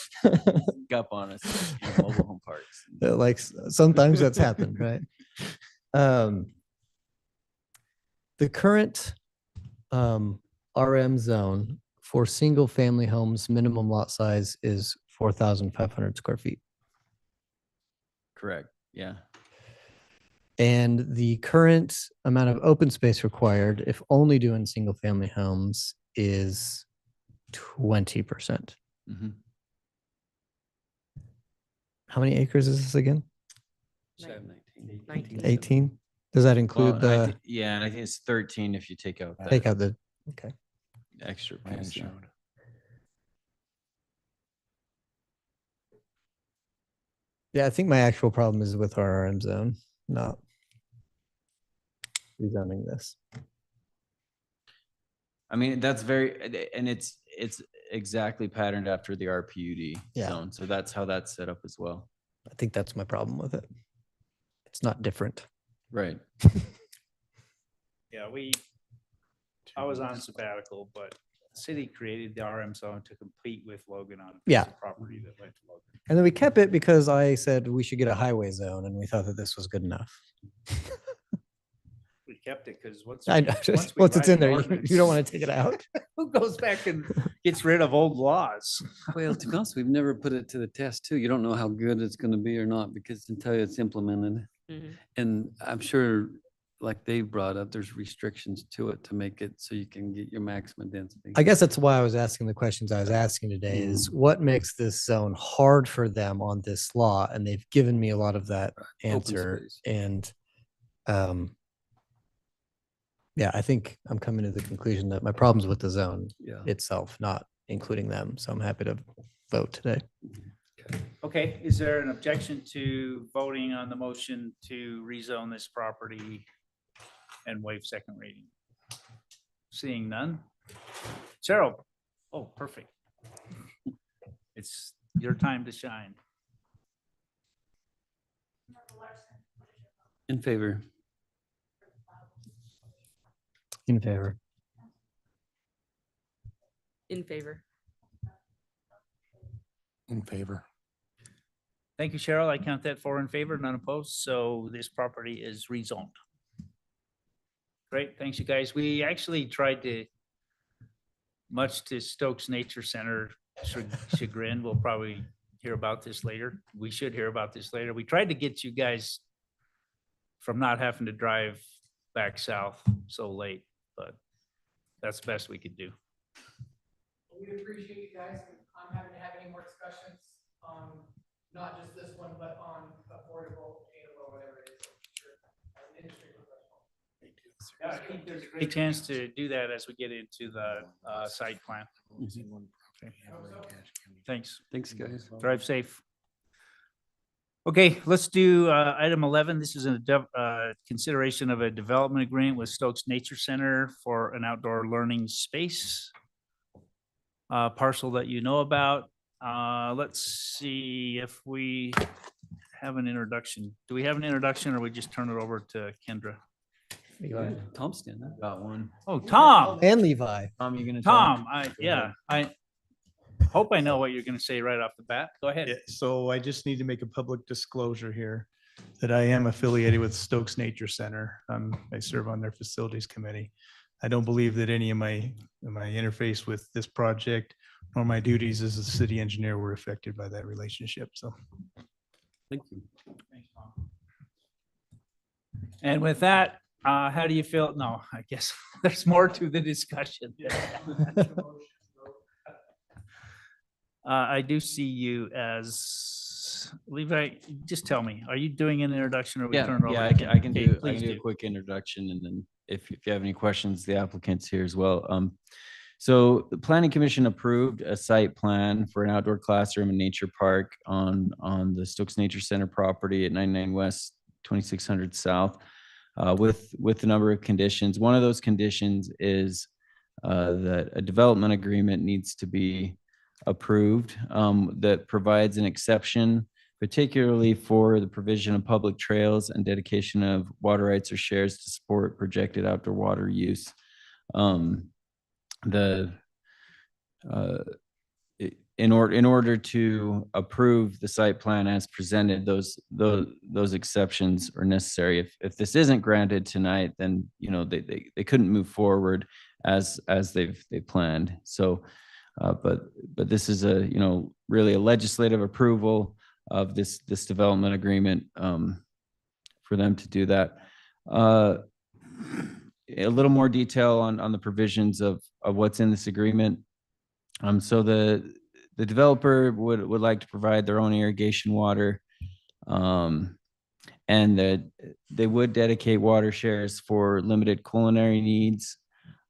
Up on us, mobile home parks. Like sometimes that's happened, right? The current RM zone for single family homes, minimum lot size is 4,500 square feet. Correct. Yeah. And the current amount of open space required, if only doing single family homes, is 20%. Mhm. How many acres is this again? 19. 18? Does that include Well, the, yeah, and I think it's 13 if you take out take out the, okay. extra Plan piece. Yeah. showed. Yeah, I think my actual problem is with our RM zone, not rezoning this. I mean, that's very, and it's exactly patterned after the RPUD Yeah. zone. So that's how that's set up as well. I think that's my problem with it. It's not different. Right. Yeah, I was on sabbatical, but the city created the RM zone to compete with Logan on a piece Yeah. of property that went to Logan. And then we kept it because I said we should get a highway zone and we thought that this was good enough. We kept it because I know, once it's in there, you don't want to take it out. Who goes back and gets rid of old laws? Well, to be honest, we've never put it to the test too. You don't know how good it's going to be or not because until it's implemented. And I'm sure, like they brought up, there's restrictions to it to make it so you can get your maximum density. I guess that's why I was asking the questions I was asking today is what makes this zone hard for them on this law? And they've given me a lot of that answer. space. And yeah, I think I'm coming to the conclusion that my problem's with the zone Yeah. itself, not including them. So I'm happy to vote today. Okay, is there an objection to voting on the motion to rezone this property and waive second reading? Seeing none? Cheryl? Oh, perfect. It's your time to shine. In favor. In favor. In favor. In favor. Thank you, Cheryl. I count that 4 in favor, none opposed. So this property is rezoned. Great, thanks you guys. We actually tried to, much to Stokes Nature Center chagrin, we'll probably hear about this later. We should hear about this later. We tried to get you guys from not having to drive back south so late, but that's the best we could do. We appreciate you guys. I'm happy to have any more discussions on not just this one, but on affordable, attainable, whatever it is. Sure. Industry professional. Yeah, I think there's a great chance to do that as we get into the site plan. Okay. Thanks. Thanks, guys. Drive safe. Okay, let's do item 11. This is a consideration of a development agreement with Stokes Nature Center for an outdoor learning space. Parcel that you know about. Let's see if we have an introduction. Do we have an introduction or we just turn it over to Kendra? Levi. Tom's standing. Got one. Oh, Tom. And Levi. Tom, you gonna talk? Tom, I hope I know what you're gonna say right off the bat. Go ahead. Yeah, so I just need to make a public disclosure here that I am affiliated with Stokes Nature Center. I serve on their facilities committee. I don't believe that any of my interface with this project nor my duties as a city engineer were affected by that relationship. So Thank you. And with that, how do you feel? No, I guess there's more to the discussion. I do see you as Levi. Just tell me, are you doing an introduction or we turn it over? Yeah, to I can, Ken? I can Okay, do, I please can do a quick introduction, and then if you have any questions, the applicant's here as well. So the Planning Commission approved a site plan for an outdoor classroom and nature park on the Stokes Nature Center property at 99 West, 2600 South, with a number of conditions. One of those conditions is that a development agreement needs to be approved that provides an exception, particularly for the provision of public trails and dedication of water rights or shares to support projected outdoor water use. In order to approve the site plan as presented, those exceptions are necessary. If this isn't granted tonight, then they couldn't move forward as they've planned. So, but this is really a legislative approval of this development agreement for them to do that. A little more detail on the provisions of what's in this agreement. So the developer would like to provide their own irrigation water, and that they would dedicate water shares for limited culinary needs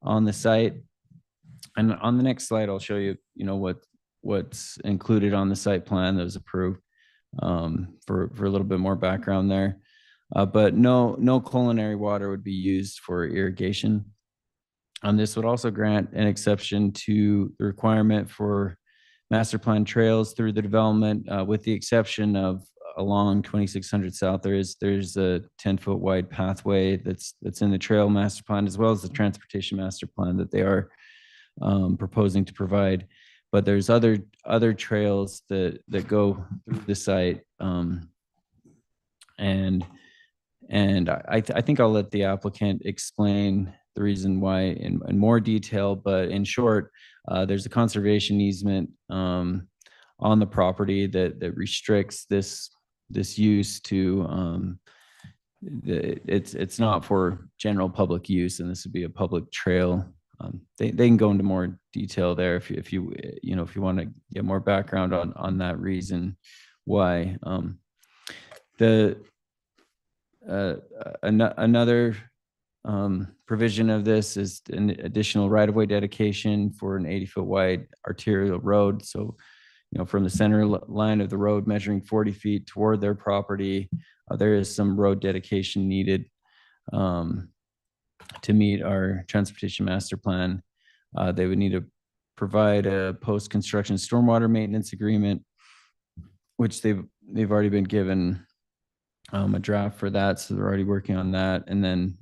on the site. And on the next slide, I'll show you, what's included on the site plan that was approved, for a little bit more background there. But no culinary water would be used for irrigation. This would also grant an exception to the requirement for master plan trails through the development, with the exception of along 2600 South. There's a 10-foot wide pathway that's in the trail master plan, as well as the transportation master plan that they are proposing to provide. But there's other trails that go through the site, and I think I'll let the applicant explain the reason why in more detail, but in short, there's a conservation easement on the property that restricts this use to it's not for general public use, and this would be a public trail. They can go into more detail there if you want to get more background on that reason why. Another provision of this is an additional right-of-way dedication for an 80-foot wide arterial road. So, from the center line of the road measuring 40 feet toward their property, there is some road dedication needed to meet our transportation master plan. They would need to provide a post-construction stormwater maintenance agreement, which they've already been given a draft for that, so they're already working on that. And then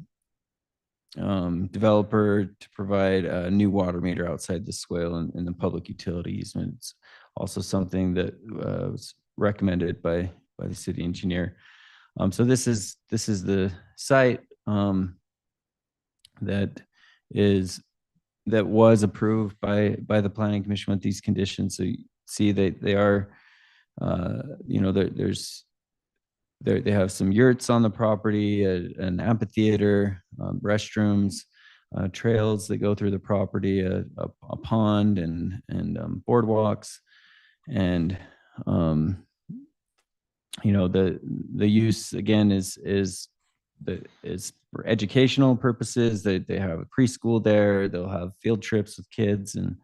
developer to provide a new water meter outside the swale and the public utility easement. It's also something that was recommended by the city engineer. So this is the site that was approved by the planning commission with these conditions. So you see that they are, they have some yurts on the property, an amphitheater, restrooms, trails that go through the property, a pond and boardwalks, and the use again is for educational purposes. They have a preschool there. They'll have field trips with kids and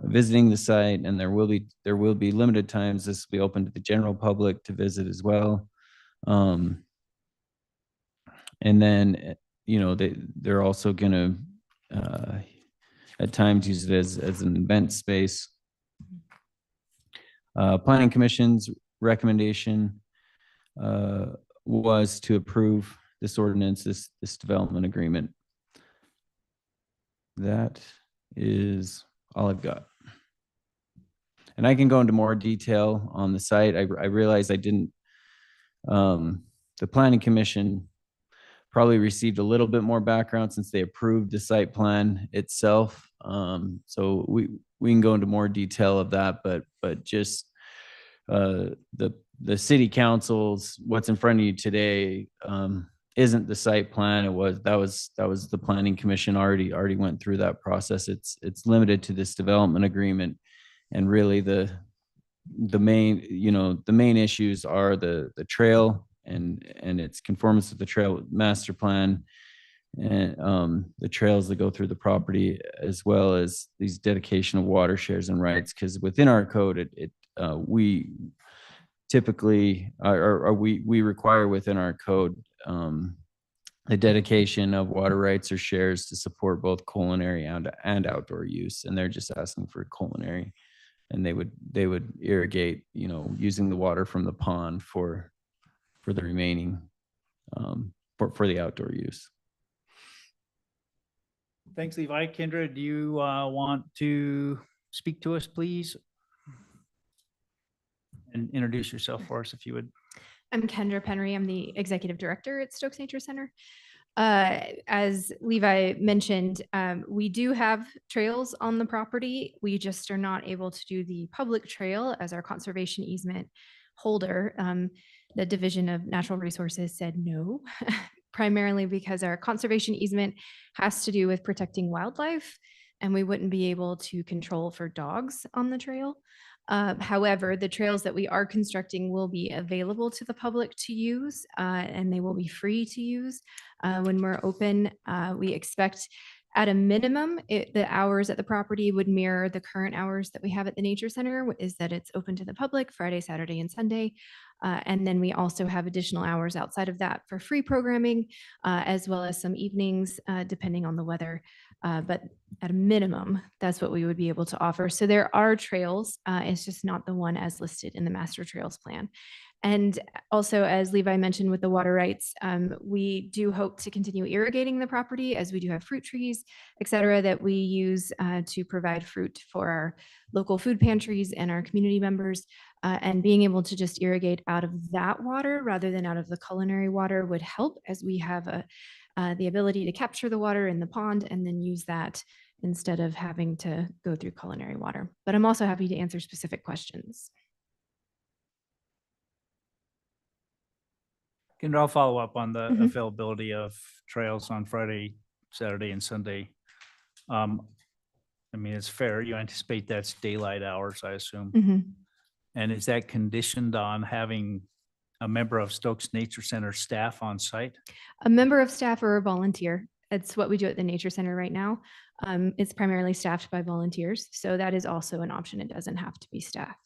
visiting the site, and there will be limited times this will be open to the general public to visit as well. And then they're also going to at times use it as an event space. Planning Commission's recommendation was to approve this ordinance, this development agreement. That is all I've got. And I can go into more detail on the site. I realized I didn't, the planning commission probably received a little bit more background since they approved the site plan itself. So we can go into more detail of that, but just the city council's, what's in front of you today, isn't the site plan. That was the planning commission already went through that process. It's limited to this development agreement, and really the main issues are the trail and its conformance to the trail master plan, and the trails that go through the property, as well as these dedication of water shares and rights. Because within our code, we typically we require within our code the dedication of water rights or shares to support both culinary and outdoor use. And they're just asking for culinary, and they would irrigate, using the water from the pond for the remaining, for the outdoor use. Thanks, Levi. Kendra, do you want to speak to us, please? And introduce yourself for us, if you would. I'm Kendra Penry. I'm the executive director at Stokes Nature Center. As Levi mentioned, we do have trails on the property. We just are not able to do the public trail as our conservation easement holder. The Division of Natural Resources said no, primarily because our conservation easement has to do with protecting wildlife, and we wouldn't be able to control for dogs on the trail. However, the trails that we are constructing will be available to the public to use, and they will be free to use when we're open. We expect at a minimum, the hours at the property would mirror the current hours that we have at the Nature Center, is that it's open to the public Friday, Saturday, and Sunday. And then we also have additional hours outside of that for free programming, as well as some evenings, depending on the weather. But at a minimum, that's what we would be able to offer. So there are trails. It's just not the one as listed in the master trails plan. And also, as Levi mentioned with the water rights, we do hope to continue irrigating the property, as we do have fruit trees, et cetera, that we use to provide fruit for our local food pantries and our community members. And being able to just irrigate out of that water rather than out of the culinary water would help, as we have the ability to capture the water in the pond and then use that instead of having to go through culinary water. But I'm also happy to answer specific questions. Kendra, I'll follow up on the availability of trails on Friday, Saturday, and Sunday. I mean, it's fair. You anticipate that's daylight hours, I assume. And is that conditioned on having a member of Stokes Nature Center staff on site? A member of staff or a volunteer. It's what we do at the Nature Center right now. It's primarily staffed by volunteers. So that is also an option. It doesn't have to be staff.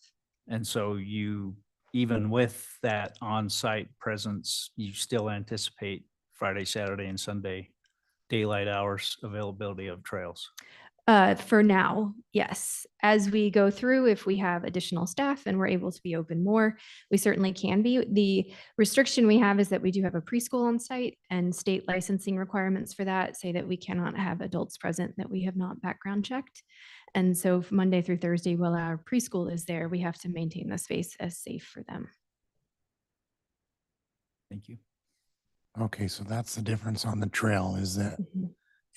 And so you, even with that on-site presence, you still anticipate Friday, Saturday, and Sunday daylight hours availability of trails? For now, yes. As we go through, if we have additional staff and we're able to be open more, we certainly can be. The restriction we have is that we do have a preschool on site, and state licensing requirements for that say that we cannot have adults present that we have not background checked. And so Monday through Thursday, while our preschool is there, we have to maintain the space as safe for them. Thank you. Okay, so that's the difference on the trail, is that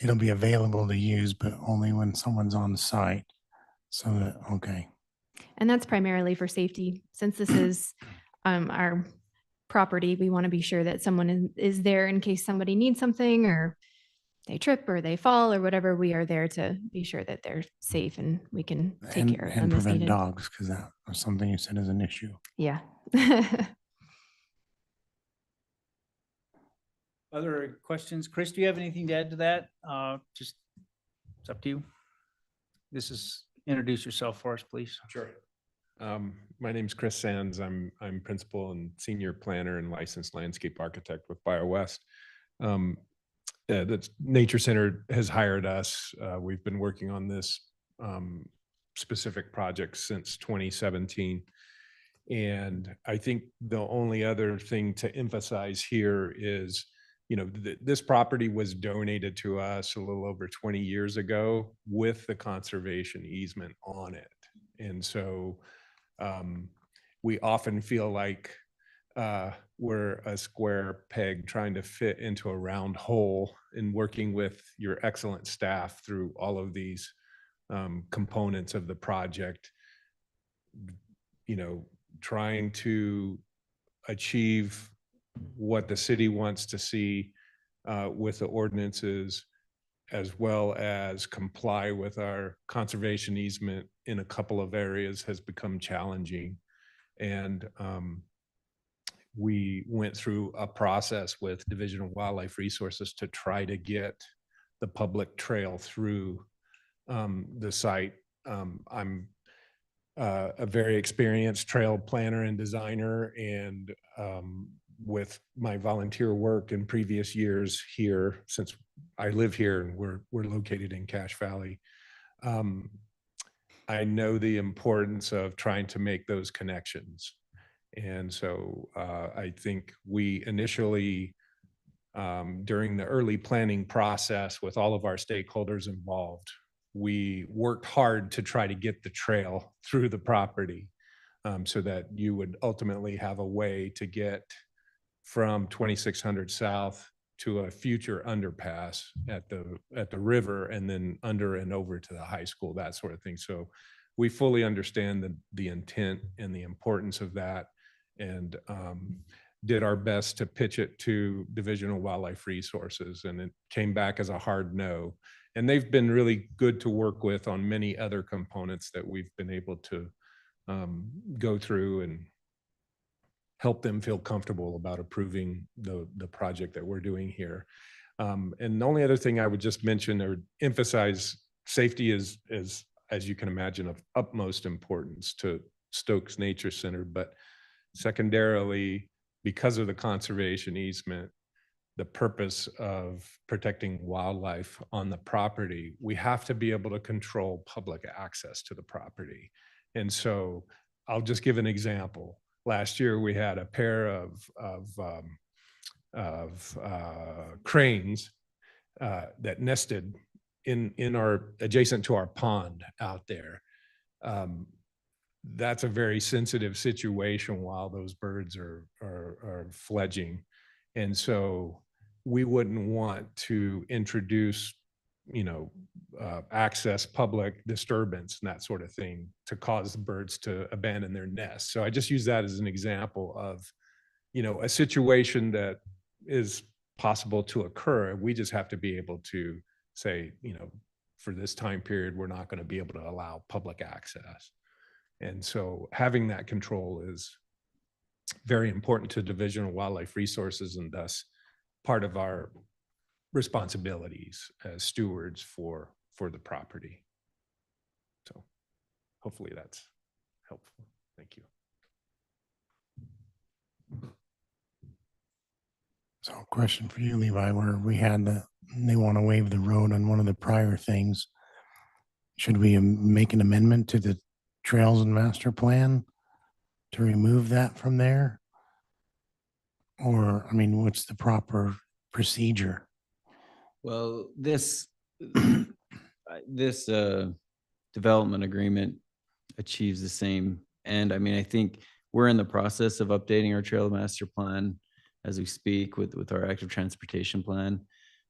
it'll be available to use, but only when someone's on the site. So that, okay. And that's primarily for safety. Since this is our property, we want to be sure that someone is there in case somebody needs something, or they trip or they fall or whatever. We are there to be sure that they're safe and we can take care of them And as prevent needed. dogs, because that was something you said is an issue. Yeah. Other questions? Chris, do you have anything to add to that? Just, it's up to you. Introduce yourself for us, please. Sure. My name's Chris Sands. I'm principal and senior planner and licensed landscape architect with BioWest. The Nature Center has hired us. We've been working on this specific project since 2017. And I think the only other thing to emphasize here is this property was donated to us a little over 20 years ago with the conservation easement on it. And so we often feel like we're a square peg trying to fit into a round hole, in working with your excellent staff through all of these components of the project, trying to achieve what the city wants to see with the ordinances, as well as comply with our conservation easement in a couple of areas, has become challenging. And we went through a process with Division of Wildlife Resources to try to get the public trail through the site. I'm a very experienced trail planner and designer, and with my volunteer work in previous years here, since I live here and we're located in Cache Valley, I know the importance of trying to make those connections. And so I think we initially, during the early planning process with all of our stakeholders involved, we worked hard to try to get the trail through the property, so that you would ultimately have a way to get from 2600 South to a future underpass at the river, and then under and over to the high school, that sort of thing. So we fully understand the intent and the importance of that, and did our best to pitch it to Division of Wildlife Resources, and it came back as a hard no. And they've been really good to work with on many other components that we've been able to go through and help them feel comfortable about approving the project that we're doing here. And the only other thing I would just mention or emphasize, safety is, as you can imagine, of utmost importance to Stokes Nature Center, but secondarily, because of the conservation easement, the purpose of protecting wildlife on the property, we have to be able to control public access to the property. And so I'll just give an example. Last year, we had a pair of cranes that nested in our adjacent to our pond out there. That's a very sensitive situation while those birds are fledging. And so we wouldn't want to introduce, access public disturbance and that sort of thing to cause the birds to abandon their nests. So I just use that as an example of, a situation that is possible to occur. We just have to be able to say, for this time period, we're not going to be able to allow public access. And so having that control is very important to Division of Wildlife Resources, and thus part of our responsibilities as stewards for the property. So hopefully that's helpful. Thank you. So question for you, Levi, where we had they want to waive the road on one of the prior things. Should we make an amendment to the trails and master plan to remove that from there? Or, what's the proper procedure? Well, this development agreement achieves the same end. I think we're in the process of updating our trail master plan as we speak with our active transportation plan.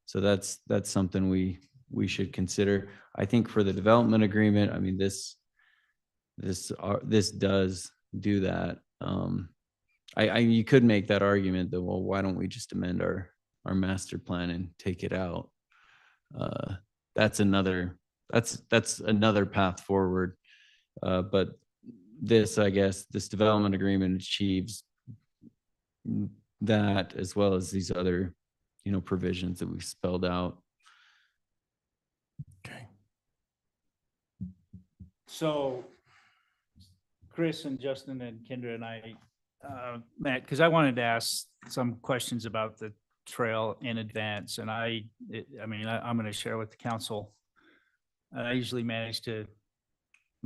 So that's something we should consider. I think for the development agreement, this does do that. You could make that argument that, well, why don't we just amend our master plan and take it out? That's another path forward. But this development agreement achieves that, as well as these other, provisions that we've spelled out. Okay. So Chris and Justin and Kendra and I, Matt, because I wanted to ask some questions about the trail in advance, and I'm going to share with the council. I usually manage to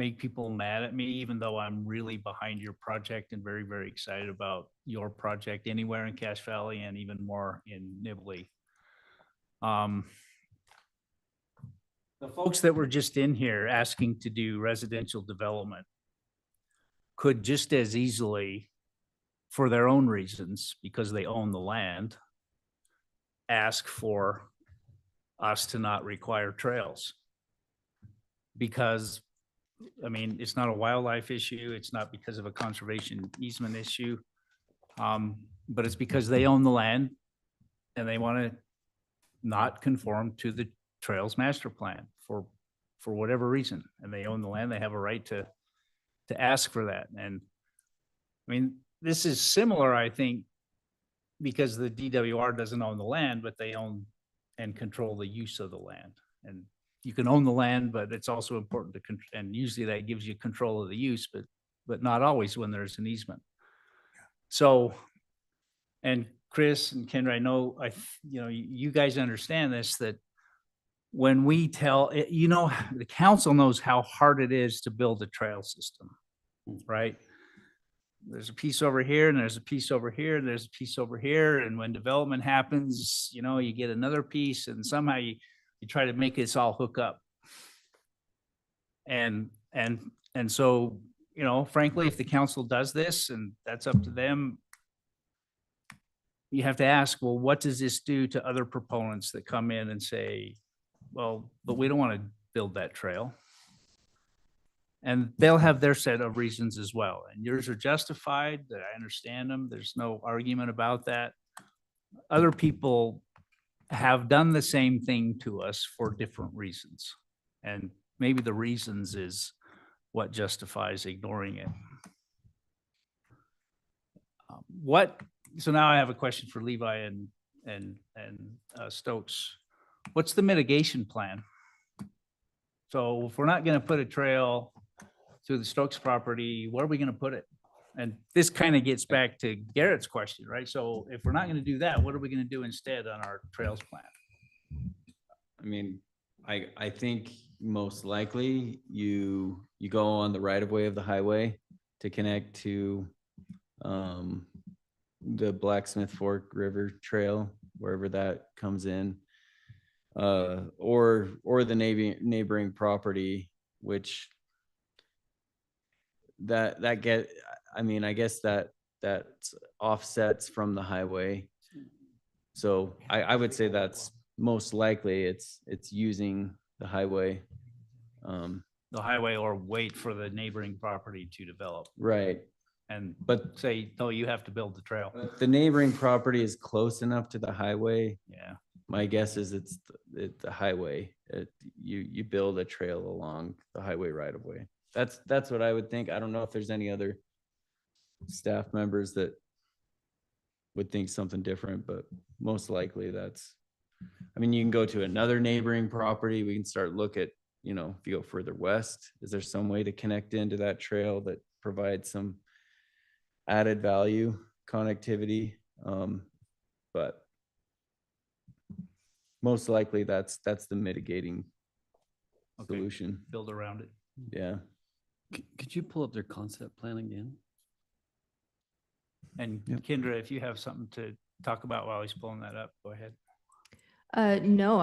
make people mad at me, even though I'm really behind your project and very, very excited about your project anywhere in Cache Valley and even more in Nibley. The folks that were just in here asking to do residential development could just as easily, for their own reasons, because they own the land, ask for us to not require trails. Because, I mean, it's not a wildlife issue. It's not because of a conservation easement issue. But it's because they own the land and they want to not conform to the trails master plan for whatever reason. And they own the land. They have a right to ask for that. And I mean, this is similar, I think, because the DWR doesn't own the land, but they own and control the use of the land. And you can own the land, but it's also important to, and usually that gives you control of the use, but not always when there's an easement. So, and Chris and Kendra, I know, you guys understand this, that when we tell, the council knows how hard it is to build a trail system, right? There's a piece over here and there's a piece over here, and there's a piece over here. And when development happens, you get another piece and somehow you try to make this all hook up. And so, frankly, if the council does this, and that's up to them, you have to ask, well, what does this do to other proponents that come in and say, well, but we don't want to build that trail? And they'll have their set of reasons as well. And yours are justified, that I understand them. There's no argument about that. Other people have done the same thing to us for different reasons. And maybe the reasons is what justifies ignoring it. So now I have a question for Levi and Stokes. What's the mitigation plan? So if we're not going to put a trail through the Stokes property, where are we going to put it? And this kind of gets back to Garrett's question, right? So if we're not going to do that, what are we going to do instead on our trails plan? I mean, I think most likely you go on the right of way of the highway to connect to the Blacksmith Fork River Trail, wherever that comes in, or the neighboring property, which I guess that offsets from the highway. So I would say that's most likely it's using the highway. The highway, or wait for the neighboring property to develop. Right. But say, no, you have to build the trail. The neighboring property is close enough to the highway. Yeah. My guess is it's the highway. You build a trail along the highway right of way. That's what I would think. I don't know if there's any other staff members that would think something different, but most likely you can go to another neighboring property. We can start look at, if you go further west, is there some way to connect into that trail that provides some added value connectivity? But most likely that's the mitigating solution. Build around it. Yeah. Could you pull up their concept plan again? And Kendra, if you have something to talk about while he's pulling that up, go ahead. No,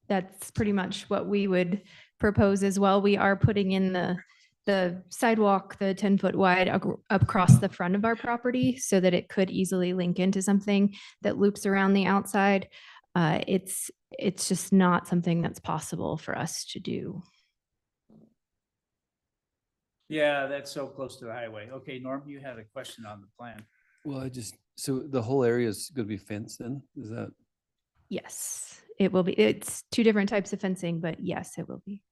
that's pretty much what we would propose as well. We are putting in the sidewalk, the 10-foot wide across the front of our property so that it could easily link into something that loops around the outside. It's just not something that's possible for us to do. Yeah, that's so close to the highway. Okay, Norm, you had a question on the plan. Well, so the whole area is going to be fenced then? Is that? Yes, it will be. It's two different types of fencing, but yes, it will be.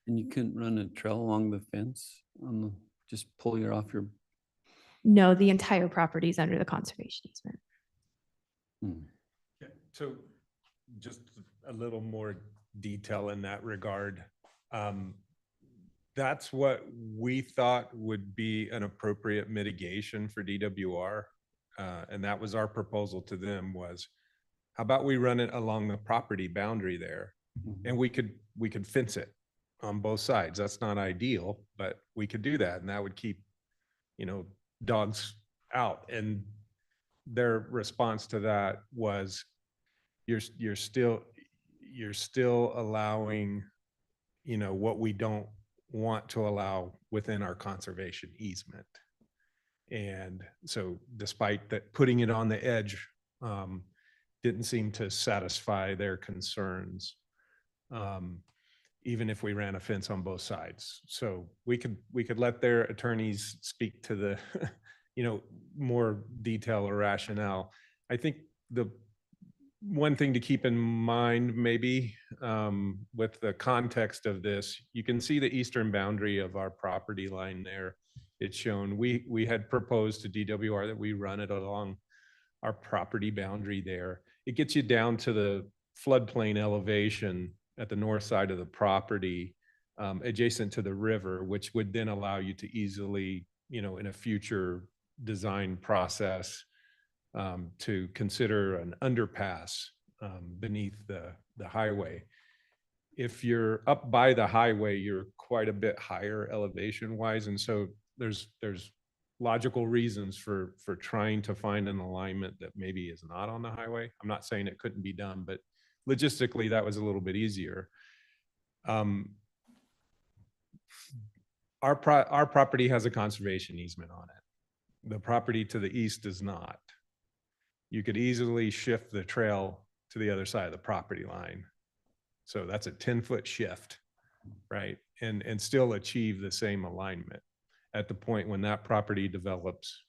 And you couldn't run a trail along the fence just pull your off your. No, the entire property is under the conservation easement. Okay, so just a little more detail in that regard. That's what we thought would be an appropriate mitigation for DWR. And that was our proposal to them was, how about we run it along the property boundary there, and we could fence it on both sides. That's not ideal, but we could do that, and that would keep, dogs out. And their response to that was, you're still allowing, what we don't want to allow within our conservation easement. And so despite that, putting it on the edge didn't seem to satisfy their concerns, even if we ran a fence on both sides. So we could let their attorneys speak to the more detail or rationale. I think the one thing to keep in mind, maybe with the context of this, you can see the eastern boundary of our property line there. It's shown. We had proposed to DWR that we run it along our property boundary there. It gets you down to the floodplain elevation at the north side of the property, adjacent to the river, which would then allow you to easily, in a future design process, to consider an underpass beneath the highway. If you're up by the highway, you're quite a bit higher elevation wise. And so there's logical reasons for trying to find an alignment that maybe is not on the highway. I'm not saying it couldn't be done, but logistically that was a little bit easier. Our property has a conservation easement on it. The property to the east does not. You could easily shift the trail to the other side of the property line. So that's a 10-foot shift, right? And still achieve the same alignment at the point when that property develops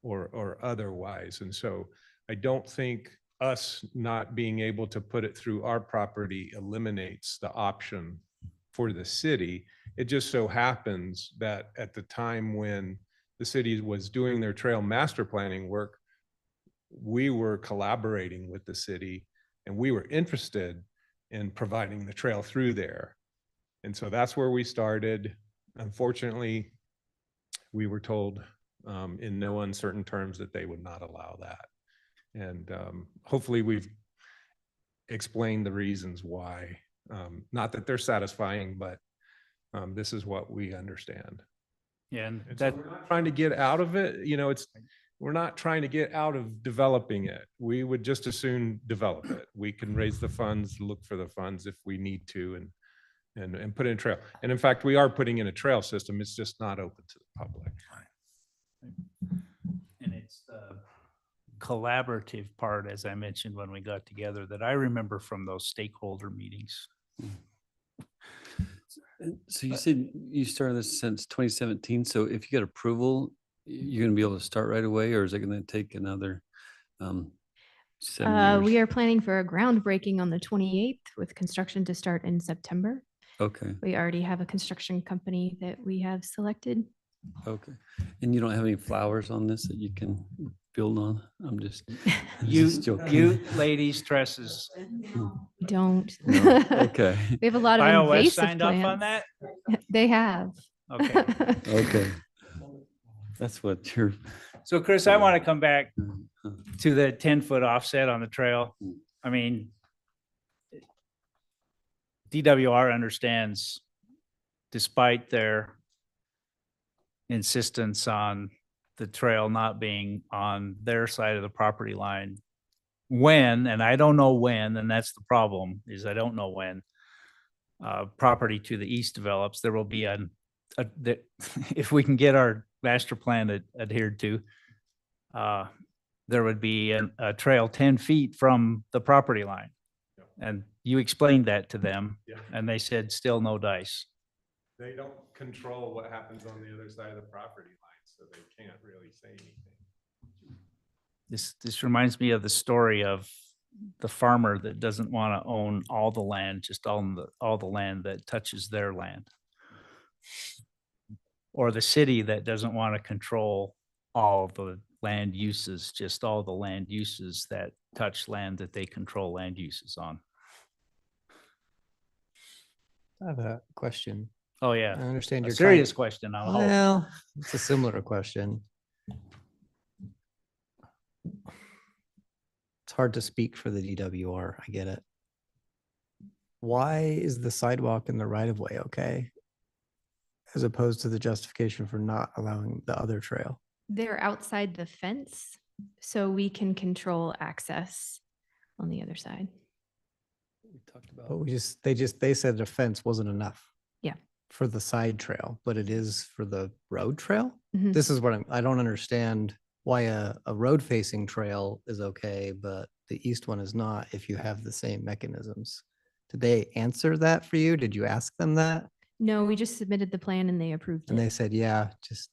or otherwise. And so I don't think us not being able to put it through our property eliminates the option for the city. It just so happens that at the time when the city was doing their trail master planning work, we were collaborating with the city and we were interested in providing the trail through there. And so that's where we started. Unfortunately, we were told in no uncertain terms that they would not allow that. And hopefully we've explained the reasons why. Not that they're satisfying, but this is what we understand. Yeah, and So that, we're not trying to get out of it. We're not trying to get out of developing it. We would just as soon develop it. We can raise the funds, look for the funds if we need to, and put in a trail. And in fact, we are putting in a trail system. It's just not open to the public. and it's the collaborative part, as I mentioned when we got together, that I remember from those stakeholder meetings. So you said you started this since 2017. So if you get approval, you're going to be able to start right away, or is it going to take another 7 years? We are planning for a groundbreaking on the 28th with construction to start in September. Okay. We already have a construction company that we have selected. Okay. And you don't have any flowers on this that you can build on? I'm just You joking. ladies tresses. We don't. No. Okay. We have a lot of iOS invasive signed off on plants. that? They have. Okay. Okay. That's what you're. So Chris, I want to come back to the 10-foot offset on the trail. I mean, DWR understands, despite their insistence on the trail not being on their side of the property line, when, and I don't know when, and that's the problem, is I don't know when property to the east develops, there will be if we can get our master plan adhered to, there would be a trail 10 feet from the property line. And you explained that to them, and they said, still no dice. They don't control what happens on the other side of the property line, so they can't really say anything. This reminds me of the story of the farmer that doesn't want to own all the land, just all the land that touches their land. Or the city that doesn't want to control all the land uses, just all the land uses that touch land that they control land uses on. I have a question. Oh, yeah. I understand your serious question. I hope. Well, it's a similar question. It's hard to speak for the DWR. I get it. why is the sidewalk in the right of way okay? As opposed to the justification for not allowing the other trail? They're outside the fence, so we can control access on the other side. But they said the fence wasn't enough. Yeah. For the side trail, but it is for the road trail? Mhm. This is what I don't understand why a road facing trail is okay, but the east one is not if you have the same mechanisms. Did they answer that for you? Did you ask them that? No, we just submitted the plan and they approved And it. they said, yeah, just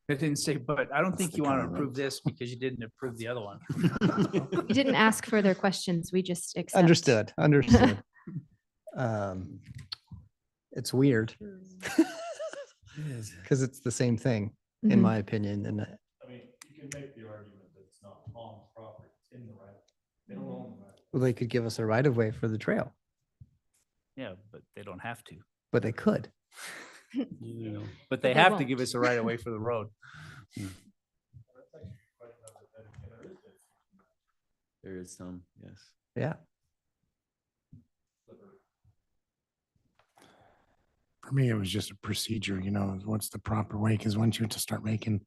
It didn't say, but I don't think you want to approve this because you didn't approve the other one. We didn't ask further questions. We just accept. understood. It's weird. Because it's the same thing, in Mhm. my opinion, and I mean, you can make the argument that it's not on property, it's in the right. They don't own the right. well, they could give us a right of way for the trail, Yeah, but they don't have to. but they could. But they they have to won't. give us a right of way for the road. There is some, yes. Yeah. For me, it was just a procedure, what's the proper way? Because once you have to start making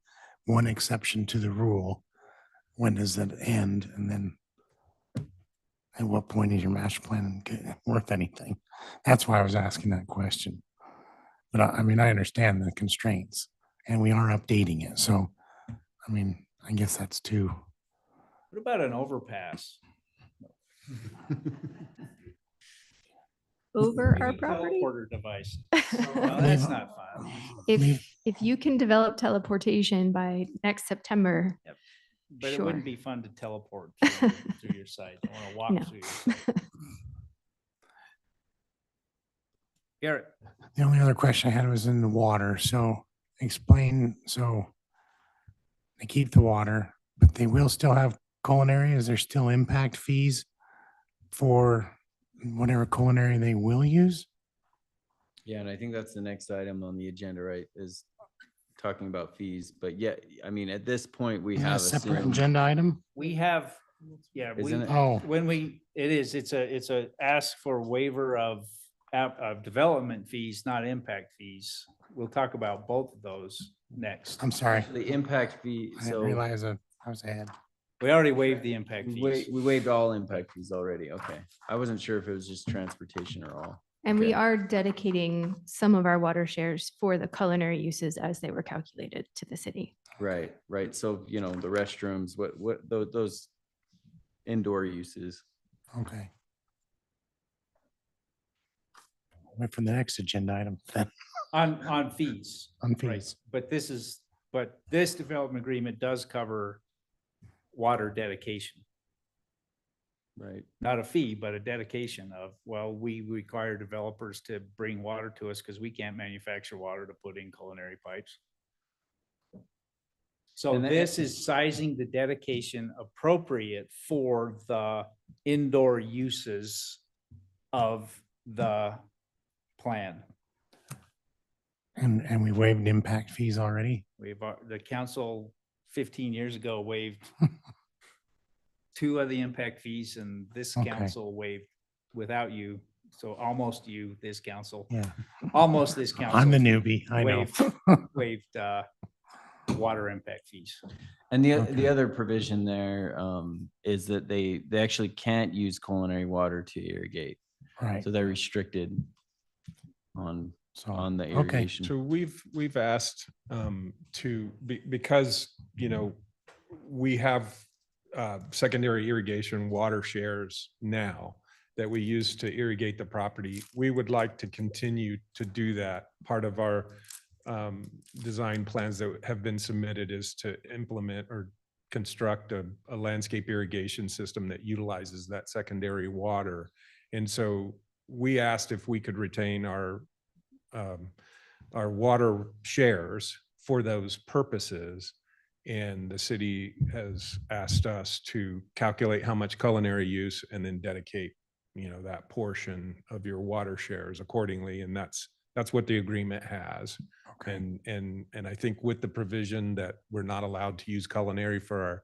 one exception to the rule, when does that end? And then at what point is your master plan worth anything? That's why I was asking that question. But I mean, I understand the constraints and we are updating it. So, I mean, I guess that's two. What about an overpass? Over our Maybe a property? Teleporter device. No, that's not fun. If you can develop teleportation by next September, But it sure. wouldn't be fun to teleport through your site. I want to walk No. through your site. Garrett, The only other question I had was in the water. So explain, so they keep the water, but they will still have culinary? Is there still impact fees for whatever culinary they will use? Yeah, and I think that's the next item on the agenda, right, is talking about fees. But yeah, I mean, at this point, we Is that have a separate assumed. agenda item? we have, Isn't it? Oh. when it's a ask for waiver of development fees, not impact fees. We'll talk about both of those next. I'm sorry. The impact fee, I didn't so realize I was ahead. We already waived the impact fees. we waived all impact fees already. Okay. I wasn't sure if it was just transportation or all. and we Okay. are dedicating some of our water shares for the culinary uses as they were calculated to the city. Right, right. So, the restrooms, those indoor uses. Okay. Wait for the next agenda item then. On fees. On Right. fees. But this development agreement does cover water dedication. Right. Not a fee, but a dedication of, well, we require developers to bring water to us because we can't manufacture water to put in culinary pipes. So And then- this is sizing the dedication appropriate for the indoor uses of the plan. And we waived impact fees already? The council 15 years ago waived two of the impact fees, and this Okay. council waived without you. So almost you, this council. Yeah. Almost this council. I'm the newbie, I know. Waived water impact fees. And the other provision there is that they actually can't use culinary water to irrigate. Right. So they're restricted on the okay. irrigation. So we've asked because, we have secondary irrigation water shares now that we use to irrigate the property. We would like to continue to do that. Part of our design plans that have been submitted is to implement or construct a landscape irrigation system that utilizes that secondary water. And so we asked if we could retain our water shares for those purposes. And the city has asked us to calculate how much culinary use and then dedicate, that portion of your water shares accordingly. And that's what the agreement has. Okay. And I think with the provision that we're not allowed to use culinary for our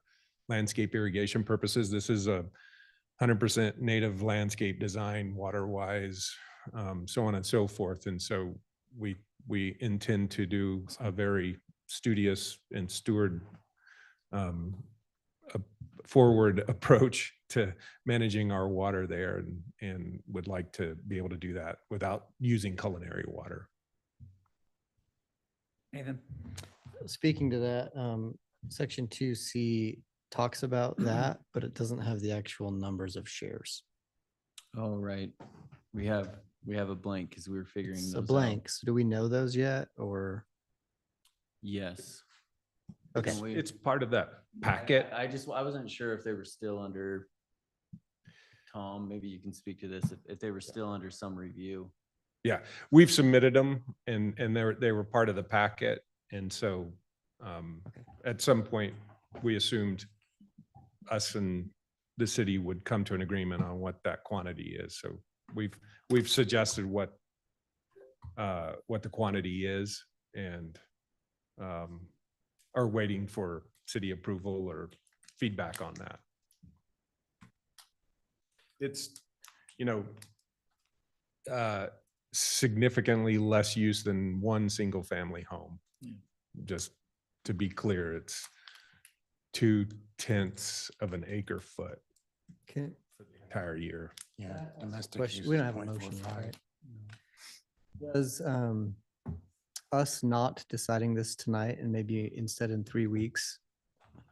landscape irrigation purposes, this is a 100% native landscape design, water-wise, so on and so forth. And so we intend to do a very studious and forward approach to managing our water there, and would like to be able to do that without using culinary water. Nathan? Speaking to that, section 2C talks about that, but it doesn't have the actual numbers of shares. Oh, right. We have a blank because we were figuring It's those a out. blank. So do we know those yet, or? Yes. Okay. It's part of that packet. I wasn't sure if they were still under, Tom, maybe you can speak to this, if they were still under some review. Yeah, we've submitted them, and they were part of the packet. And so at some point, we assumed us and the city would come to an agreement on what that quantity is. So we've suggested what the quantity is, and are waiting for city approval or feedback on that. It's, significantly less use than one single family home. Just to be clear, it's 0.2 of an acre foot Okay. for the entire year. Yeah. Domestic Question, use we is don't have a motion yet, 0.45. right? Does us not deciding this tonight and maybe instead in 3 weeks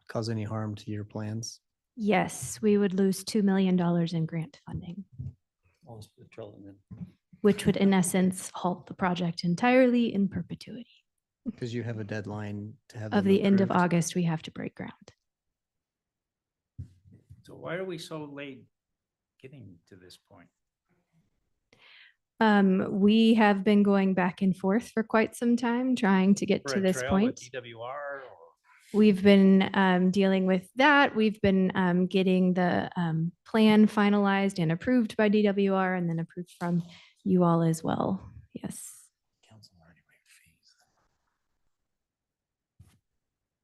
cause any harm to your plans? Yes, we would lose $2 million in grant funding, which would in essence halt the project entirely in perpetuity. Because you have a deadline to have Of them the end of approved? August, we have to break ground. So why are we so late getting to this point? We have been going back and forth for quite some time, trying to get For to a this trail point. with DWR, or We've been dealing with that. We've been getting the plan finalized and approved by DWR, and then approved from you all as well. Yes.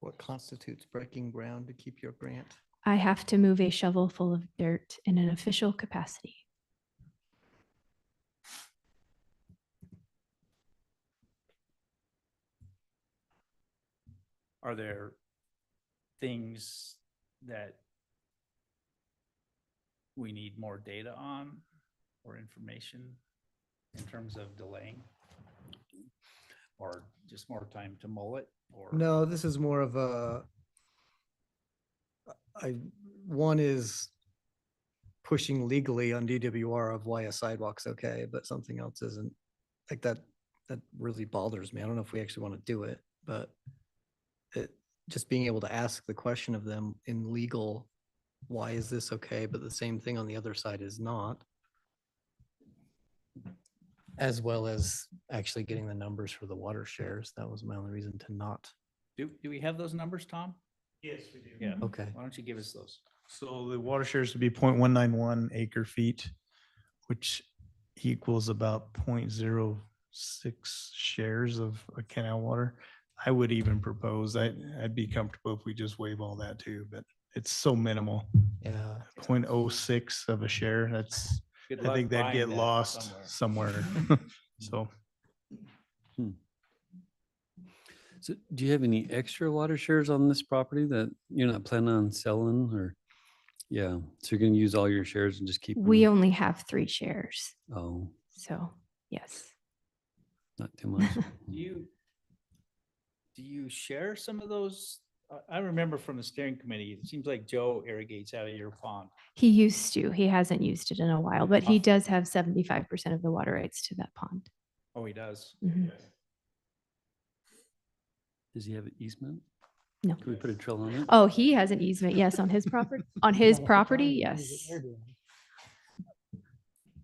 What constitutes breaking ground to keep your grant? I have to move a shovel full of dirt in an official capacity. are there things that we need more data on or information in terms of delaying? Or just more time to mull it, or? No, this is more of one is pushing legally on DWR of why a sidewalk's okay, but something else isn't. Like that really bothers me. I don't know if we actually want to do it, but just being able to ask the question of them in legal, why is this okay? But the same thing on the other side is not. As well as actually getting the numbers for the water shares. That was my only reason to not. Do we have those numbers, Tom? Yes, we do. Yeah. Okay. Why don't you give us those? So the water shares would be 0.191 acre feet, which equals about 0.06 shares of a canal water. I would even propose, I'd be comfortable if we just waive all that too, but it's so minimal. Yeah. 0.06 of a share, that's, Good I luck think that'd buying get that lost somewhere. So. So do you have any extra water shares on this property that you're not planning on selling, or? Yeah, so you're gonna use all your shares and just keep We them? only have 3 shares. Oh, So, yes. not too much. Do you share some of those? I remember from the steering committee, it seems like Joe irrigates out of your pond. He used to. He hasn't used it in a while, but he does have 75% of the water rights to that pond. Oh, he does? Mhm. Does he have an easement? No. Can we put a trail on it? Oh, he has an easement, yes, on his property. On his property, yes.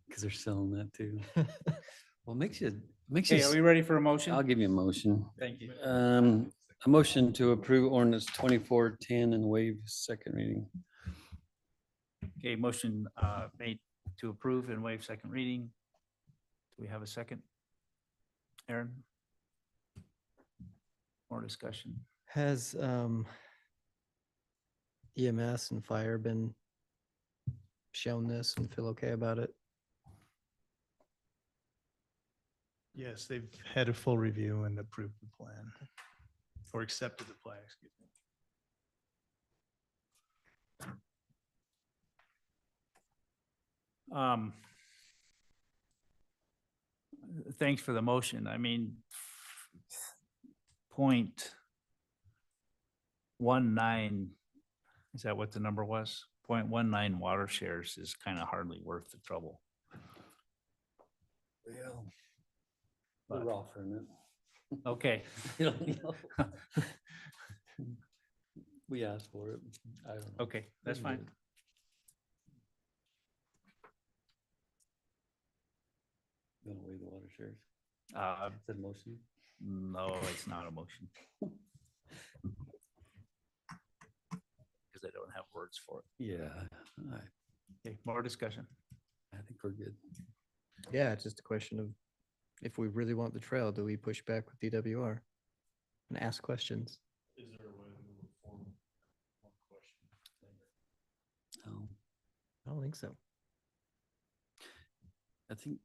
Because they're selling that too. Well, makes you. Okay, are we ready for a motion? I'll give you a motion. Thank you. A motion to approve ordinance 2410 and waive second reading. Okay, motion made to approve and waive second reading. Do we have a second? Aaron? More discussion? Has EMS and fire been shown this and feel okay about it? Yes, they've had a full review and approved the plan or accepted the plan, excuse me. Thanks for the motion. I mean, 0.19, is that what the number was? 0.19 water shares is kind of hardly worth the trouble. Well, But- we're offering it. Okay. You don't know. We asked for it. I don't know. Okay, that's We fine. did. You want to weigh the water shares? Is that a motion? No, it's not a motion. Because I don't have words for it. Yeah. Okay, more discussion. I think we're good. Yeah, it's just a question of if we really want the trail, do we push back with DWR and ask questions? Is there a way to move forward? One question. No. I don't think so. I think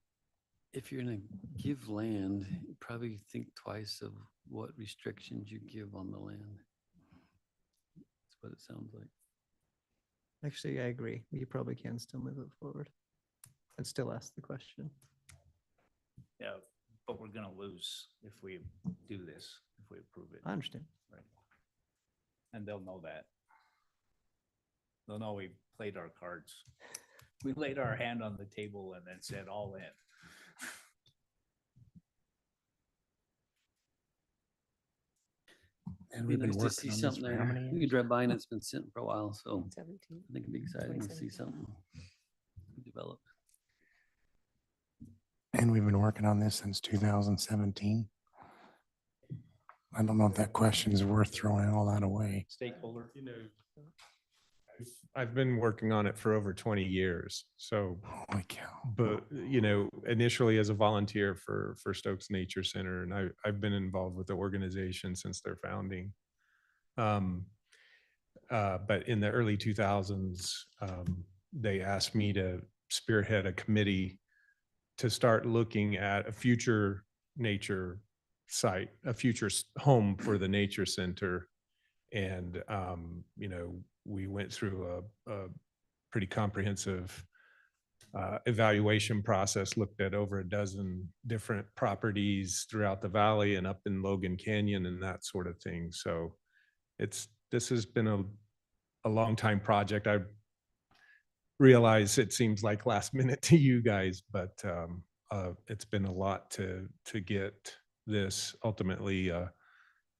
if you're gonna give land, you probably think twice of what restrictions you give on the land. That's what it sounds like. Actually, I agree. You probably can still move it forward and still ask the question. Yeah, but we're gonna lose if we do this, if we approve it. I understand. Right. And they'll know that. They'll know we played our cards. We laid our hand on the table and then said all in. It'd be nice to see something there. You could drive by and it's been sitting for a while, so I 17. think it'd be exciting to see something develop. And we've been working on this since 2017. I don't know if that question is worth throwing all that away. Stakeholder. You know, I've been working on it for over 20 years. So, holy cow. But, you know, initially as a volunteer for Stokes Nature Center, and I've been involved with the organization since their founding. But in the early 2000s, they asked me to spearhead a committee to start looking at a future nature site, a future home for the nature center. And, you know, we went through a pretty comprehensive evaluation process, looked at over a dozen different properties throughout the valley and up in Logan Canyon and that sort of thing. So this has been a long time project. I realize it seems like last minute to you guys, but it's been a lot to get this ultimately a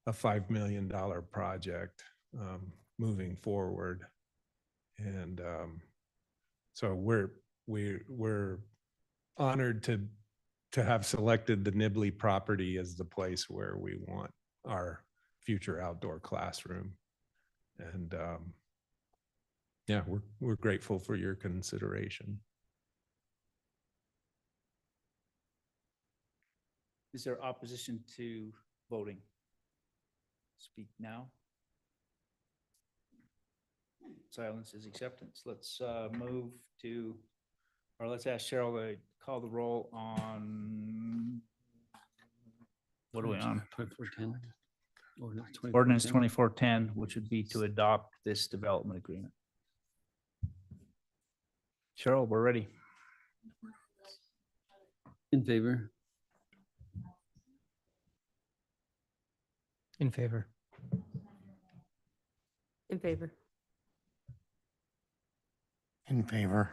$5 million project moving forward. And so we're honored to have selected the Nibley property as the place where we want our future outdoor classroom. And yeah, we're grateful for your consideration. Is there opposition to voting? Speak now. Silence is acceptance. Let's move to, or let's ask Cheryl to call the roll on, what are we on? 2410. Ordinance 2410, which would be to adopt this development agreement. Cheryl, we're ready. In favor? In favor. In favor. In favor.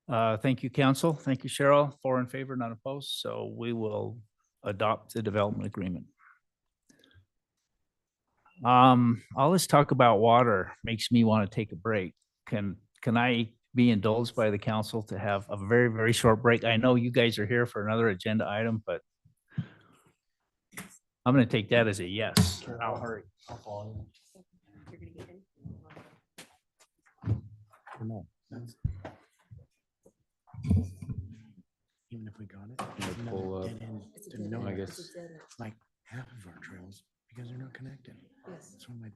Thank you, council. Thank you, Cheryl. 4 in favor, none opposed. So we will adopt the development agreement. All this talk about water makes me want to take a break. Can I be indulged by the council to have a very, very short break? I know you guys are here for another agenda item, but I'm going to take that as a yes. I'll hurry. I'll follow you. You're gonna get in? No. Even if we got it, Gonna it's pull another up. dead end It's a to dead end. nowhere. I guess- It's a dead end. Like half of our trails because they're not connected. Yes. That's one of my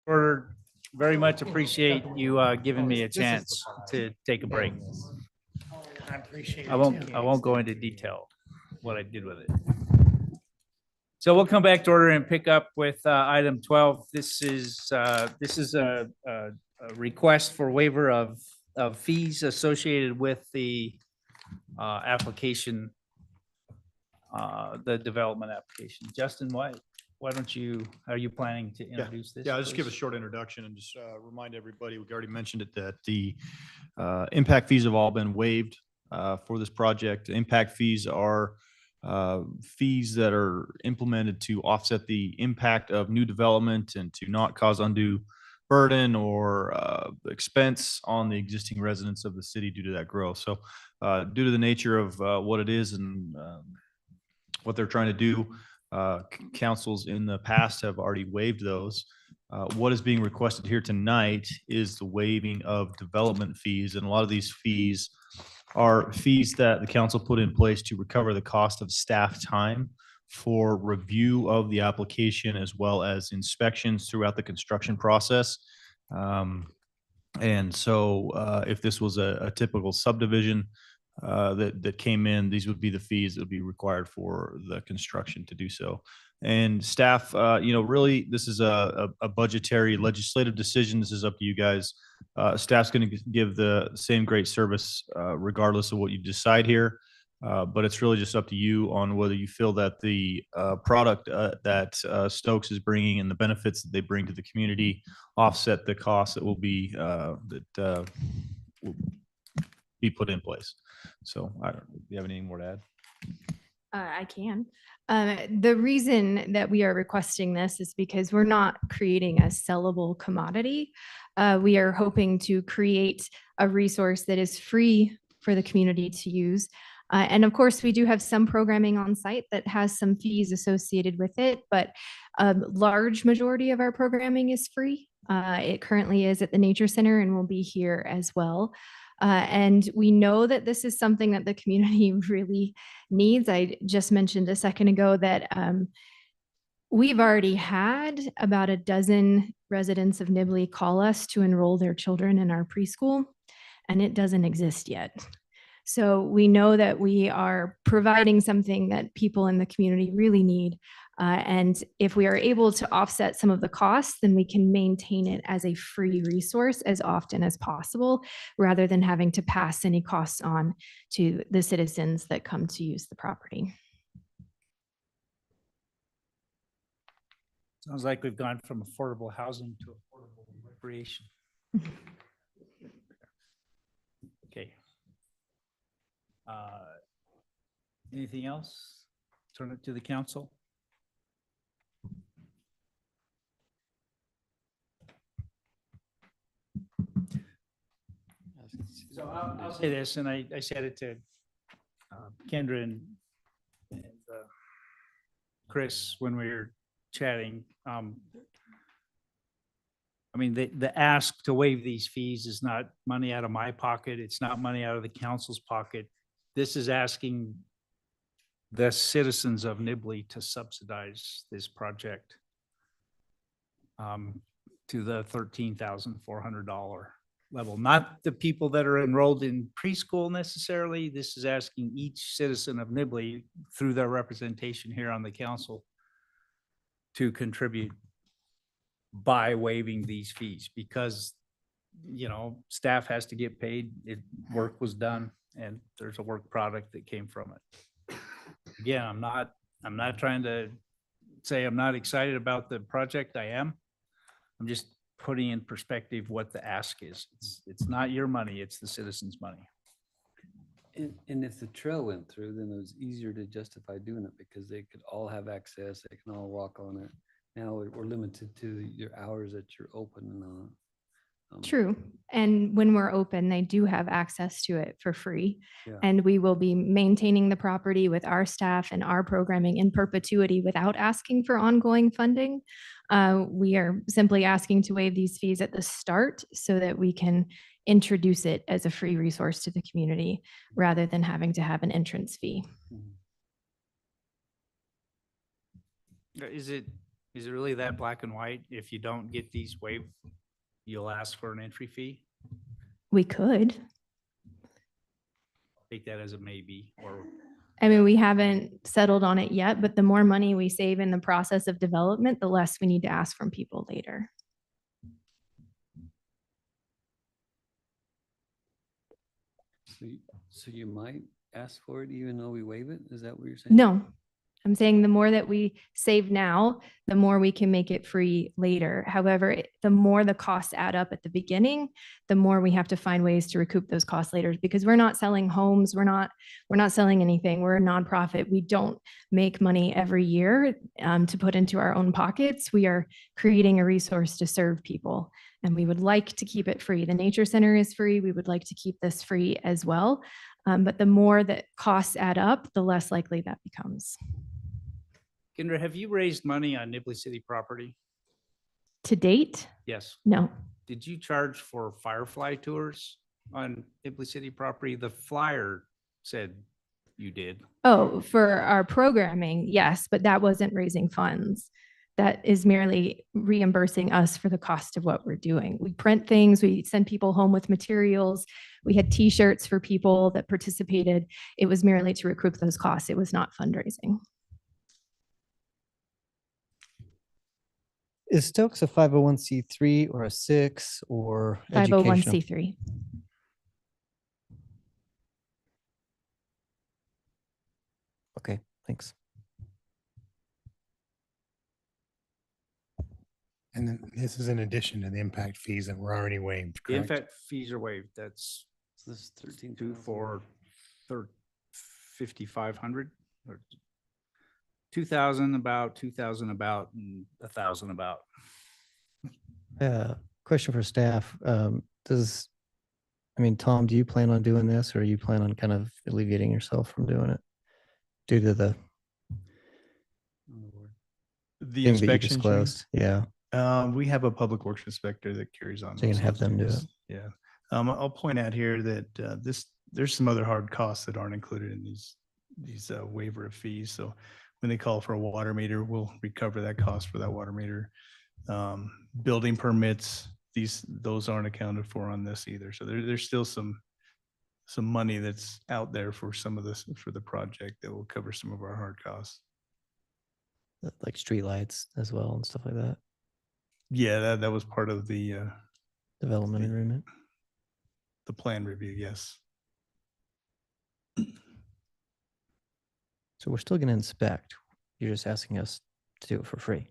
Or very much appreciate you giving me a chance to take a break. I appreciate it. I won't go into detail what I did with it. So we'll come back to order and pick up with item 12. This is a request for waiver of fees associated with the application, the development application. Justin, why don't you, are you planning to introduce this? Yeah, I'll just give a please? short introduction and just remind everybody, we've already mentioned it, that the impact fees have all been waived for this project. Impact fees are fees that are implemented to offset the impact of new development and to not cause undue burden or expense on the existing residents of the city due to that growth. So due to the nature of what it is and what they're trying to do, councils in the past have already waived those. What is being requested here tonight is the waiving of development fees. And a lot of these fees are fees that the council put in place to recover the cost of staff time for review of the application as well as inspections throughout the construction process. And so if this was a typical subdivision that came in, these would be the fees that would be required for the construction to do so. And staff, really, this is a budgetary legislative decision. This is up to you guys. Staff's going to give the same great service regardless of what you decide here. But it's really just up to you on whether you feel that the product that Stokes is bringing and the benefits that they bring to the community offset the costs that will be put in place. So I don't, do you have anything more to add? I can. The reason that we are requesting this is because we're not creating a sellable commodity. We are hoping to create a resource that is free for the community to use. And of course, we do have some programming on site that has some fees associated with it, but a large majority of our programming is free. It currently is at the Nature Center and will be here as well. And we know that this is something that the community really needs. I just mentioned a second ago that we've already had about a dozen residents of Nibley call us to enroll their children in our preschool, and it doesn't exist yet. So we know that we are providing something that people in the community really need. And if we are able to offset some of the costs, then we can maintain it as a free resource as often as possible, rather than having to pass any costs on to the citizens that come to use the property. Sounds like we've gone from affordable housing to affordable recreation. Okay. Anything else? Turn it to the council. So I'll say this, and I said it to Kendra and Chris when we were chatting. I mean, the ask to waive these fees is not money out of my pocket. It's not money out of the council's pocket. This is asking the citizens of Nibley to subsidize this project to the $13,400 level. Not the people that are enrolled in preschool necessarily. This is asking each citizen of Nibley through their representation here on the council to contribute by waiving these fees, because staff has to get paid. Work was done and there's a work product that came from it. Again, I'm not trying to say I'm not excited about the project. I am. I'm just putting in perspective what the ask is. It's not your money, it's the citizens' money. And if the trail went through, then it was easier to justify doing it because they could all have access, they can all walk on it. Now we're limited to your hours that you're open and on. True. And when we're open, they do have access to it for free. Yeah. And we will be maintaining the property with our staff and our programming in perpetuity without asking for ongoing funding. We are simply asking to waive these fees at the start so that we can introduce it as a free resource to the community rather than having to have an entrance fee. Is Is it really that black and white? If you don't get these waived, you'll ask for an entry fee? We could. Take that as a maybe, or I mean, we haven't settled on it yet, but the more money we save in the process of development, the less we need to ask from people later. So you might ask for it even though we waive it? Is that what you're saying? No, I'm saying the more that we save now, the more we can make it free later. However, the more the costs add up at the beginning, the more we have to find ways to recoup those costs later, because we're not selling homes. We're not selling anything. We're a nonprofit. We don't make money every year to put into our own pockets. We are creating a resource to serve people, and we would like to keep it free. The Nature Center is free. We would like to keep this free as well. But the more that costs add up, the less likely that becomes. Kendra, have you raised money on Nibley City property? To date, Yes. no. Did you charge for Firefly tours on Nibley City property? The flyer said you did. Oh, for our programming, yes, but that wasn't raising funds. That is merely reimbursing us for the cost of what we're doing. We print things, we send people home with materials. We had t-shirts for people that participated. It was merely to recoup those costs. It was not fundraising. Is Stokes a 501c3 or a 6 or educational? 501c3. Okay, thanks. And then this is in addition to the impact fees that were already waived, The correct? impact fees are waived. That's So this is 13. 2 for 5,500 or 2,000 about, 2,000 about, and 1,000 about. Question for staff. Tom, do you plan on doing this, or you plan on kind of alleviating yourself from doing it due to the The thing that you inspection. disclosed? Yeah. We have a public works inspector that carries on. So you can those have them do things. Yeah. I'll point out here that there's some other hard costs that aren't included in these waiver of fees. So when they call for a water meter, we'll recover that cost for that water meter. Building permits, those aren't accounted for on this either. So there's still some money that's out there for some of this, for the project, that will cover some of our hard costs. Like streetlights as well and stuff like that. Yeah, that was part of the Development agreement. the plan review. Yes. So we're still going to inspect. You're just asking us to do it for free.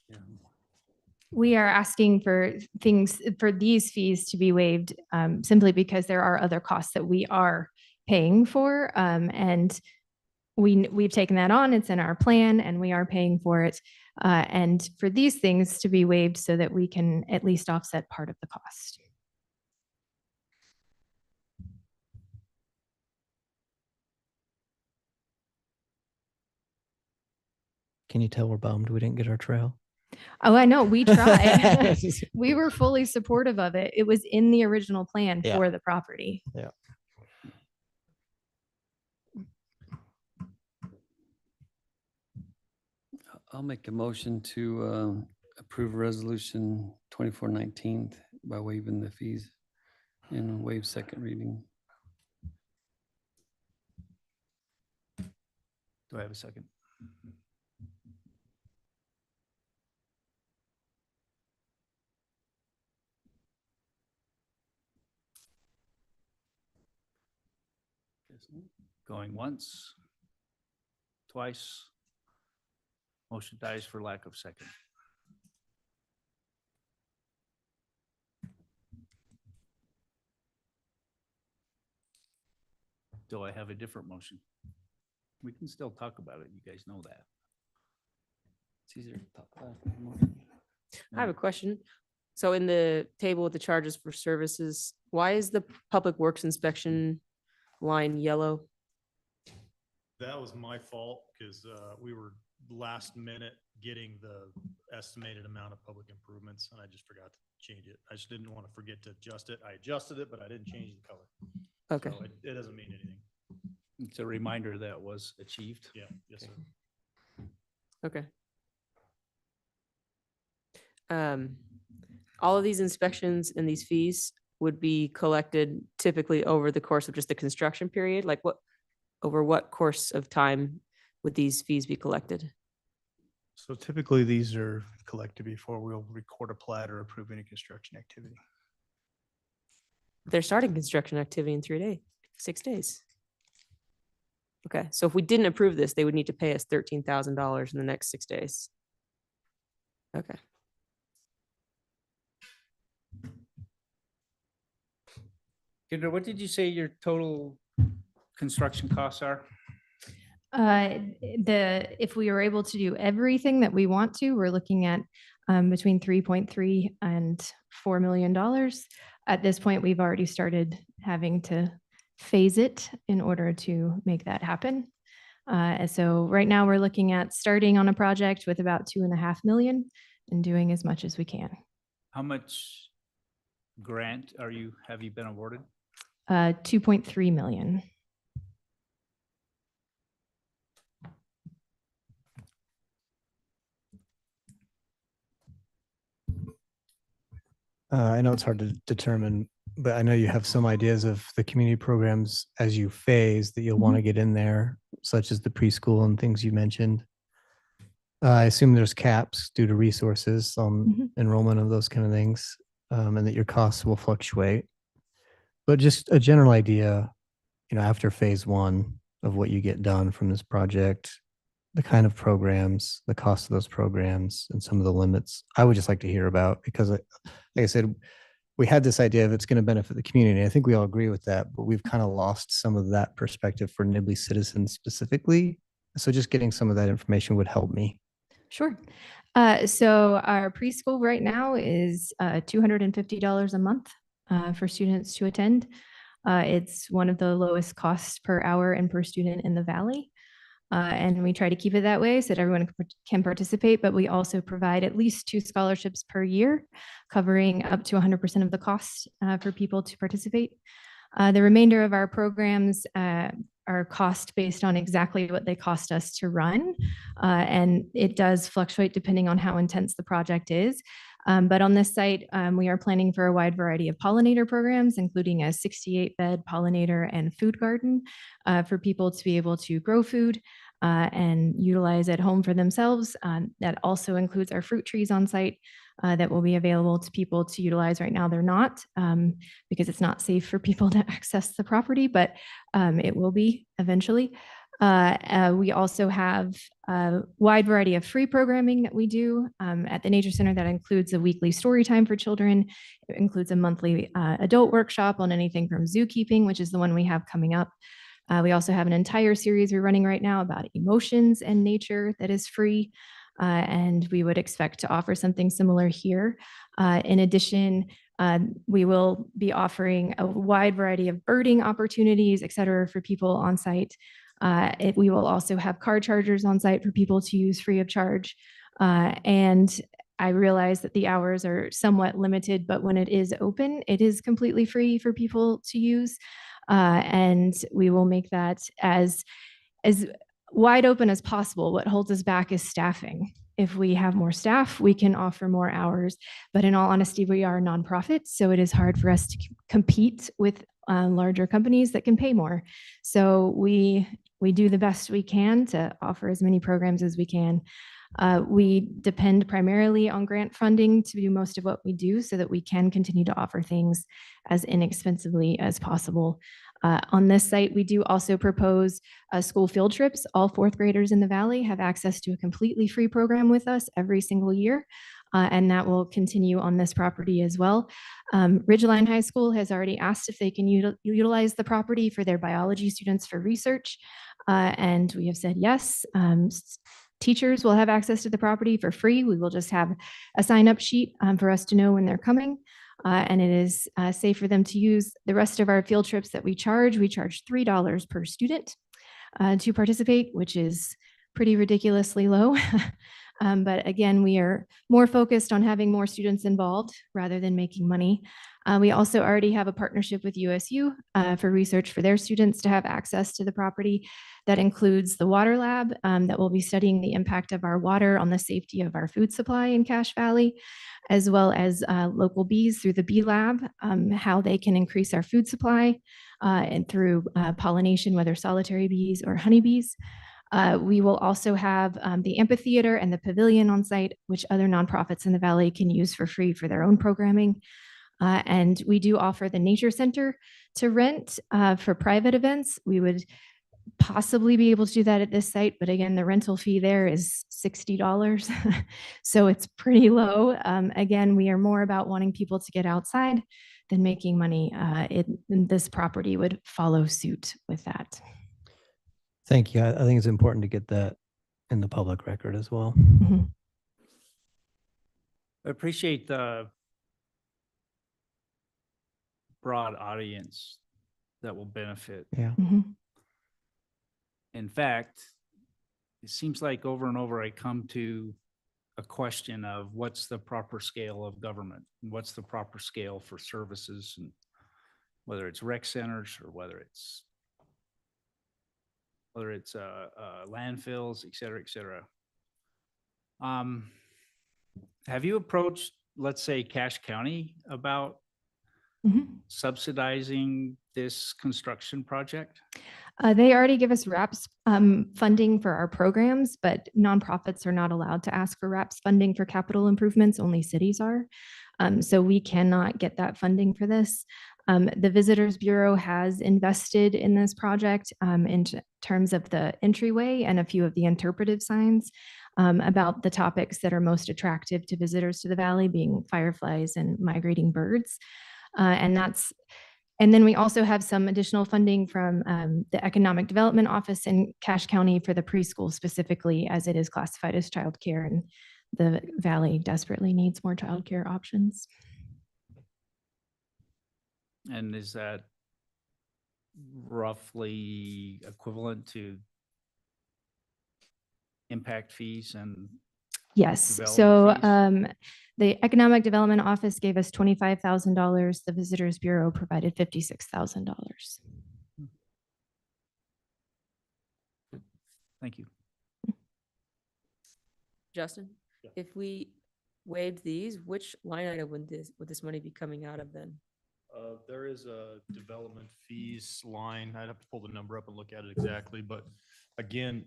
Yeah. We are asking for these fees to be waived simply because there are other costs that we are paying for. And we've taken that on. It's in our plan and we are paying for it. And for these things to be waived so that we can at least offset part of the cost. Can you tell we're bummed we didn't get our trail? Oh, I know. We tried. We were fully supportive of it. It was in the original plan Yeah. for the property. Yeah. I'll make a motion to approve resolution 2419 by waiving the fees and waive second reading. Do I have a second? Going once, twice. Motion dies for lack of second. Do I have a different motion? We can still talk about it. You guys know that. It's easier to talk about. I have a question. So in the table with the charges for services, why is the public works inspection line yellow? That was my fault because we were last minute getting the estimated amount of public improvements and I just forgot to change it. I just didn't want to forget to adjust it. I adjusted it, but I didn't change the color. Okay. So it doesn't mean anything. It's a reminder that was achieved. Yeah. Yes, sir. Okay. all of these inspections and these fees would be collected typically over the course of just the construction period? Like over what course of time would these fees be collected? So typically these are collected before we'll record a plat or approve any construction activity. They're starting construction activity in 3 days, 6 days. Okay, so if we didn't approve this, they would need to pay us $13,000 in the next 6 days. Okay. Kendra, what did you say your total construction costs are? If we were able to do everything that we want to, we're looking at between 3.3 and $4 million. At this point, we've already started having to phase it in order to make that happen. So right now we're looking at starting on a project with about 2.5 million and doing as much as we can. How much grant have you been awarded? 2.3 million. I know it's hard to determine, but I know you have some ideas of the community programs as you phase that you'll want to get in there, such as the preschool and things you mentioned. I assume there's caps due to resources on enrollment of those kind of things, and that your costs will fluctuate. But just a general idea, after phase 1 of what you get done from this project, the kind of programs, the cost of those programs, and some of the limits, I would just like to hear about, because like I said, we had this idea of it's going to benefit the community. I think we all agree with that, but we've kind of lost some of that perspective for Nibley citizens specifically. So just getting some of that information would help me. Sure. So our preschool right now is $250 a month for students to attend. It's one of the lowest costs per hour and per student in the Valley. And we try to keep it that way so that everyone can participate, but we also provide at least 2 scholarships per year, covering up to 100% of the cost for people to participate. The remainder of our programs are cost based on exactly what they cost us to run. And it does fluctuate depending on how intense the project is. But on this site, we are planning for a wide variety of pollinator programs, including a 68-bed pollinator and food garden for people to be able to grow food and utilize at home for themselves. That also includes our fruit trees on site that will be available to people to utilize. Right now, they're not because it's not safe for people to access the property, but it will be eventually. We also have a wide variety of free programming that we do at the Nature Center that includes a weekly story time for children. It includes a monthly adult workshop on anything from zookeeping, which is the one we have coming up. We also have an entire series we're running right now about emotions and nature that is free. And we would expect to offer something similar here. In addition, we will be offering a wide variety of birding opportunities, et cetera, for people on site. We will also have car chargers on site for people to use free of charge. And I realize that the hours are somewhat limited, but when it is open, it is completely free for people to use. And we will make that as wide open as possible. What holds us back is staffing. If we have more staff, we can offer more hours. But in all honesty, we are a nonprofit, so it is hard for us to compete with larger companies that can pay more. So we do the best we can to offer as many programs as we can. We depend primarily on grant funding to do most of what we do so that we can continue to offer things as inexpensively as possible. On this site, we do also propose school field trips. All 4th graders in the Valley have access to a completely free program with us every single year. And that will continue on this property as well. Ridgeline High School has already asked if they can utilize the property for their biology students for research. And we have said yes. Teachers will have access to the property for free. We will just have a sign-up sheet for us to know when they're coming. And it is safe for them to use. The rest of our field trips that we charge $3 per student to participate, which is pretty ridiculously low. But again, we are more focused on having more students involved rather than making money. We also already have a partnership with USU for research for their students to have access to the property. That includes the water lab that will be studying the impact of our water on the safety of our food supply in Cache Valley, as well as local bees through the bee lab, how they can increase our food supply and through pollination, whether solitary bees or honeybees. We will also have the amphitheater and the pavilion on site, which other nonprofits in the Valley can use for free for their own programming. And we do offer the nature center to rent for private events. We would possibly be able to do that at this site, but again, the rental fee there is $60. So it's pretty low. Again, we are more about wanting people to get outside than making money. This property would follow suit with that. Thank you. I think it's important to get that in the public record as well. I appreciate the broad audience that will benefit. Yeah. In fact, it seems like over and over I come to a question of what's the proper scale of government? What's the proper scale for services, and whether it's rec centers or whether it's landfills, et cetera, et cetera. Have you approached, let's say, Cache County about subsidizing this construction project? They already give us RAPS funding for our programs, but nonprofits are not allowed to ask for RAPS funding for capital improvements. Only cities are. So we cannot get that funding for this. The Visitors Bureau has invested in this project in terms of the entryway and a few of the interpretive signs about the topics that are most attractive to visitors to the Valley, being fireflies and migrating birds. And then we also have some additional funding from the Economic Development Office in Cache County for the preschool specifically, as it is classified as childcare, and the Valley desperately needs more childcare options. And is that roughly equivalent to impact fees and Yes. development So fees? the Economic Development Office gave us $25,000. The Visitors Bureau provided $56,000. Thank you. Justin, if we waived these, which line item would this money be coming out of then? There is a development fees line. I'd have to pull the number up and look at it exactly, but again,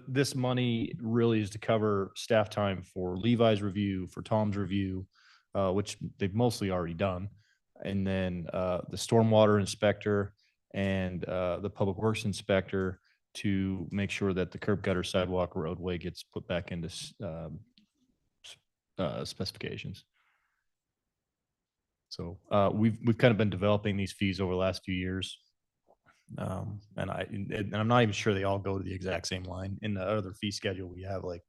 this money really is to cover staff time for Levi's review, for Tom's review, which they've mostly already done. And then the stormwater inspector and the public works inspector to make sure that the curb gutter sidewalk roadway gets put back into specifications. So we've kind of been developing these fees over the last few years. And I'm not even sure they all go to the exact same line. In the other fee schedule, we have like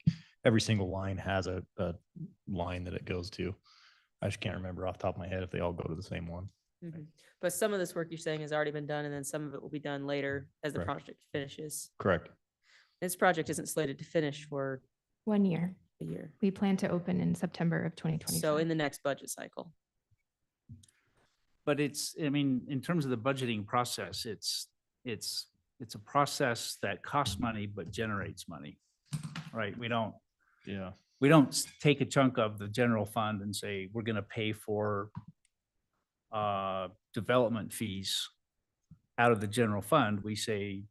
every single line has a line that it goes to. I just can't remember off the top of my head if they all go to the same one. But some of this work you're saying has already been done, and then some of it will be done later as the Correct. project finishes. Correct. This project isn't slated to finish for 1 year. a year. We plan to open in September of 2020. So in the next budget cycle. But I mean, in terms of the budgeting process, it's a process that costs money but generates money, right? We don't take a chunk of the general fund and say, we're going to pay for development fees out of the general fund. We say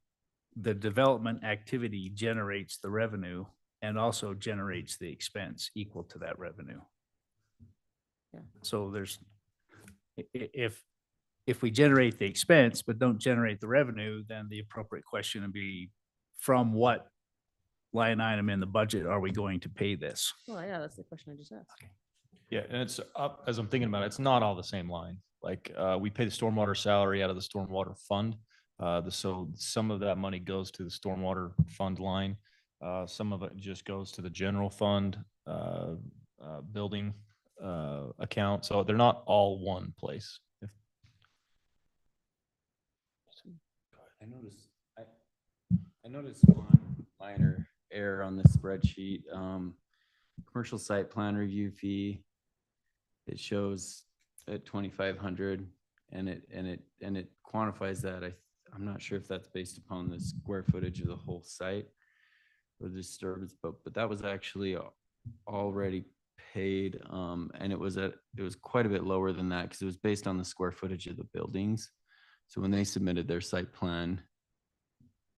the development activity generates the revenue and also generates the expense equal to that revenue. Yeah. So if we generate the expense but don't generate the revenue, then the appropriate question would be, from what line item in the budget are we going to pay this? Well, yeah, that's the question I just asked. Yeah, and it's up, as I'm thinking about it, it's not all the same line. Like we pay the stormwater salary out of the stormwater fund. So some of that money goes to the stormwater fund line. Some of it just goes to the general fund building account. So they're not all one place. I noticed one minor error on the spreadsheet. commercial site plan review fee. It shows at 2,500 and it quantifies that. I'm not sure if that's based upon the square footage of the whole site or the disturbance, but that was actually already paid. And it was quite a bit lower than that because it was based on the square footage of the buildings. So when they submitted their site plan,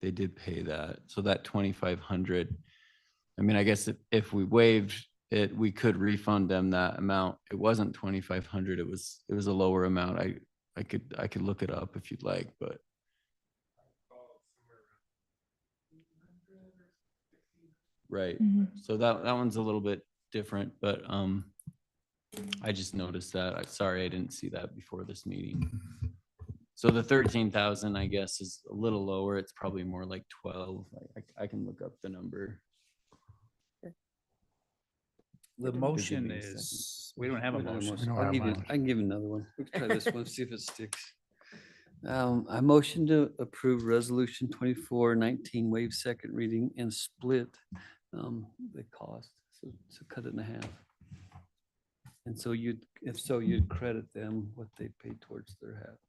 they did pay that. So that 2,500, I mean, I guess if we waived it, we could refund them that amount. It wasn't 2,500. It was a lower amount. I could look it up if you'd like, but. Right. So that one's a little bit different, but I just noticed that. I'm sorry I didn't see that before this meeting. So the 13,000, I guess, is a little lower. It's probably more like 12. I can look up the number. The motion is, we don't have a motion. I can give another one. We can try this one, see if it sticks. I motion to approve resolution 2419, waive second reading and split the cost. So cut it in half. And so if so, you'd credit them what they paid towards their half.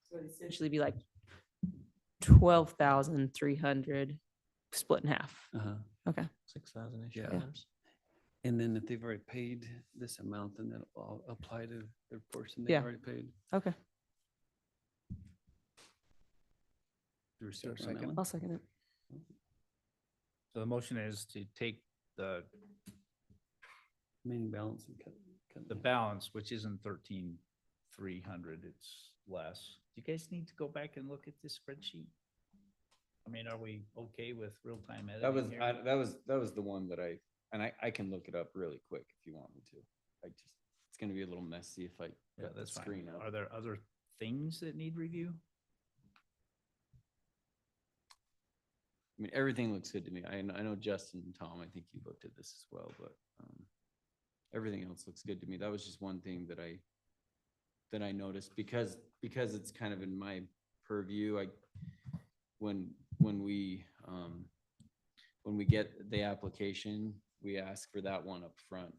So it'd essentially be like 12,300 split in half. Okay. 6,000-ish. Yeah. And then if they've already paid this amount, then that'll apply to their portion they've already paid. Okay. Is there a second? I'll second it. So the motion is to take the remaining balance and cut the balance, which isn't 13,300, it's less. Do you guys need to go back and look at this spreadsheet? I mean, are we okay with real-time editing? That was the one that I can look it up really quick if you want me to. It's gonna be a little messy if I got the screen up. Are there other things that need review? I mean, everything looks good to me. I know Justin and Tom, I think you looked at this as well, but everything else looks good to me. That was just one thing that I noticed because it's kind of in my purview. When we get the application, we ask for that one up front.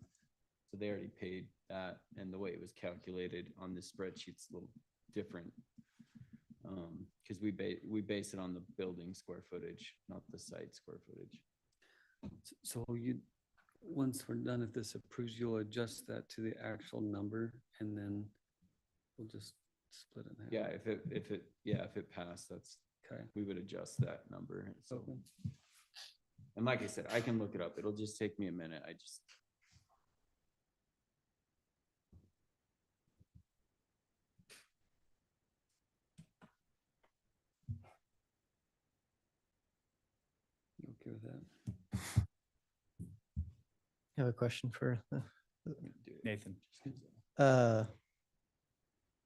So they already paid that, and the way it was calculated on this spreadsheet's a little different. Because we base it on the building square footage, not the site square footage. So once we're done, if this approves, you'll adjust that to the actual number, and then we'll just split it in half. Yeah, if it passed, that's okay. We would adjust that number. So, okay. And like I said, I can look it up. It'll just take me a minute. You okay with that? I have a question for Nathan.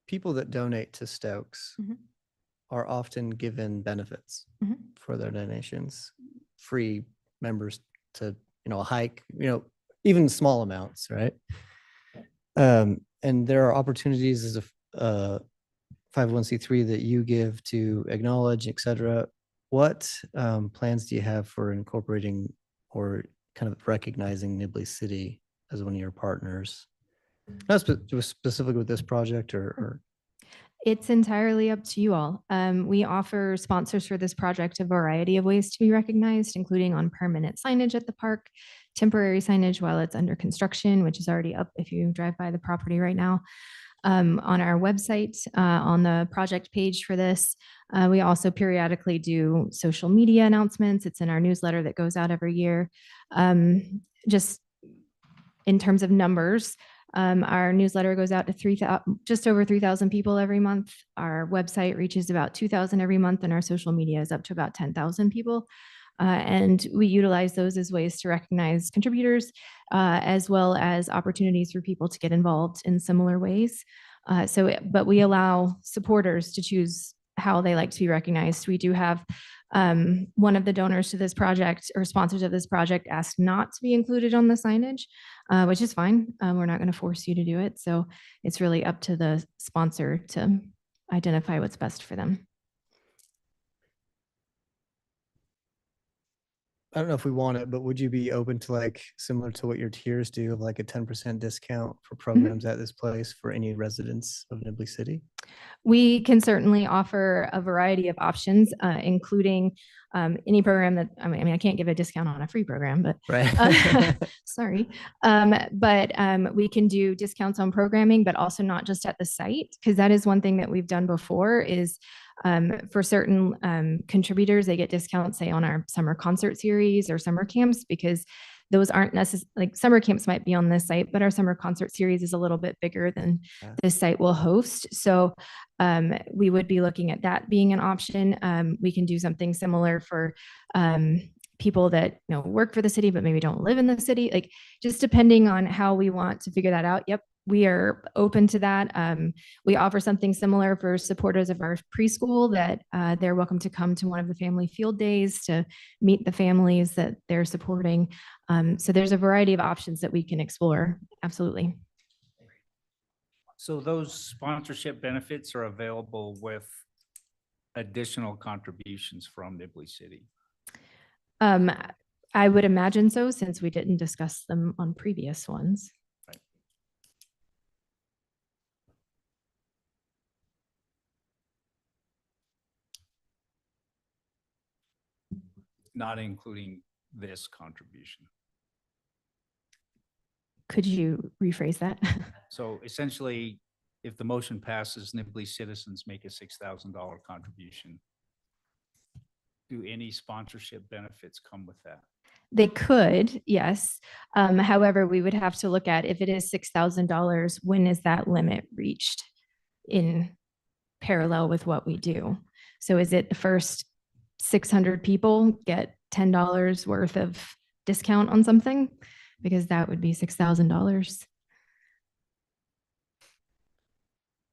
People that donate to Stokes are often given benefits for their donations, free members to, a hike, even small amounts, right? And there are opportunities as a 501c3 that you give to acknowledge, et cetera. What plans do you have for incorporating or kind of recognizing Nibley City as one of your partners? Not specifically with this project or It's entirely up to you all. We offer sponsors for this project a variety of ways to be recognized, including on permanent signage at the park, temporary signage while it's under construction, which is already up if you drive by the property right now. On our website, on the project page for this, we also periodically do social media announcements. It's in our newsletter that goes out every year. Just in terms of numbers, our newsletter goes out to just over 3,000 people every month. Our website reaches about 2,000 every month, and our social media is up to about 10,000 people. And we utilize those as ways to recognize contributors, as well as opportunities for people to get involved in similar ways. But we allow supporters to choose how they like to be recognized. We do have one of the donors to this project or sponsors of this project asked not to be included on the signage, which is fine. We're not going to force you to do it. So it's really up to the sponsor to identify what's best for them. I don't know if we want it, but would you be open to like similar to what your tiers do of like a 10% discount for programs at this place for any residents of Nibley City? We can certainly offer a variety of options, including any program that, I mean, I can't give a discount on a free program, but Right. sorry. But we can do discounts on programming, but also not just at the site, because that is one thing that we've done before is for certain contributors, they get discounts, say, on our summer concert series or summer camps, because those aren't necessarily like summer camps might be on this site, but our summer concert series is a little bit bigger than this site will host. So we would be looking at that being an option. We can do something similar for people that work for the city but maybe don't live in the city, like just depending on how we want to figure that out. Yep, we are open to that. We offer something similar for supporters of our preschool that they're welcome to come to one of the family field days to meet the families that they're supporting. So there's a variety of options that we can explore. Absolutely. So those sponsorship benefits are available with additional contributions from Nibley City. I would imagine so, since we didn't discuss them on previous ones. Right. Not including this contribution. Could you rephrase that? So essentially, if the motion passes, Nibley citizens make a $6,000 contribution. Do any sponsorship benefits come with that? They could, yes. However, we would have to look at if it is $6,000, when is that limit reached in parallel with what we do? So is it the first 600 people get $10 worth of discount on something? Because that would be $6,000.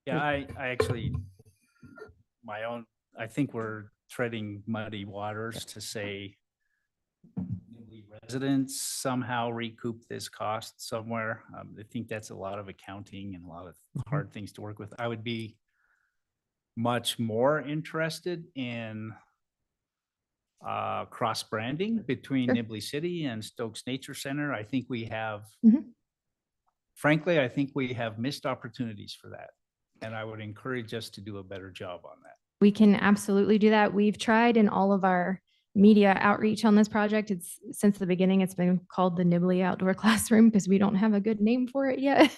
Yeah, I actually, I think we're treading muddy waters to say Nibley residents somehow recoup this cost somewhere. I think that's a lot of accounting and a lot of hard things to work with. I would be much more interested in cross branding between Nibley City and Stokes Nature Center. I think we have, frankly, I think we have missed opportunities for that. And I would encourage us to do a better job on that. We can absolutely do that. We've tried in all of our media outreach on this project. It's since the beginning, it's been called the Nibley Outdoor Classroom because we don't have a good name for it yet.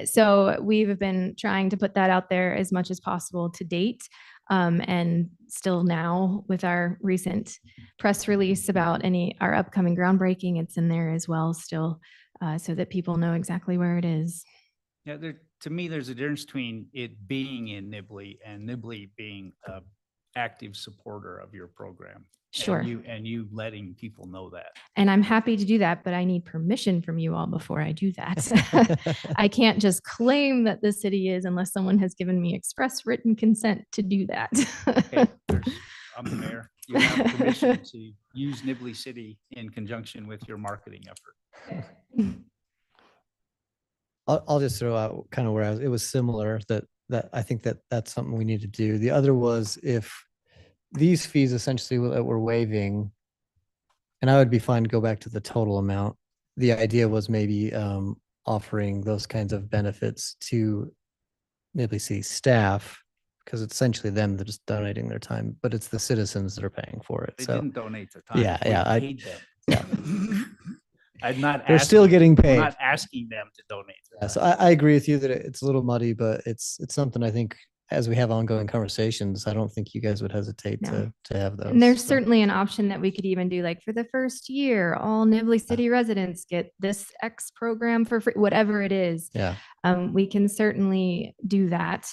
So we've been trying to put that out there as much as possible to date. And still now with our recent press release about our upcoming groundbreaking, it's in there as well still, so that people know exactly where it is. Yeah, to me, there's a difference between it being in Nibley and Nibley being an active supporter of your program. Sure. And you letting people know that. And I'm happy to do that, but I need permission from you all before I do that. I can't just claim that the city is unless someone has given me express written consent to do that. Okay, I'm the mayor. You have permission to use Nibley City in conjunction with your marketing effort. I'll just throw out kind of where it was similar that I think that's something we need to do. The other was if these fees essentially that we're waiving, and I would be fine to go back to the total amount. The idea was maybe offering those kinds of benefits to Nibley City staff, because it's essentially them that are just donating their time, but it's the citizens that are paying for it. They So didn't donate their time. yeah, We yeah, paid them. yeah. I'm not. They're still getting I'm paid. not asking them to donate. Yeah, so I agree with you that it's a little muddy, but it's something I think as we have ongoing conversations, I don't think you guys would hesitate to have those. And there's so. certainly an option that we could even do, like for the first year, all Nibley City residents get this X program for free, whatever it is. Yeah. We can certainly do that.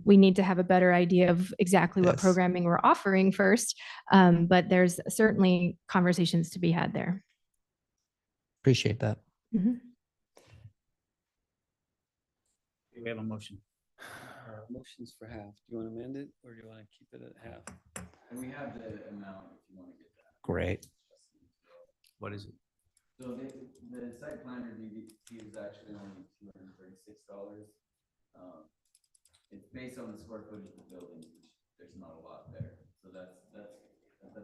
We need to have a better idea of exactly what programming we're offering first. But there's certainly conversations to be had there. Appreciate that. Mhm. We have a motion. Motions for half. Do you want to amend it or do you want to keep it at half? And we have the amount if you want to get that. Great. What is it? So the site plan review fee is actually only $236. It's based on the square footage of the building, which there's not a lot there. So that's what the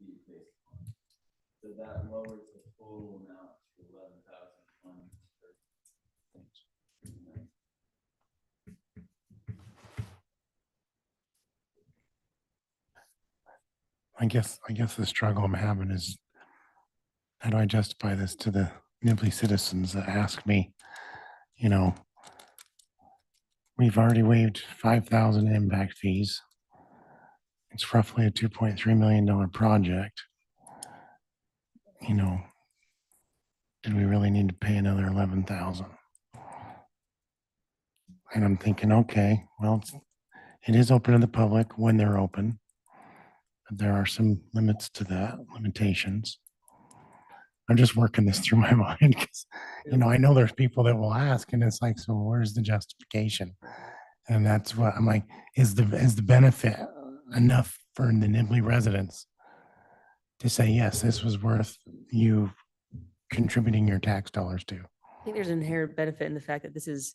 fee is based on. So that lowers the total amount to 11,000. I guess the struggle I'm having is how do I justify this to the Nibley citizens that ask me, you know, we've already waived 5,000 impact fees. It's roughly a $2.3 million project. You know, did we really need to pay another 11,000? And I'm thinking, okay, well, it is open to the public when they're open. But there are some limits to that, limitations. I'm just working this through my mind because, you know, I know there's people that will ask, and it's like, so where's the justification? And that's what I'm like, is the benefit enough for the Nibley residents to say, yes, this was worth you contributing your tax dollars to? I think there's an inherent benefit in the fact that this is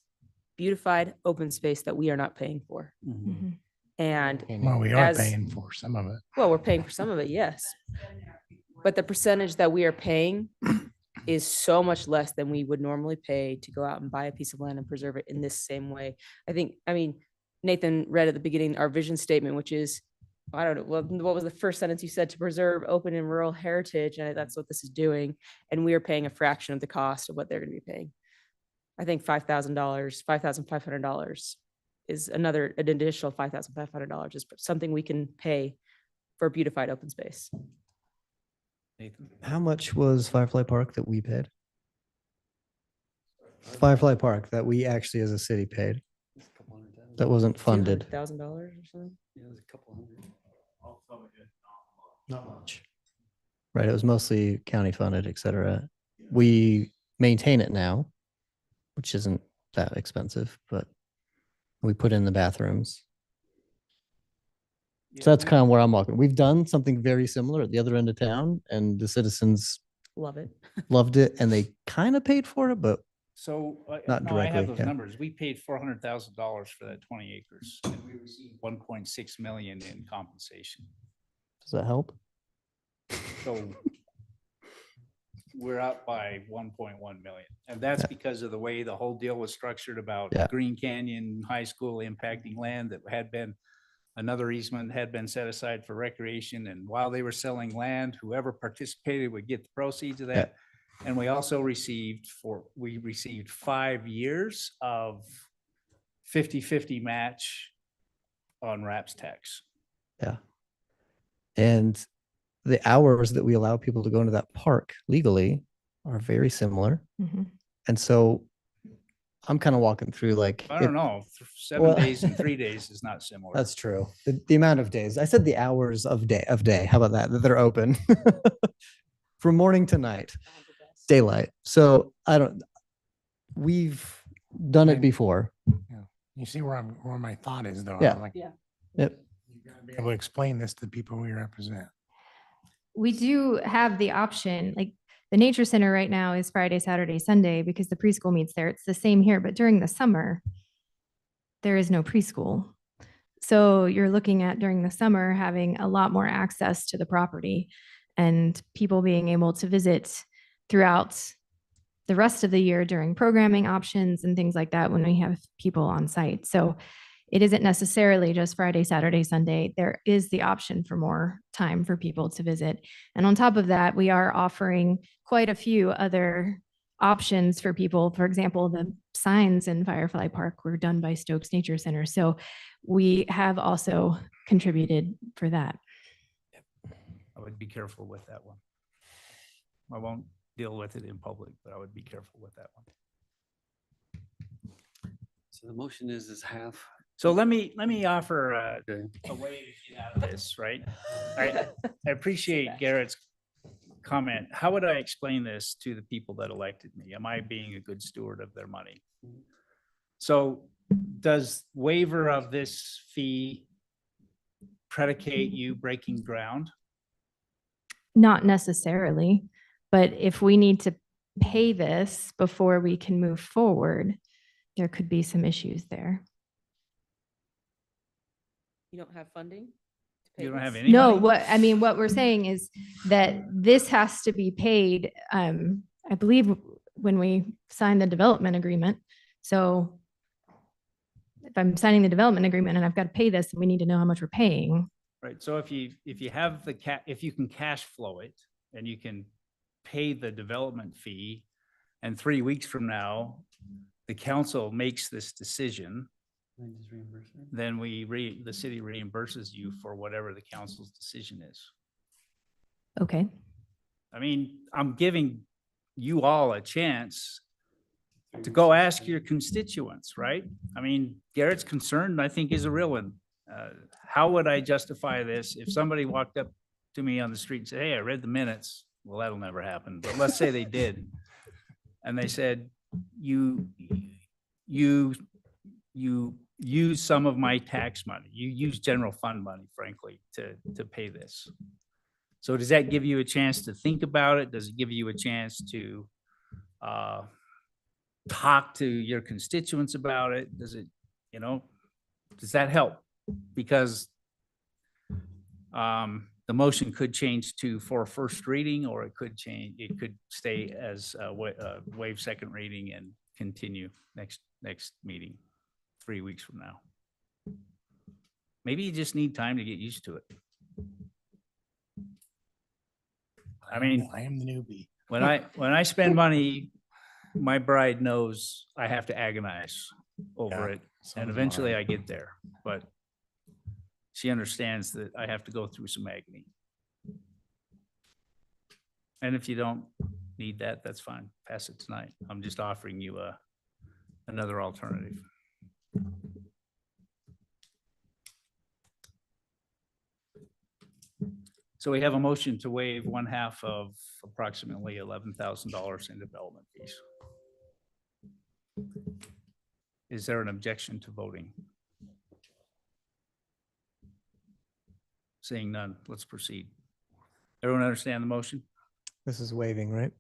beautified open space that we are not paying for. And Well, we are paying for some of it. Well, we're paying for some of it, yes. But the percentage that we are paying is so much less than we would normally pay to go out and buy a piece of land and preserve it in this same way. I mean, Nathan read at the beginning our vision statement, which is, I don't know, what was the first sentence you said? To preserve open and rural heritage, and that's what this is doing. And we are paying a fraction of the cost of what they're going to be paying. I think $5,000, $5,500 is an additional $5,500 is something we can pay for beautified open space. Nathan? How much was Firefly Park that we paid? Firefly Park that we actually as a city paid. That wasn't funded. $200,000 or something? Yeah, it was a couple hundred. Not much. Right. It was mostly county funded, et cetera. We maintain it now, which isn't that expensive, but we put in the bathrooms. So that's kind of where I'm walking. We've done something very similar at the other end of town, and the citizens Love it. loved it, and they kind of paid for it, but So, not no, I have directly. those Yeah. numbers. We paid $400,000 for that 20 acres. And we received 1.6 million in compensation. Does that help? So we're up by 1.1 million. And that's Yeah. because of the way the whole deal was structured about Yeah. Green Canyon High School impacting land that had been, another easement had been set aside for recreation. And while they were selling land, whoever participated would get the proceeds of that. And we also received 5 years of 50-50 match on RAPS tax. Yeah. And the hours that we allow people to go into that park legally are very similar. And so I'm kind of walking through like, I don't know, 7 well- days and 3 days is not similar. That's true. The amount of days. I said the hours of day. How about that they're open from morning to night, daylight. So we've done it before. Yeah. You see where my thought is though. Yeah. I'm like, Yeah. Yep. you gotta be able to explain this to the people we represent. We do have the option, like the nature center right now is Friday, Saturday, Sunday, because the preschool meets there. It's the same here, but during the summer, there is no preschool. So you're looking at during the summer, having a lot more access to the property and people being able to visit throughout the rest of the year during programming options and things like that when we have people on site. So it isn't necessarily just Friday, Saturday, Sunday. There is the option for more time for people to visit. And on top of that, we are offering quite a few other options for people. For example, the signs in Firefly Park were done by Stokes Nature Center. So we have also contributed for that. I would be careful with that one. I won't deal with it in public, but I would be careful with that one. So the motion is half. So let me offer a way to get out of this, right? I appreciate Garrett's comment. How would I explain this to the people that elected me? Am I being a good steward of their money? So does waiver of this fee predicate you breaking ground? Not necessarily, but if we need to pay this before we can move forward, there could be some issues there. You don't have funding to You don't have payments? any No, money? what we're saying is that this has to be paid, I believe when we sign the development agreement. So if I'm signing the development agreement and I've got to pay this, we need to know how much we're paying. Right, so if you have if you can cash flow it and you can pay the development fee, and 3 weeks from now, the council makes this decision, then the city reimburses you for whatever the council's decision is. Okay. I mean, I'm giving you all a chance to go ask your constituents, right? I mean, Garrett's concern, I think, is a real one. How would I justify this if somebody walked up to me on the street and said, hey, I read the minutes? Well, that'll never happen, but let's say they did. And they said, you use some of my tax money. You use general fund money, frankly, to pay this. So does that give you a chance to think about it? Does it give you a chance to talk to your constituents about it? Does it, does that help? Because the motion could change to for first reading, or it could stay as waive second reading and continue next meeting 3 weeks from now. Maybe you just need time to get used to it. I mean, I am the newbie. when I spend money, my bride knows I have to agonize over it, and eventually I get there, but she understands that I have to go through some agony. And if you don't need that, that's fine. Pass it tonight. I'm just offering you another alternative. So we have a motion to waive 1/2 of approximately $11,000 in development fees. Is there an objection to voting? Seeing none, let's proceed. Everyone understand the motion? This is waiving, right?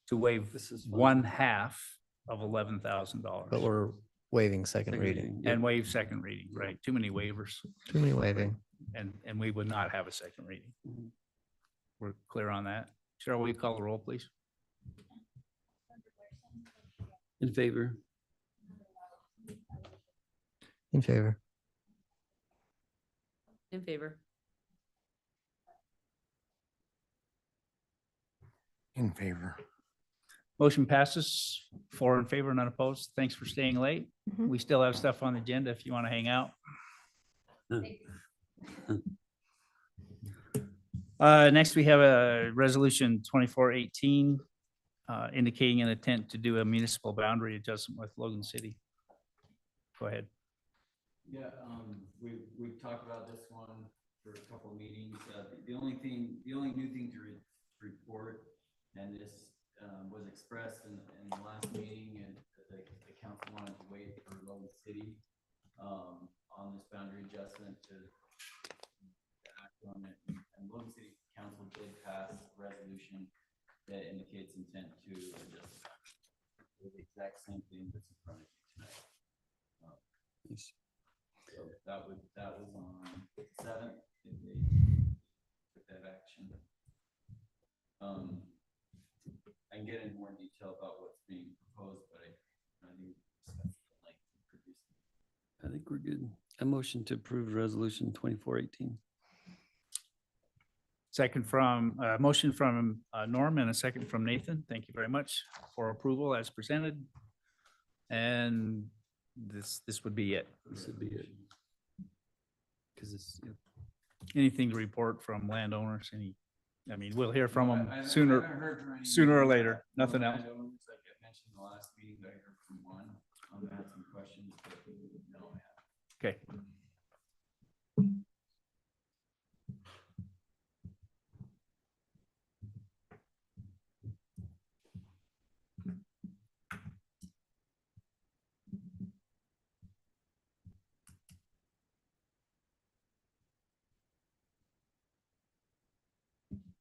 To waive 1/2 of $11,000. But we're waiving second reading. And waive second reading, right? Too many waivers. Too many waiving. And we would not have a second reading. We're clear on that. Cheryl, will you call the roll, please? In favor. In favor. In favor. In favor. Motion passes 4 in favor, none opposed. Thanks for staying late. Mhm. We still have stuff on the agenda if you want to hang out. Next, we have a resolution 2418 indicating an intent to do a municipal boundary adjustment with Logan City. Go ahead. Yeah, we've talked about this one for a couple of meetings. The only new thing to report, and this was expressed in the last meeting, and the council wanted to wait for Logan City on this boundary adjustment to act on it. And Logan City Council did pass a resolution that indicates intent to adjust the exact same thing that's in front of you tonight. So that was on 7th, if they took that action. I can get in more detail about what's being proposed, but I think I think we're good. A motion to approve resolution 2418. Second from, motion from Norm and a second from Nathan. Thank you very much for approval as presented. And this would be it. This would be it. Because it's, Anything to report from landowners? I mean, we'll hear from them I haven't sooner heard from any or more later. Nothing else. landowners. Like I mentioned in the last meeting, I heard from one. I had some questions, but no, I haven't. Okay.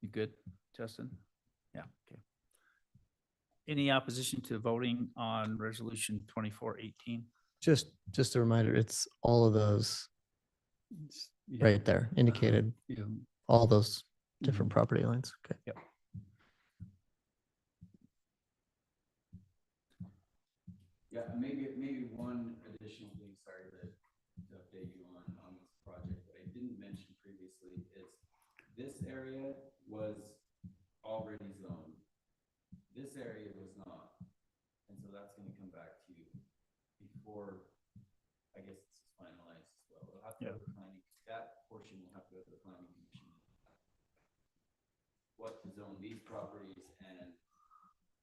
You good, Justin? Yeah, okay. Any opposition to voting on resolution 2418? Just a reminder, it's all of those right there indicated Yeah. all those different property lines. Okay. Yep. Yeah, maybe one additional thing, sorry to update you on this project that I didn't mention previously is this area was already zoned. This area was not. And so that's gonna come back to you before, I guess it's finalized as well. It'll have to go to the planning, that portion will have to go to the planning commission. What to zone these properties and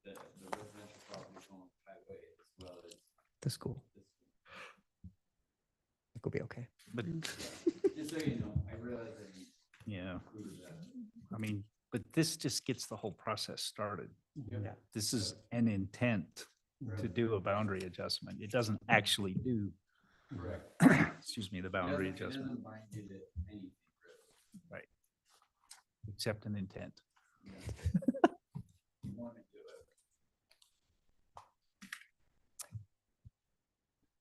the residential properties on the highway as well as The school. It will be okay. But just so you know, I realize that you yeah, included that. I mean, but this just gets the whole process started. Yeah. This is an intent to do a boundary adjustment. It doesn't actually do, Correct. excuse me, the boundary It adjustment. doesn't bind you to anything, really. Right. Except an intent. You want to do it.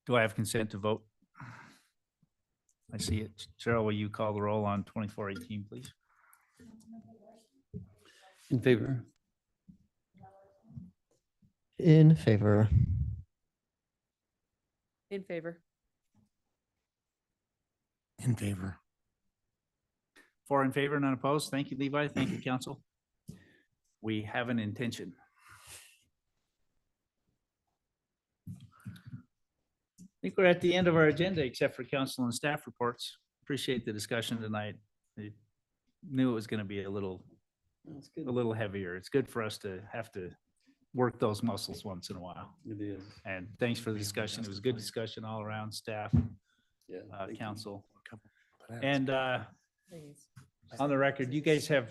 Do I have consent to vote? I see it. Cheryl, will you call the roll on 2418, please? In favor? In favor. In favor. In favor. 4 in favor, none opposed. Thank you, Levi. Thank you, council. We have an intention. I think we're at the end of our agenda, except for council and staff reports. Appreciate the discussion tonight. I knew it was going to be a little heavier. It's good for us to have to work those muscles once in a while. It is. And thanks for the discussion. It was a good discussion all around, staff, Yeah. council. And And on the record, you guys have,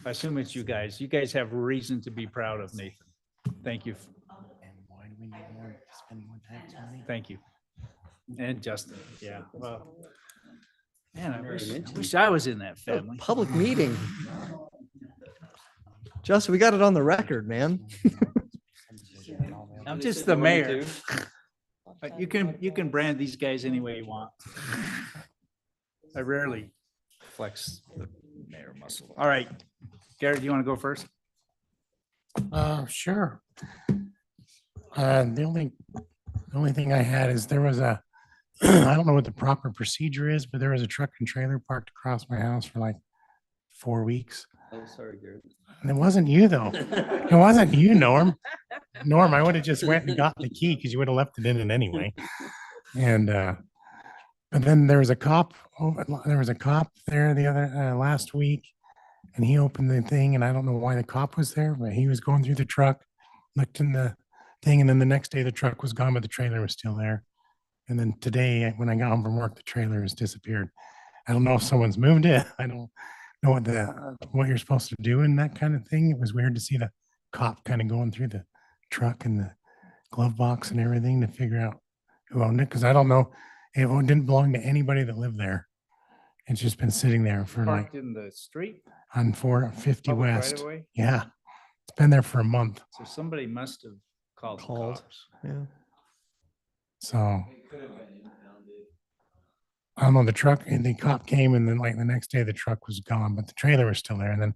I assume it's you guys have reason to be proud of Nathan. Thank you. And why do we need more to spend more tax money? Thank you. And Justin, yeah, well, man, I wish I was in that family. Public meeting. Justin, we got it on the record, man. I'm just the mayor. But you can brand these guys any way you want. I rarely flex the mayor muscle. All right, Garrett, do you want to go first? Sure. The only thing I had is there was a, I don't know what the proper procedure is, but there was a truck and trailer parked across my house for like 4 weeks. Oh, sorry, Garrett. And it wasn't you though. It wasn't you, Norm. Norm, I would have just went and got the key because you would have left it in it anyway. And but then there was a cop. There was a cop there the other last week, and he opened the thing, and I don't know why the cop was there, but he was going through the truck, looked in the thing, and then the next day the truck was gone, but the trailer was still there. And then today, when I got home from work, the trailer has disappeared. I don't know if someone's moved it. I don't know what you're supposed to do in that kind of thing. It was weird to see the cop kind of going through the truck and the glove box and everything to figure out who owned it, because I don't know. It didn't belong to anybody that lived there. It's just been sitting there for like Parked in the street? on 450 Public right West. of way? Yeah, it's been there for a month. So somebody must have called. the cops. Yeah. So I don't know, the truck and the cop came, and then like the next day the truck was gone, but the trailer was still there. And then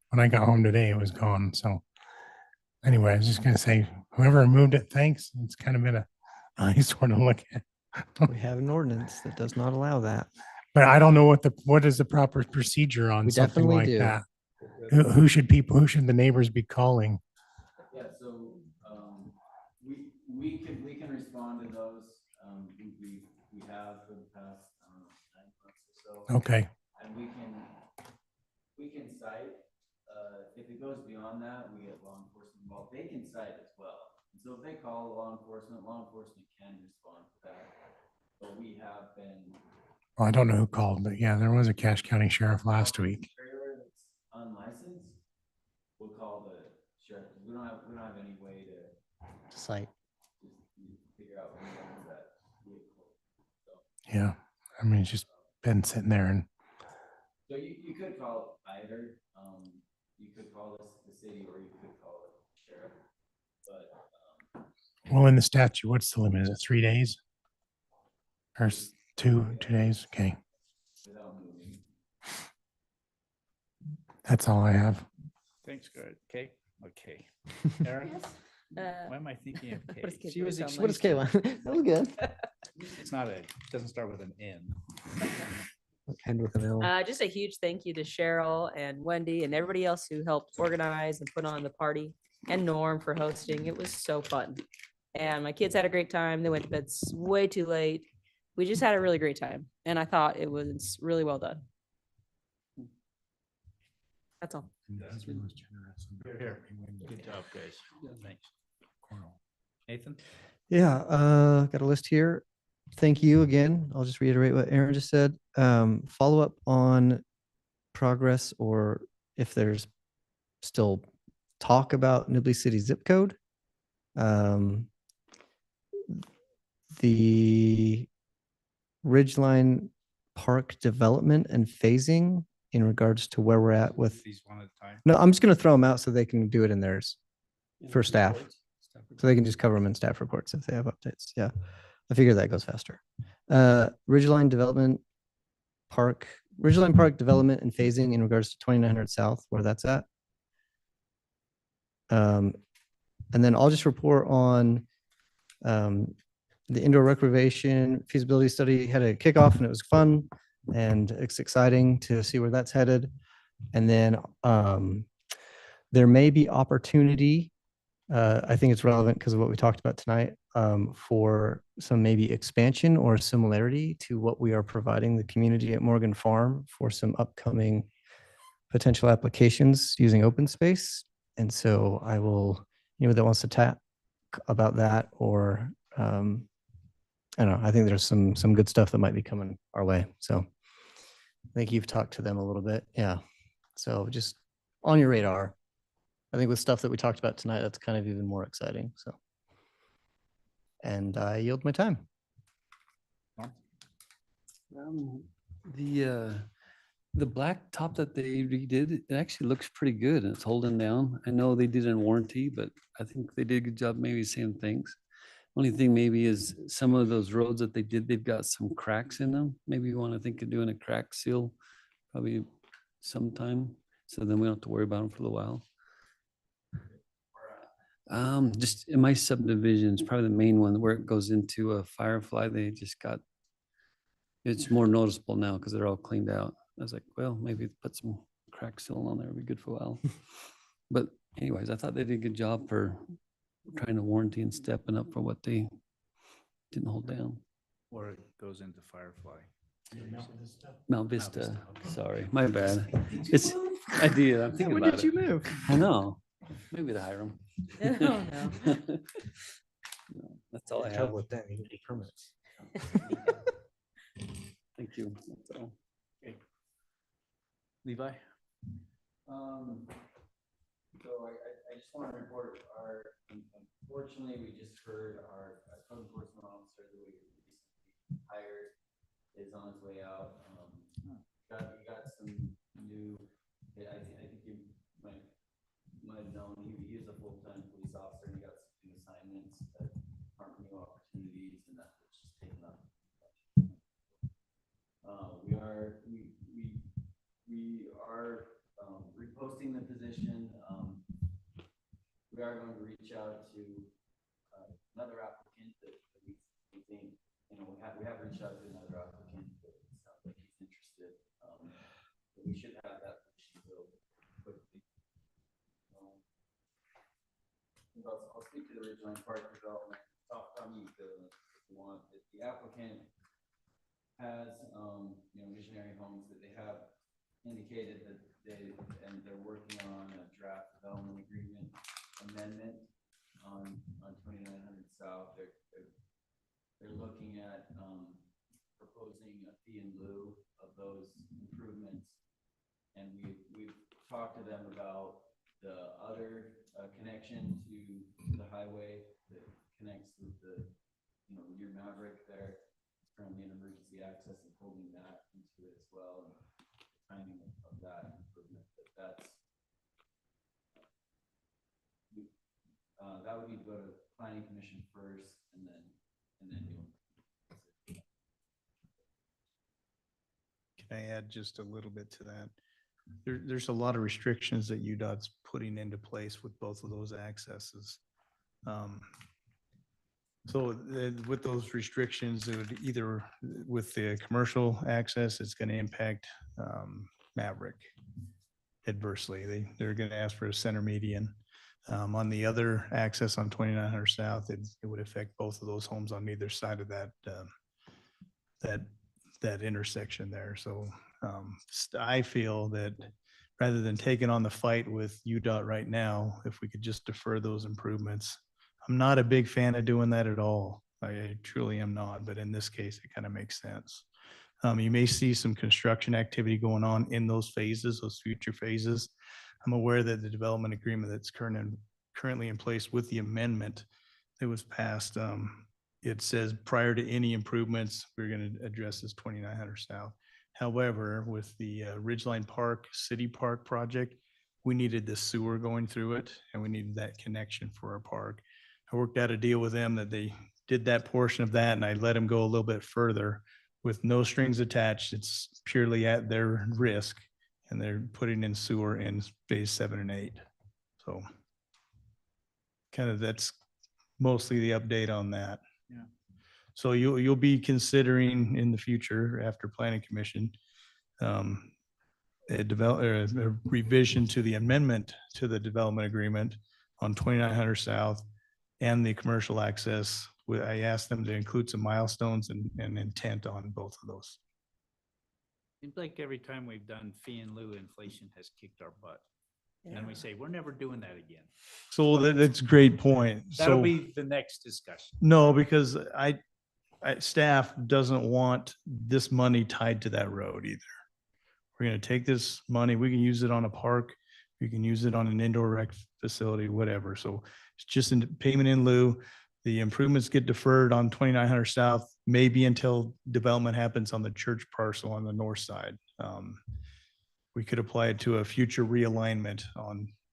when I got home today, it was gone. So anyway, I was just gonna say, whoever moved it, thanks. It's kind of been a eyesore to look at. We have an ordinance that does not allow that. But I don't know what is the proper procedure on We something definitely like do. that. Who should the neighbors be calling? Yeah, so, we can respond to those, we have for the past, 9 months or so. Okay. And we can cite, if it goes beyond that, we get law enforcement involved, they can cite as well. And so if they call law enforcement can respond to that, but we have been. Well, I don't know who called, but yeah, there was a Cache County sheriff last week. Trailer that's unlicensed, we'll call the sheriff, 'cause we don't have any way to Site. just figure out who owns that vehicle. So, Yeah, I mean, it's just been sitting there, and so you could call either, you could call the city or you could call the sheriff, but, well, in the statute, what's the limit? Is it 3 days? Or 2 days? Okay. without That's all I have. Thanks, good. Okay, okay. Eric? Why am I thinking of Kay? What does Kay She was sound like? What is Kayla? That was good. It's not a, doesn't start with an N. End with an L. Just a huge thank you to Cheryl and Wendy and everybody else who helped organize and put on the party, and Norm for hosting. It was so fun. And my kids had a great time. They went to bed way too late. We just had a really great time. And I thought it was really well done. That's all. Here. Good job, guys. Thanks. Nathan? Yeah, got a list here. Thank you again. I'll just reiterate what Aaron just said. Follow up on progress, or if there's still talk about Nibley City zip code. The Ridgeline Park development and phasing in regards to where we're at with. These one at a time. No, I'm just going to throw them out so they can do it in theirs for staff. So they can just cover them in staff reports if they have updates. Yeah, I figure that goes faster. Ridgeline Park development and phasing in regards to 2900 South, where that's at. And then I'll just report on the indoor recreation feasibility study. Had a kickoff and it was fun, and it's exciting to see where that's headed. And then there may be opportunity. I think it's relevant because of what we talked about tonight, for some maybe expansion or similarity to what we are providing the community at Morgan Farm for some upcoming potential applications using open space. And so I will, that wants to chat about that, or I don't know. I think there's some good stuff that might be coming our way. So I think you've talked to them a little bit. Yeah. So just on your radar. I think with stuff that we talked about tonight, that's kind of even more exciting. So, and I yield my time. The black top that they redid, it actually looks pretty good and it's holding down. I know they did it in warranty, but I think they did a good job maybe saying things. Only thing maybe is some of those roads that they did, they've got some cracks in them. Maybe you want to think of doing a crack seal probably sometime. So then we don't have to worry about them for a little while. Just in my subdivisions, probably the main one where it goes into a Firefly, they just got, it's more noticeable now because they're all cleaned out. I was like, well, maybe put some crack seal on there, would be good for a while. But anyways, I thought they did a good job for trying to warranty and stepping up for what they didn't hold down. Or it goes into Firefly. Mount Vista, sorry, my bad. It's, I did, I'm thinking about it. When did you move? I know, maybe to hire them. Oh, no. No, that's all I have. Trouble with that, you need permits. Thank you. That's all. Okay. Levi? So I just want to report unfortunately, we just heard our code enforcement officer that we recently hired is on his way out. We got some new, I think you might have known, he is a full-time police officer, and he got some new assignments that aren't new opportunities, and that's what's just taken up. We are reposting the position. We are going to reach out to another applicant that we think, we have reached out to another applicant that sounds like he's interested. But we should have that position filled quickly. I'll speak to the Ridgeline Park development. Tell me if you want. The applicant has, Visionary Homes, that they have indicated that they're working on a draft development agreement amendment on 2900 South. They're looking at proposing a fee in lieu of those improvements, and we've talked to them about the other connection to the highway that connects with the near Maverick there. It's currently an emergency access and holding that into it as well, and timing of that improvement. But that would need to go to planning commission first, and then you'll. Can I add just a little bit to that? there's a lot of restrictions that UDOT's putting into place with both of those accesses. So with those restrictions, it would either, with the commercial access, it's going to impact Maverick adversely. They're going to ask for a center median. On the other access on 2900 South, it would affect both of those homes on either side of that intersection there. So I feel that rather than taking on the fight with UDOT right now, if we could just defer those improvements. I'm not a big fan of doing that at all. I truly am not, but in this case, it kind of makes sense. You may see some construction activity going on in those phases, those future phases. I'm aware that the development agreement that's currently in place with the amendment that was passed, it says prior to any improvements, we're going to address this 2900 South. However, with the Ridgeline Park City Park project, we needed the sewer going through it, and we needed that connection for our park. I worked out a deal with them that they did that portion of that, and I let them go a little bit further with no strings attached. It's purely at their risk, and they're putting in sewer in phase 7 and 8. So kind of that's mostly the update on that. Yeah. So you'll be considering in the future after planning commission, a revision to the amendment to the development agreement on 2900 South and the commercial access. I asked them to include some milestones and intent on both of those. Seems like every time we've done fee and lieu, inflation has kicked our butt. And we say, we're never doing that again. So that's a great point. That'll So be the next discussion. no, because staff doesn't want this money tied to that road either. We're going to take this money, we can use it on a park, we can use it on an indoor rec facility, whatever. So it's just in payment in lieu. The improvements get deferred on 2900 South, maybe until development happens on the church parcel on the north side. We could apply it to a future realignment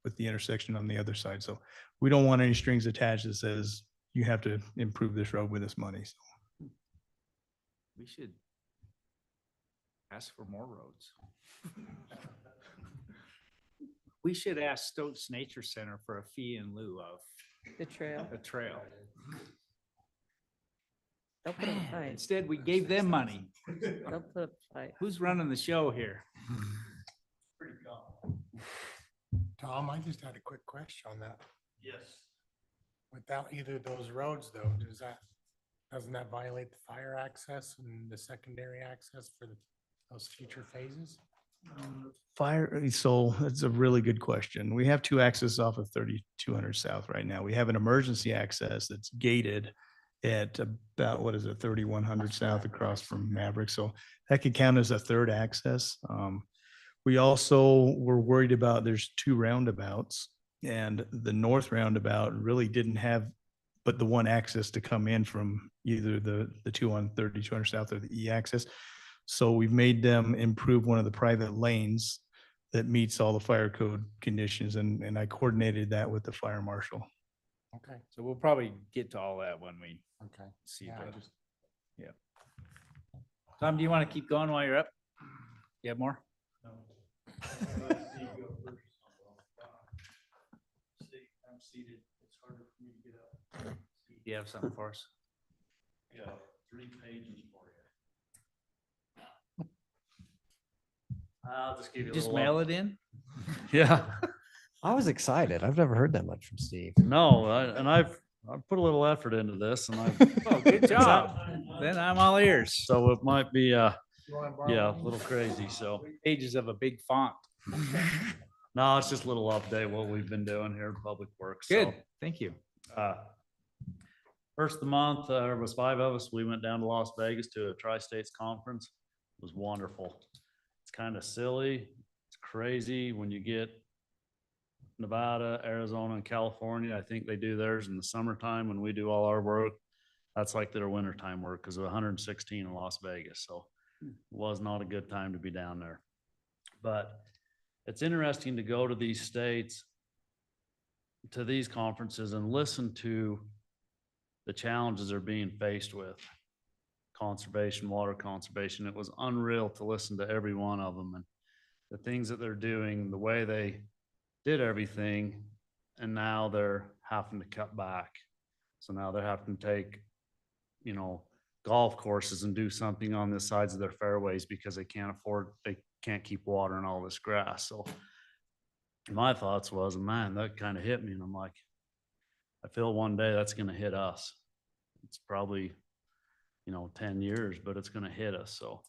with the intersection on the other side. So we don't want any strings attached that says you have to improve this road with this money. So We should ask for more roads. We should ask Stokes Nature Center for a fee in lieu of The trail. a trail. Don't put up a fight. Instead, we gave them money. Don't put up a fight. Who's running the show here? Tom, I just had a quick question on that. yes. Without either of those roads though, doesn't that violate the fire access and the secondary access for those future phases? Fire, so that's a really good question. We have two accesses off of 3200 South right now. We have an emergency access that's gated at about, 3100 South across from Maverick. So that could count as a third access. We also were worried about, there's two roundabouts, and the north roundabout really didn't have but the one access to come in from either the two on 3200 South or the E access. So we've made them improve one of the private lanes that meets all the fire code conditions, and I coordinated that with the fire marshal. Okay. So we'll probably get to all that when we Okay. see Yeah, I the, just- yeah. Tom, do you want to keep going while you're up? You have more? I'm seated. It's harder for me to get up. Do you have something for us? Yeah, 3 pages for you. I'll just give you a Just little. mail it in? Yeah. I was excited. I've never heard that much from Steve. No, I've put a little effort into this, and I've. Oh, good job. Then I'm all ears. So it might be, yeah, a little crazy, so. Pages of a big font. No, it's just a little update what we've been doing here in Public Works. Good, So, thank you. First of the month, there was 5 of us. We went down to Las Vegas to a Tri-States conference. It was wonderful. It's kind of silly. It's crazy when you get Nevada, Arizona, and California. I think they do theirs in the summertime when we do all our work. That's like their wintertime work because of 116 in Las Vegas. So it was not a good time to be down there. But it's interesting to go to these states, to these conferences, and listen to the challenges they're being faced with. Conservation, water conservation. It was unreal to listen to every one of them. And the things that they're doing, the way they did everything, and now they're having to cut back. So now they're having to take, golf courses and do something on the sides of their fairways because they can't keep watering all this grass. So my thoughts was, man, that kind of hit me. And I'm like, I feel one day that's going to hit us. It's probably, 10 years, but it's going to hit us. So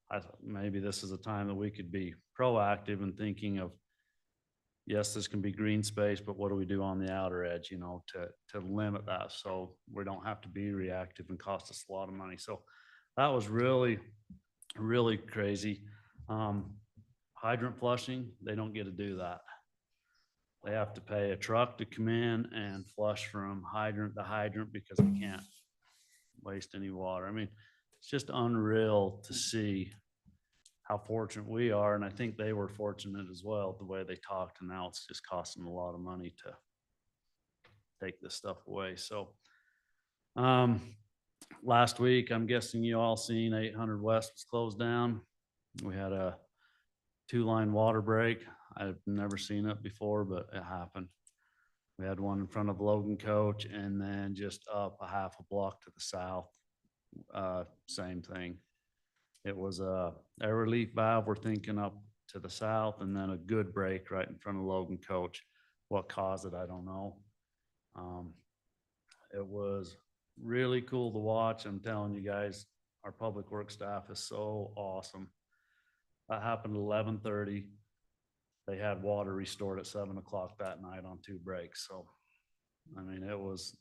I thought maybe this is a time that we could be proactive and thinking of, yes, this can be green space, but what do we do on the outer edge, to limit that so we don't have to be reactive and cost us a lot of money. So that was really, really crazy. Hydrant flushing, they don't get to do that. They have to pay a truck to come in and flush from hydrant to hydrant because they can't waste any water. I mean, it's just unreal to see how fortunate we are. And I think they were fortunate as well, the way they talked, and now it's just costing a lot of money to take this stuff away. So, last week, I'm guessing you all seen 800 West was closed down. We had a 2-line water break. I've never seen it before, but it happened. We had one in front of Logan Coach, and then just up a half a block to the south, same thing. It was a air relief valve, we're thinking, up to the south, and then a good break right in front of Logan Coach. What caused it, I don't know. It was really cool to watch. I'm telling you guys, our public works staff is so awesome. That happened at 11:30. They had water restored at 7 o'clock that night on 2 breaks. So, I mean, it was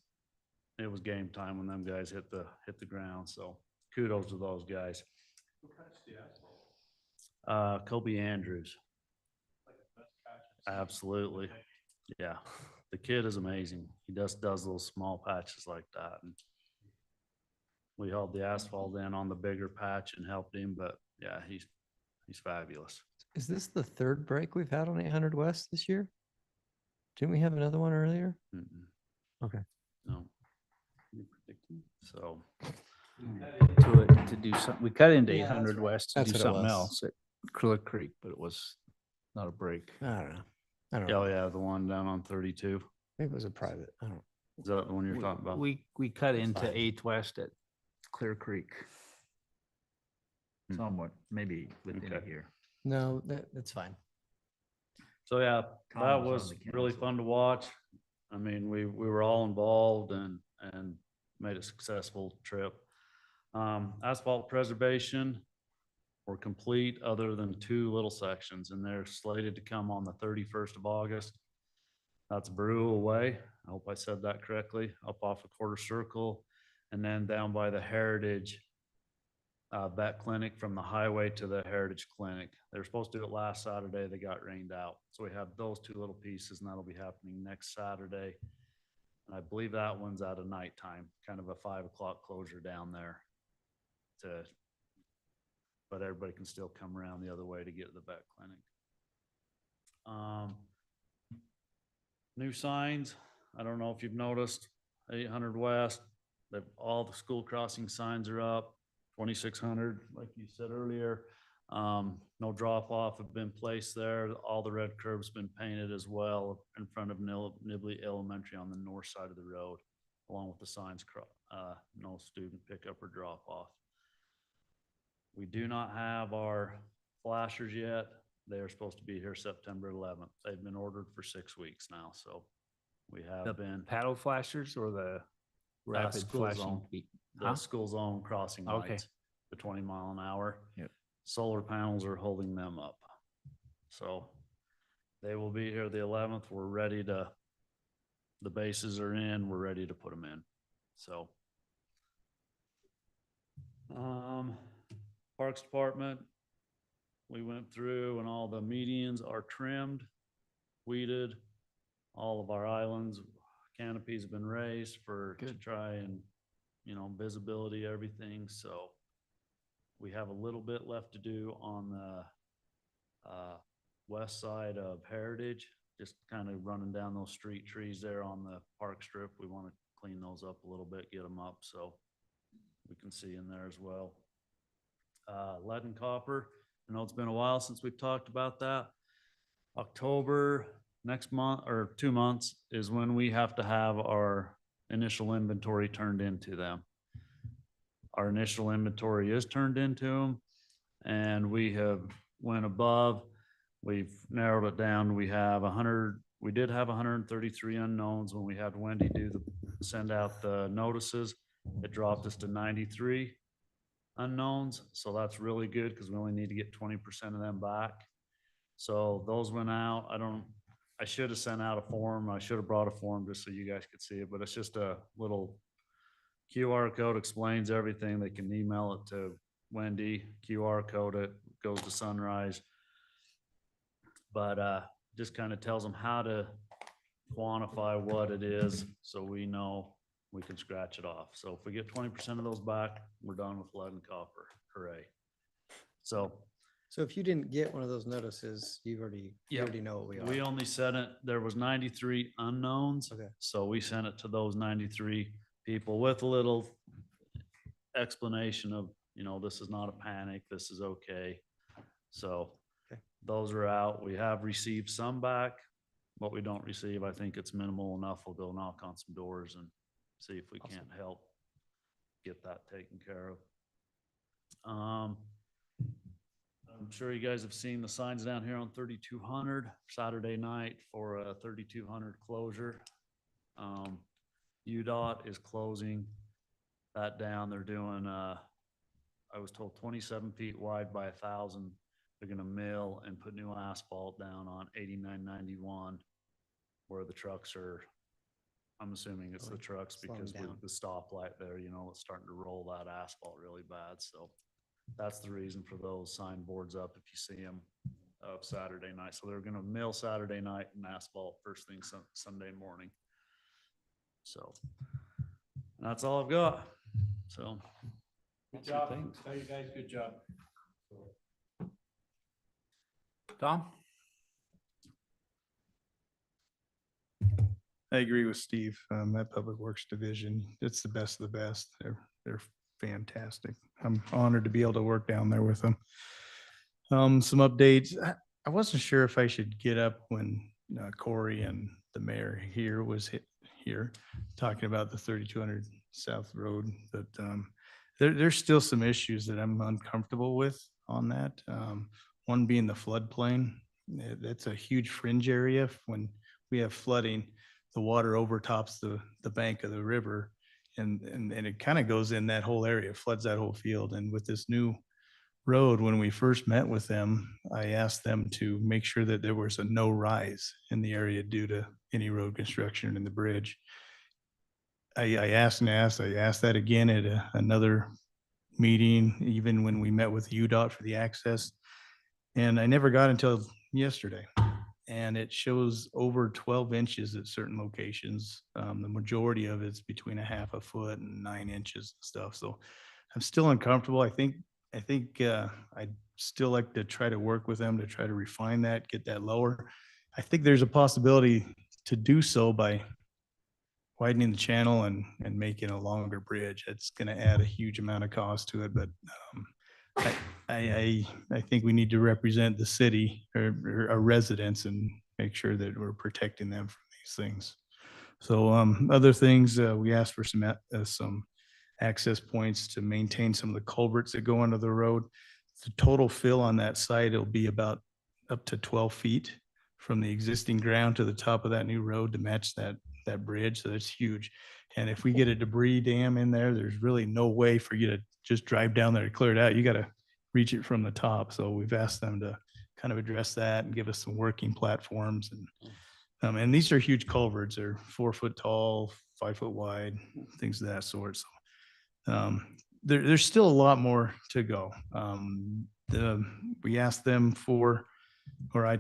game time when them guys hit the ground. So kudos to those guys. Who cuts the asphalt? Kobe Andrews. Absolutely. Yeah. The kid is amazing. He just does those small patches like that. And we held the asphalt in on the bigger patch and helped him, but yeah, he's fabulous. Is this the third break we've had on 800 West this year? Didn't we have another one earlier? Okay. No. So To do something, we cut into Yeah, 800 that's right. West to That's do what it something was. else at Clear Creek, but it was not a break. I don't know. I don't know. Oh yeah, the one down on 32. Maybe it was a private. I don't. Is that the one you're talking about? We cut into fine. 8th West at Clear Creek. Somewhat, maybe within a Okay. year. No, that's fine. So yeah, Tom that was was on the really council. fun to watch. I mean, we were all involved and made a successful trip. Asphalt preservation were complete other than 2 little sections, and they're slated to come on the 31st of August. That's Brew away. I hope I said that correctly, up off a Quarter Circle, and then down by the Heritage vet clinic, from the highway to the Heritage Clinic. They were supposed to do it last Saturday. They got rained out. So we have those 2 little pieces, and that'll be happening next Saturday. And I believe that one's at a nighttime, kind of a 5 o'clock closure down there but everybody can still come around the other way to get to the vet clinic. New signs. I don't know if you've noticed, 800 West, all the school crossing signs are up. 2600, like you said earlier. No drop off have been placed there. All the red curbs been painted as well in front of Nibley Elementary on the north side of the road, along with the signs, no student pickup or drop off. We do not have our flashers yet. They are supposed to be here September 11th. They've been ordered for 6 weeks now, so we have The been. paddle flashers or the rapid school flashing? zone. The Huh? school zone crossing Okay. lights, the 20 mile an hour. Yep. Solar panels are holding them up. So they will be here the 11th. We're ready to, the bases are in, we're ready to put them in. So. Parks Department, we went through and all the medians are trimmed, weeded. All of our islands, canopies have been raised to try and, visibility, everything. So we have a little bit left to do on the west side of Heritage, just kind of running down those street trees there on the park strip. We want to clean those up a little bit, get them up so we can see in there as well. Lead and copper, I know it's been a while since we've talked about that. October, next month or 2 months is when we have to have our initial inventory turned into them. Our initial inventory is turned into them, and we have went above. We've narrowed it down. We have 100. We did have 133 unknowns when we had Wendy send out the notices. It dropped us to 93 unknowns. So that's really good because we only need to get 20% of them back. So those went out. I should have sent out a form. I should have brought a form just so you guys could see it, but it's just a little QR code, explains everything. They can email it to Wendy, QR code it, goes to Sunrise. But just kind of tells them how to quantify what it is so we know we can scratch it off. So if we get 20% of those back, we're done with lead and copper. Hooray. So if you didn't get one of those notices, you already know what we are. we only sent it, there was 93 unknowns. Okay. So we sent it to those 93 people with a little explanation of, this is not a panic, this is okay. So those are out. We have received some back. What we don't receive, I think it's minimal enough. We'll go knock on some doors and see if we can't help get that taken care of. I'm sure you guys have seen the signs down here on 3200 Saturday night for a 3200 closure. UDOT is closing that down. They're doing, I was told 27 feet wide by 1,000. They're gonna mill and put new asphalt down on 8991 where the trucks are, I'm assuming it's the trucks because with the stoplight there, it's starting to roll that asphalt really bad. So that's the reason for those signboards up if you see them of Saturday night. So they're gonna mill Saturday night and asphalt first thing Sunday morning. So that's all I've got. So. Good job. Tell you guys, good job. Tom? I agree with Steve. That Public Works Division, it's the best of the best. They're fantastic. I'm honored to be able to work down there with them. Some updates. I wasn't sure if I should get up when Corey and the mayor here was here talking about the 3200 South Road, but there's still some issues that I'm uncomfortable with on that. One being the floodplain. That's a huge fringe area. When we have flooding, the water overtops the bank of the river, and it kind of goes in that whole area, floods that whole field. And with this new road, when we first met with them, I asked them to make sure that there was a no rise in the area due to any road construction in the bridge. I asked that again at another meeting, even when we met with UDOT for the access. And I never got until yesterday. And it shows over 12 inches at certain locations. The majority of it's between a half a foot and 9 inches and stuff. So I'm still uncomfortable. I think I'd still like to try to work with them to try to refine that, get that lower. I think there's a possibility to do so by widening the channel and making a longer bridge. It's going to add a huge amount of cost to it, but I think we need to represent the city or our residents and make sure that we're protecting them from these things. So other things, we asked for some access points to maintain some of the culverts that go under the road. The total fill on that site, it'll be about up to 12 feet from the existing ground to the top of that new road to match that bridge. So that's huge. And if we get a debris dam in there, there's really no way for you to just drive down there to clear it out. You got to reach it from the top. So we've asked them to kind of address that and give us some working platforms. And these are huge culverts. They're 4 foot tall, 5 foot wide, things of that sort. So there's still a lot more to go. We asked them for, or I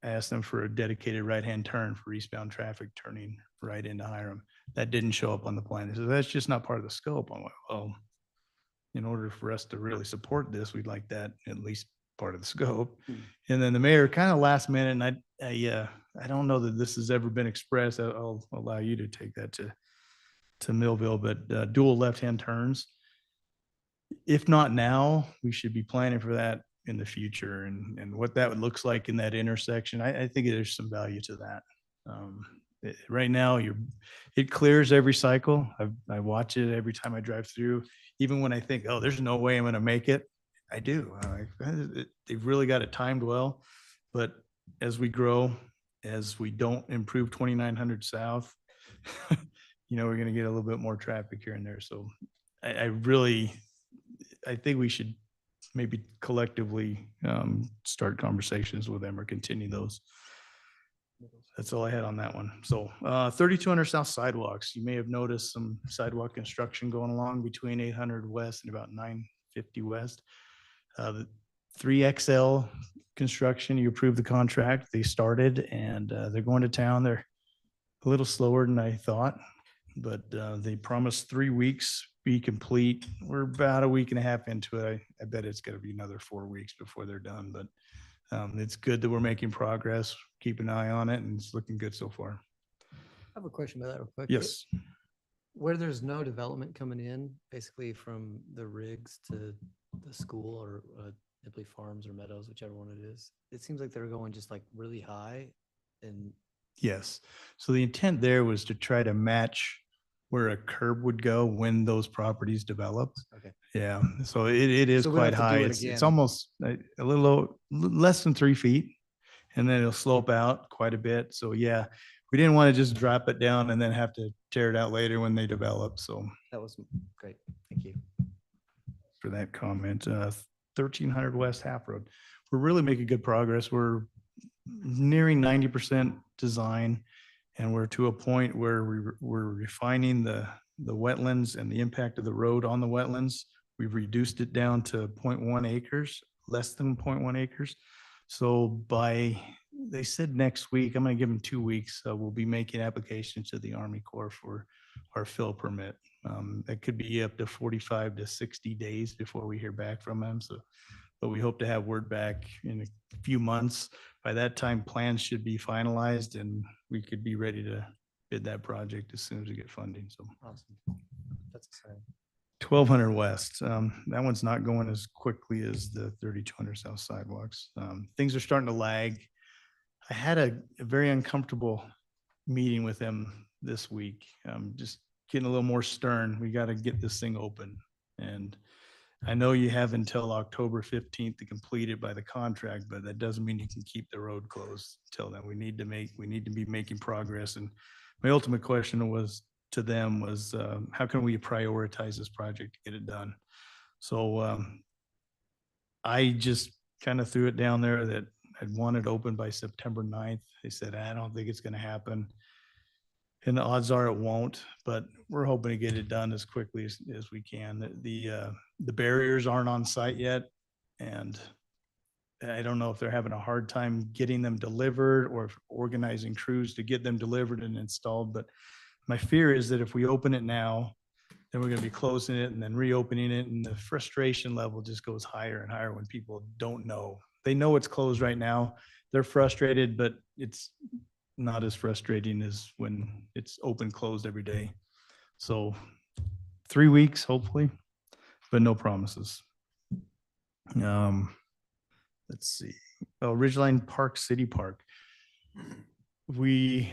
asked them for a dedicated right-hand turn for eastbound traffic turning right into Hiram. That didn't show up on the plan. So that's just not part of the scope. I'm like, well, in order for us to really support this, we'd like that at least part of the scope. And then the mayor kind of last minute, and I don't know that this has ever been expressed. I'll allow you to take that to Millville, but dual left-hand turns. If not now, we should be planning for that in the future and what that looks like in that intersection. I think there's some value to that. Right now, it clears every cycle. I watch it every time I drive through. Even when I think, oh, there's no way I'm going to make it, I do. They've really got it timed well. But as we grow, as we don't improve 2900 South, we're going to get a little bit more traffic here and there. So I think we should maybe collectively start conversations with them or continue those. That's all I had on that one. So 3200 South sidewalks. You may have noticed some sidewalk construction going along between 800 West and about 950 West. The 3XL construction, you approved the contract. They started and they're going to town. They're a little slower than I thought, but they promised 3 weeks be complete. We're about a week and a half into it. I bet it's going to be another 4 weeks before they're done, but it's good that we're making progress. Keep an eye on it, and it's looking good so far. I have a question about that real quick. Yes. Where there's no development coming in, basically from the rigs to the school or Nibley Farms or Meadows, whichever one it is, it seems like they're going just like really high. And Yes. So the intent there was to try to match where a curb would go when those properties develop. Okay. Yeah. So it is So we don't quite have to do high. it It's again. almost a little less than 3 feet, and then it'll slope out quite a bit. So yeah, we didn't want to just drop it down and then have to tear it out later when they develop. So that was great. Thank you. for that comment. 1300 West Half Road. We're really making good progress. We're nearing 90% design, and we're to a point where we're refining the wetlands and the impact of the road on the wetlands. We've reduced it down to 0.1 acres, less than 0.1 acres. So they said next week, I'm going to give them 2 weeks. We'll be making application to the Army Corps for our fill permit. It could be up to 45 to 60 days before we hear back from them. So, but we hope to have word back in a few months. By that time, plans should be finalized and we could be ready to bid that project as soon as we get funding. So Awesome. That's exciting. 1200 West. That one's not going as quickly as the 3200 South sidewalks. Things are starting to lag. I had a very uncomfortable meeting with them this week. Just getting a little more stern. We got to get this thing open. And I know you have until October 15th to complete it by the contract, but that doesn't mean you can keep the road closed till then. We need to be making progress. And my ultimate question to them was, how can we prioritize this project to get it done? So I just kind of threw it down there that I'd want it open by September 9th. They said, I don't think it's going to happen. And the odds are it won't, but we're hoping to get it done as quickly as we can. The barriers aren't on site yet, and I don't know if they're having a hard time getting them delivered or organizing crews to get them delivered and installed. But my fear is that if we open it now, then we're going to be closing it and then reopening it, and the frustration level just goes higher and higher when people don't know. They know it's closed right now. They're frustrated, but it's not as frustrating as when it's open, closed every day. So 3 weeks, hopefully, but no promises. Let's see. Oh, Ridgeline Park, City Park. The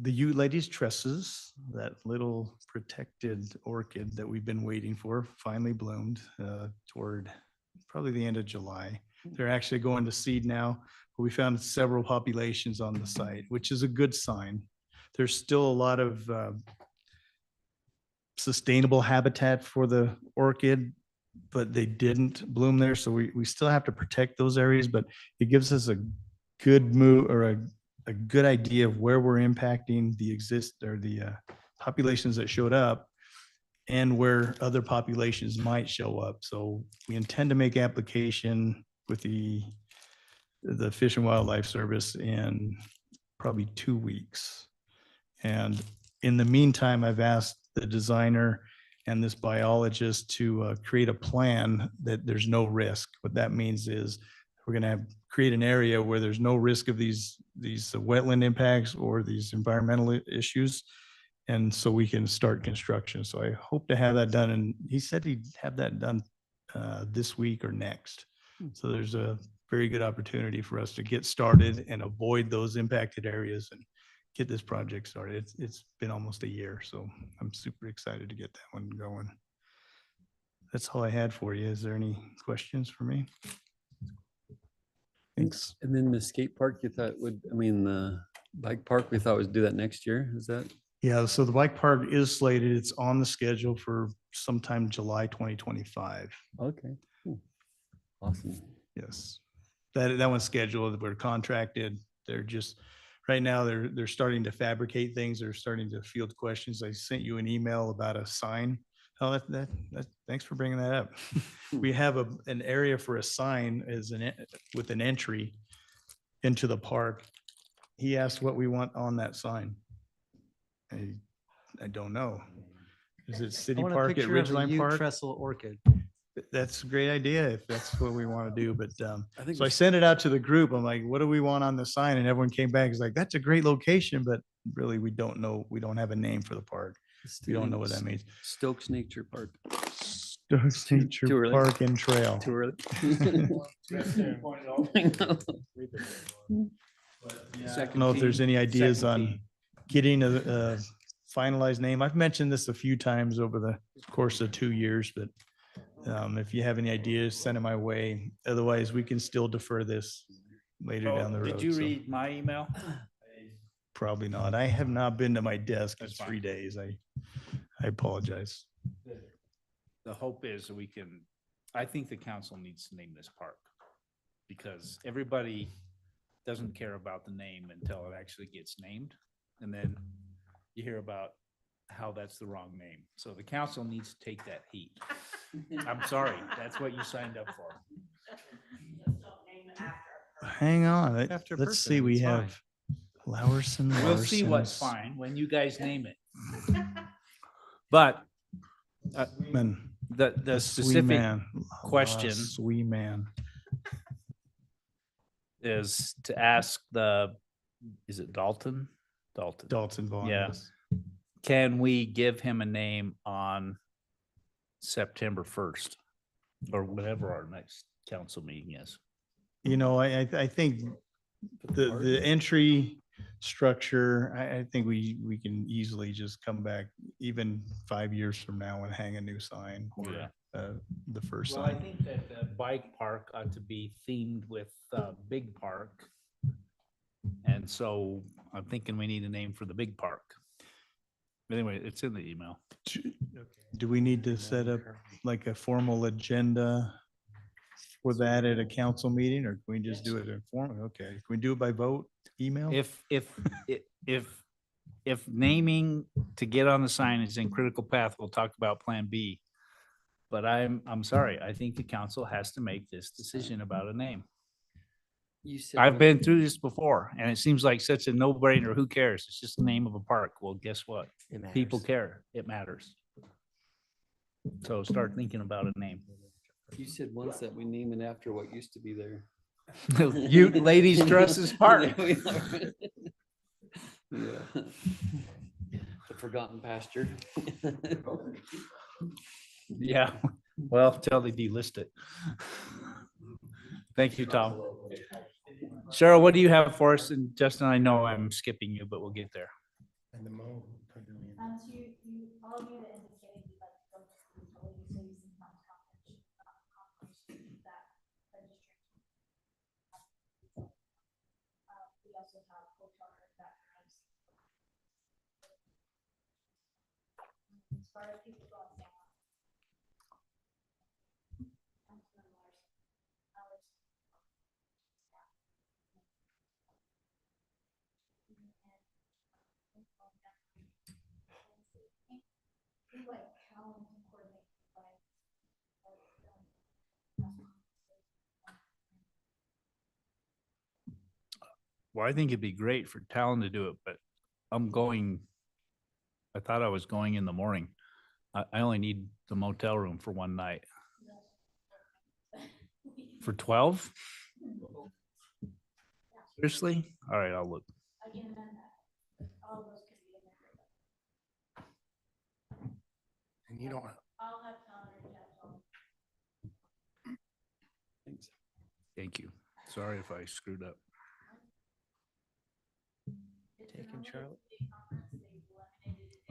Ute Ladies tresses, that little protected orchid that we've been waiting for, finally bloomed toward probably the end of July. They're actually going to seed now, but we found several populations on the site, which is a good sign. There's still a lot of sustainable habitat for the orchid, but they didn't bloom there. So we still have to protect those areas, but it gives us a good move or a good idea of where we're impacting the populations that showed up and where other populations might show up. So we intend to make application with the Fish and Wildlife Service in probably 2 weeks. And in the meantime, I've asked the designer and this biologist to create a plan that there's no risk. What that means is we're going to create an area where there's no risk of these wetland impacts or these environmental issues. And so we can start construction. So I hope to have that done. And he said he'd have that done this week or next. So there's a very good opportunity for us to get started and avoid those impacted areas and get this project started. It's been almost a year, so I'm super excited to get that one going. That's all I had for you. Is there any questions for me? Thanks. And then the skate park you thought would, I mean, the bike park, we thought was do that next year. Is that? Yeah, so the bike park is slated. It's on the schedule for sometime July 2025. Okay, cool. Awesome. Yes. That one's scheduled. We're contracted. They're just, right now, they're starting to fabricate things. They're starting to field questions. I sent you an email about a sign. Oh, thanks for bringing that up. We have an area for a sign with an entry into the park. He asked what we want on that sign. I don't know. Is it City Park at Ridgeline Park? Trestle orchid. That's a great idea if that's what we want to do. But I think so I sent it out to the group. I'm like, what do we want on the sign? And everyone came back. It's like, that's a great location, but really we don't know. We don't have a name for the park. We don't know what that means. Stokes Nature Park. Stokes Nature Too early. Park and Trail. Too early. I don't know if there's any ideas on getting a finalized name. I've mentioned this a few times over the course of 2 years, but if you have any ideas, send it my way. Otherwise, we can still defer this later down the road. Did you so. read my email? Probably not. I have not been to my desk in That's fine. 3 days. I apologize. The hope is we can, I think the council needs to name this park because everybody doesn't care about the name until it actually gets named. And then you hear about how that's the wrong name. So the council needs to take that heat. I'm sorry, that's what you signed up for. Hang on. After a Let's person, see. We it's fine. have Lowerson. We'll see what's Larson's, fine when you guys name it. But Man, the Swee specific man. question Swee man. is to ask is it Dalton? Dalton Vaughn. Yeah. yes. Can we give him a name on September 1st or whatever our next council meeting is? You know, I think the entry structure, I think we can easily just come back even 5 years from now and hang a new sign for the first Well, I sign. think that the bike park ought to be themed with Big Park. And so I'm thinking we need a name for the big park. Anyway, it's in the email. Do we need to set up like a formal agenda for that at a council meeting, or can we just do it informally? Okay, can we do it by vote, email? If naming to get on the sign is in critical path, we'll talk about Plan B. But I'm sorry, I think the council has to make this decision about a name. You said I've what- been through this before and it seems like such a no-brainer. Who cares? It's just the name of a park. Well, guess what? People care. It matters. So start thinking about a name. You said once that we name it after what used to be there. You ladies dresses park. Yeah. The forgotten pasture. Yeah, well, till they delist it. Thank you, Tom. Cheryl, what do you have for us? And Justin, I know I'm skipping you, but we'll get there. And the Mo Pavilion. All of you that indicated you'd like to go to the utility, so you can find confirmation that registration. We also have hotel backgrounds. As far as people going down. Well, I think it'd be great for Talon to do it, but I thought I was going in the morning. I only need the motel room for one night. For 12? Seriously? All right, I'll look. Again, all of those could be in there. And you don't, I'll have Tyler and Jeff on. Thanks. Thank you. Sorry if I screwed up. Taken, Charlotte.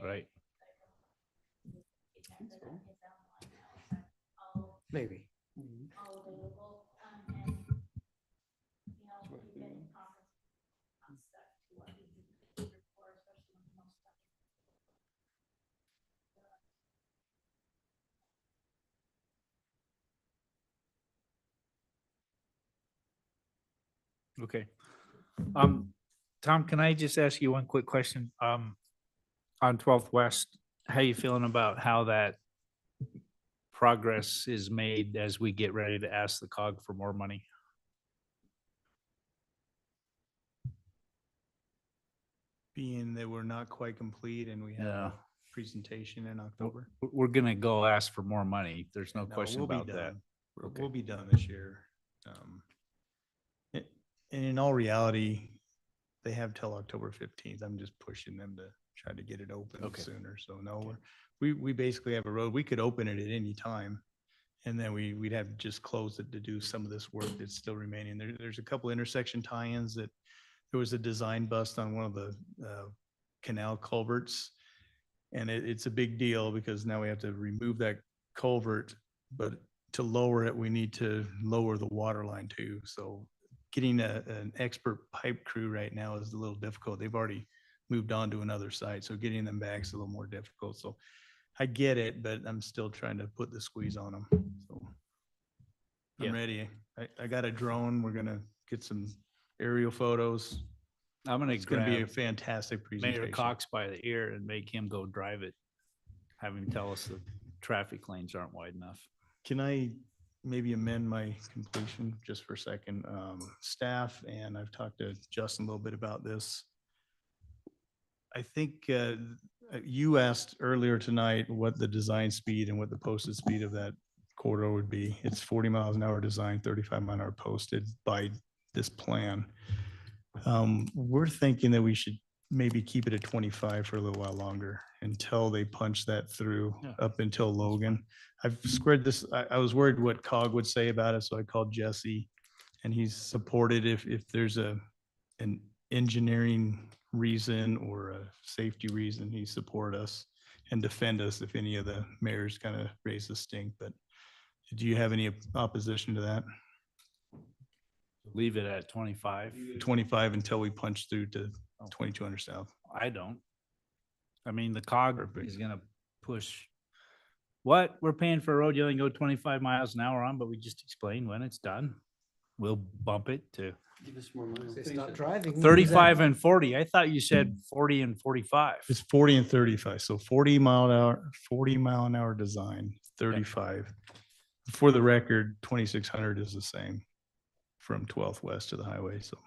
Right. Maybe. Okay. Tom, can I just ask you one quick question? On 12th West, how you feeling about how that progress is made as we get ready to ask the COG for more money? Being that we're not quite complete and we have Yeah. a presentation in October. We're gonna go ask for more money. There's no No, question we'll be about that. done. Okay. We'll be done this year. And in all reality, they have till October 15th. I'm just pushing them to try to get it open Okay. sooner. So no, we basically have a road. We could open it at any time. And then we'd have to just close it to do some of this work that's still remaining. There's a couple intersection tie-ins that there was a design bust on one of the canal culverts. And it's a big deal because now we have to remove that culvert, but to lower it, we need to lower the water line too. So getting an expert pipe crew right now is a little difficult. They've already moved on to another site, so getting them back is a little more difficult. So I get it, but I'm still trying to put the squeeze on them. So I'm Yeah. ready. I got a drone. We're gonna get some aerial photos. I'm gonna It's gonna be a grab fantastic Mayor presentation. Cox by the ear and make him go drive it. Have him tell us the traffic lanes aren't wide enough. Can I maybe amend my completion just for a second? Staff, and I've talked to Justin a little bit about this. I think you asked earlier tonight what the design speed and what the posted speed of that corridor would be. It's 40 miles an hour design, 35 mile an hour posted by this plan. We're thinking that we should maybe keep it at 25 for a little while longer until they punch that through up until Logan. I've squared this. I was worried what COG would say about it, so I called Jesse, and he's supported if there's an engineering reason or a safety reason, he support us and defend us if any of the mayors kind of raise the stink. But do you have any opposition to that? Leave it at 25. 25 until we punch through to 2200 South. I don't. I mean, the COG is gonna push. What? We're paying for a road you only go 25 miles an hour on, but we just explained when it's done. We'll bump it to Give us more money. Say stop driving. 35 and 40. I thought you said 40 and 45. It's 40 and 35. So 40 mile an hour design, 35. For the record, 2600 is the same from 12th West to the highway. So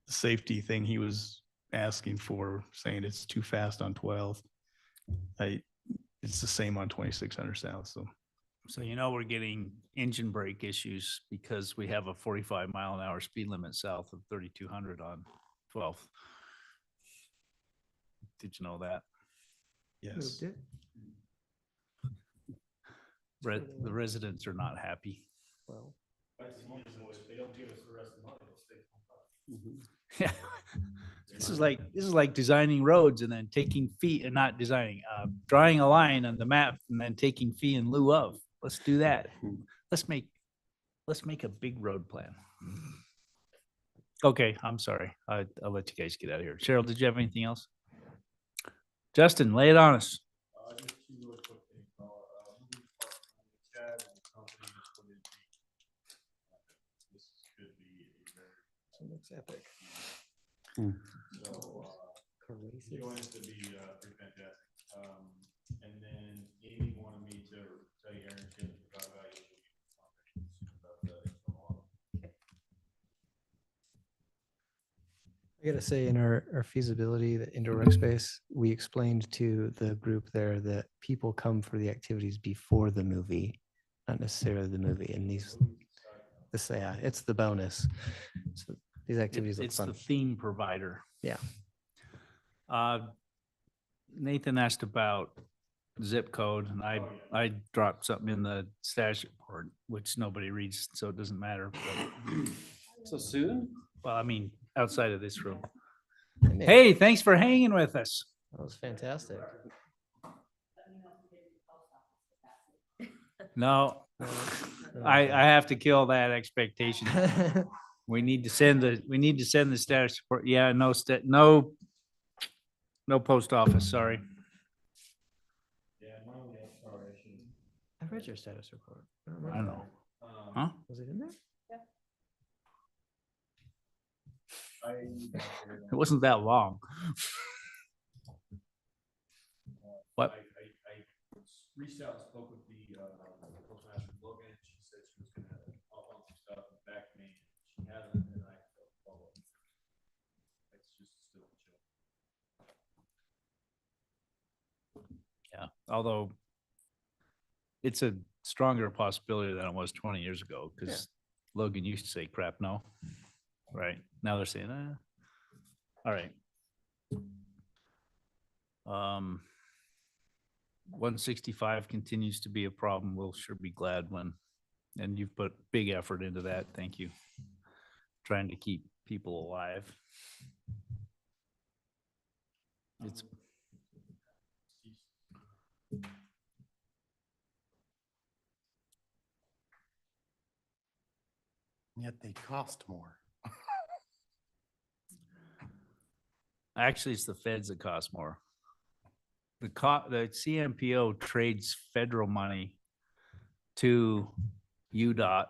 the safety thing he was asking for, saying it's too fast on 12th. It's the same on 2600 South. So you know we're getting engine brake issues because we have a 45 mile an hour speed limit south of 3200 on 12th. Did you know that? Yes. The residents are not happy. Well, They don't give us the rest of the money. Yeah. This is like designing roads and then taking fee and not designing, drawing a line on the map and then taking fee in lieu of. Let's do that. Let's make a big road plan. Okay, I'm sorry. I'll let you guys get out of here. Cheryl, did you have anything else? Justin, lay it on us. Just two really quick things. Moving parts from Chad and the company is put in. This could be a very. it looks epic. So, going to be pretty fantastic. And then Amy wanted me to tell you Aaron Kim got evaluation. I gotta say, in our feasibility, the indoor rec space, we explained to the group there that people come for the activities before the movie, not necessarily the movie. And yeah, it's the bonus. So these activities look It's fun. the theme provider. Yeah. Nathan asked about zip code, and I dropped something in the stash report, which nobody reads, so it doesn't matter. But, So soon? well, I mean, outside of this room. Maybe. Hey, thanks for hanging with us. That was fantastic. No, I have to kill that expectation. We need to send the status report. Yeah, no post office, sorry. I read your status report. I don't know. Huh? Was it in there? It wasn't that long. What? I reached out and spoke with the postmaster Logan. She said she was gonna pop on some stuff and back me. She hasn't, and I follow up. It's just still chill. Yeah, although it's a stronger possibility than it was 20 years ago, because Logan used to say crap, no. Right, now they're saying, all right. 165 continues to be a problem. We'll sure be glad when, and you've put big effort into that. Thank you. Trying to keep people alive. It's Yet they cost more. actually, it's the feds that cost more. The CMPO trades federal money to UDOT.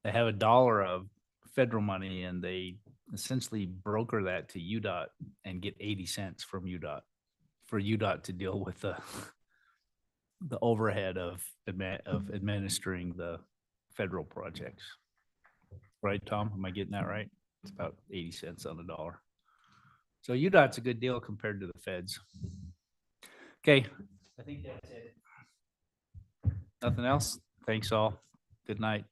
They have $1 of federal money, and they essentially broker that to UDOT and get 80 cents from UDOT for UDOT to deal with the overhead of administering the federal projects. Right, Tom? Am I getting that right? It's about 80 cents on the dollar. So UDOT's a good deal compared to the feds. Okay, I think that's it. Nothing else? Thanks all. Good night.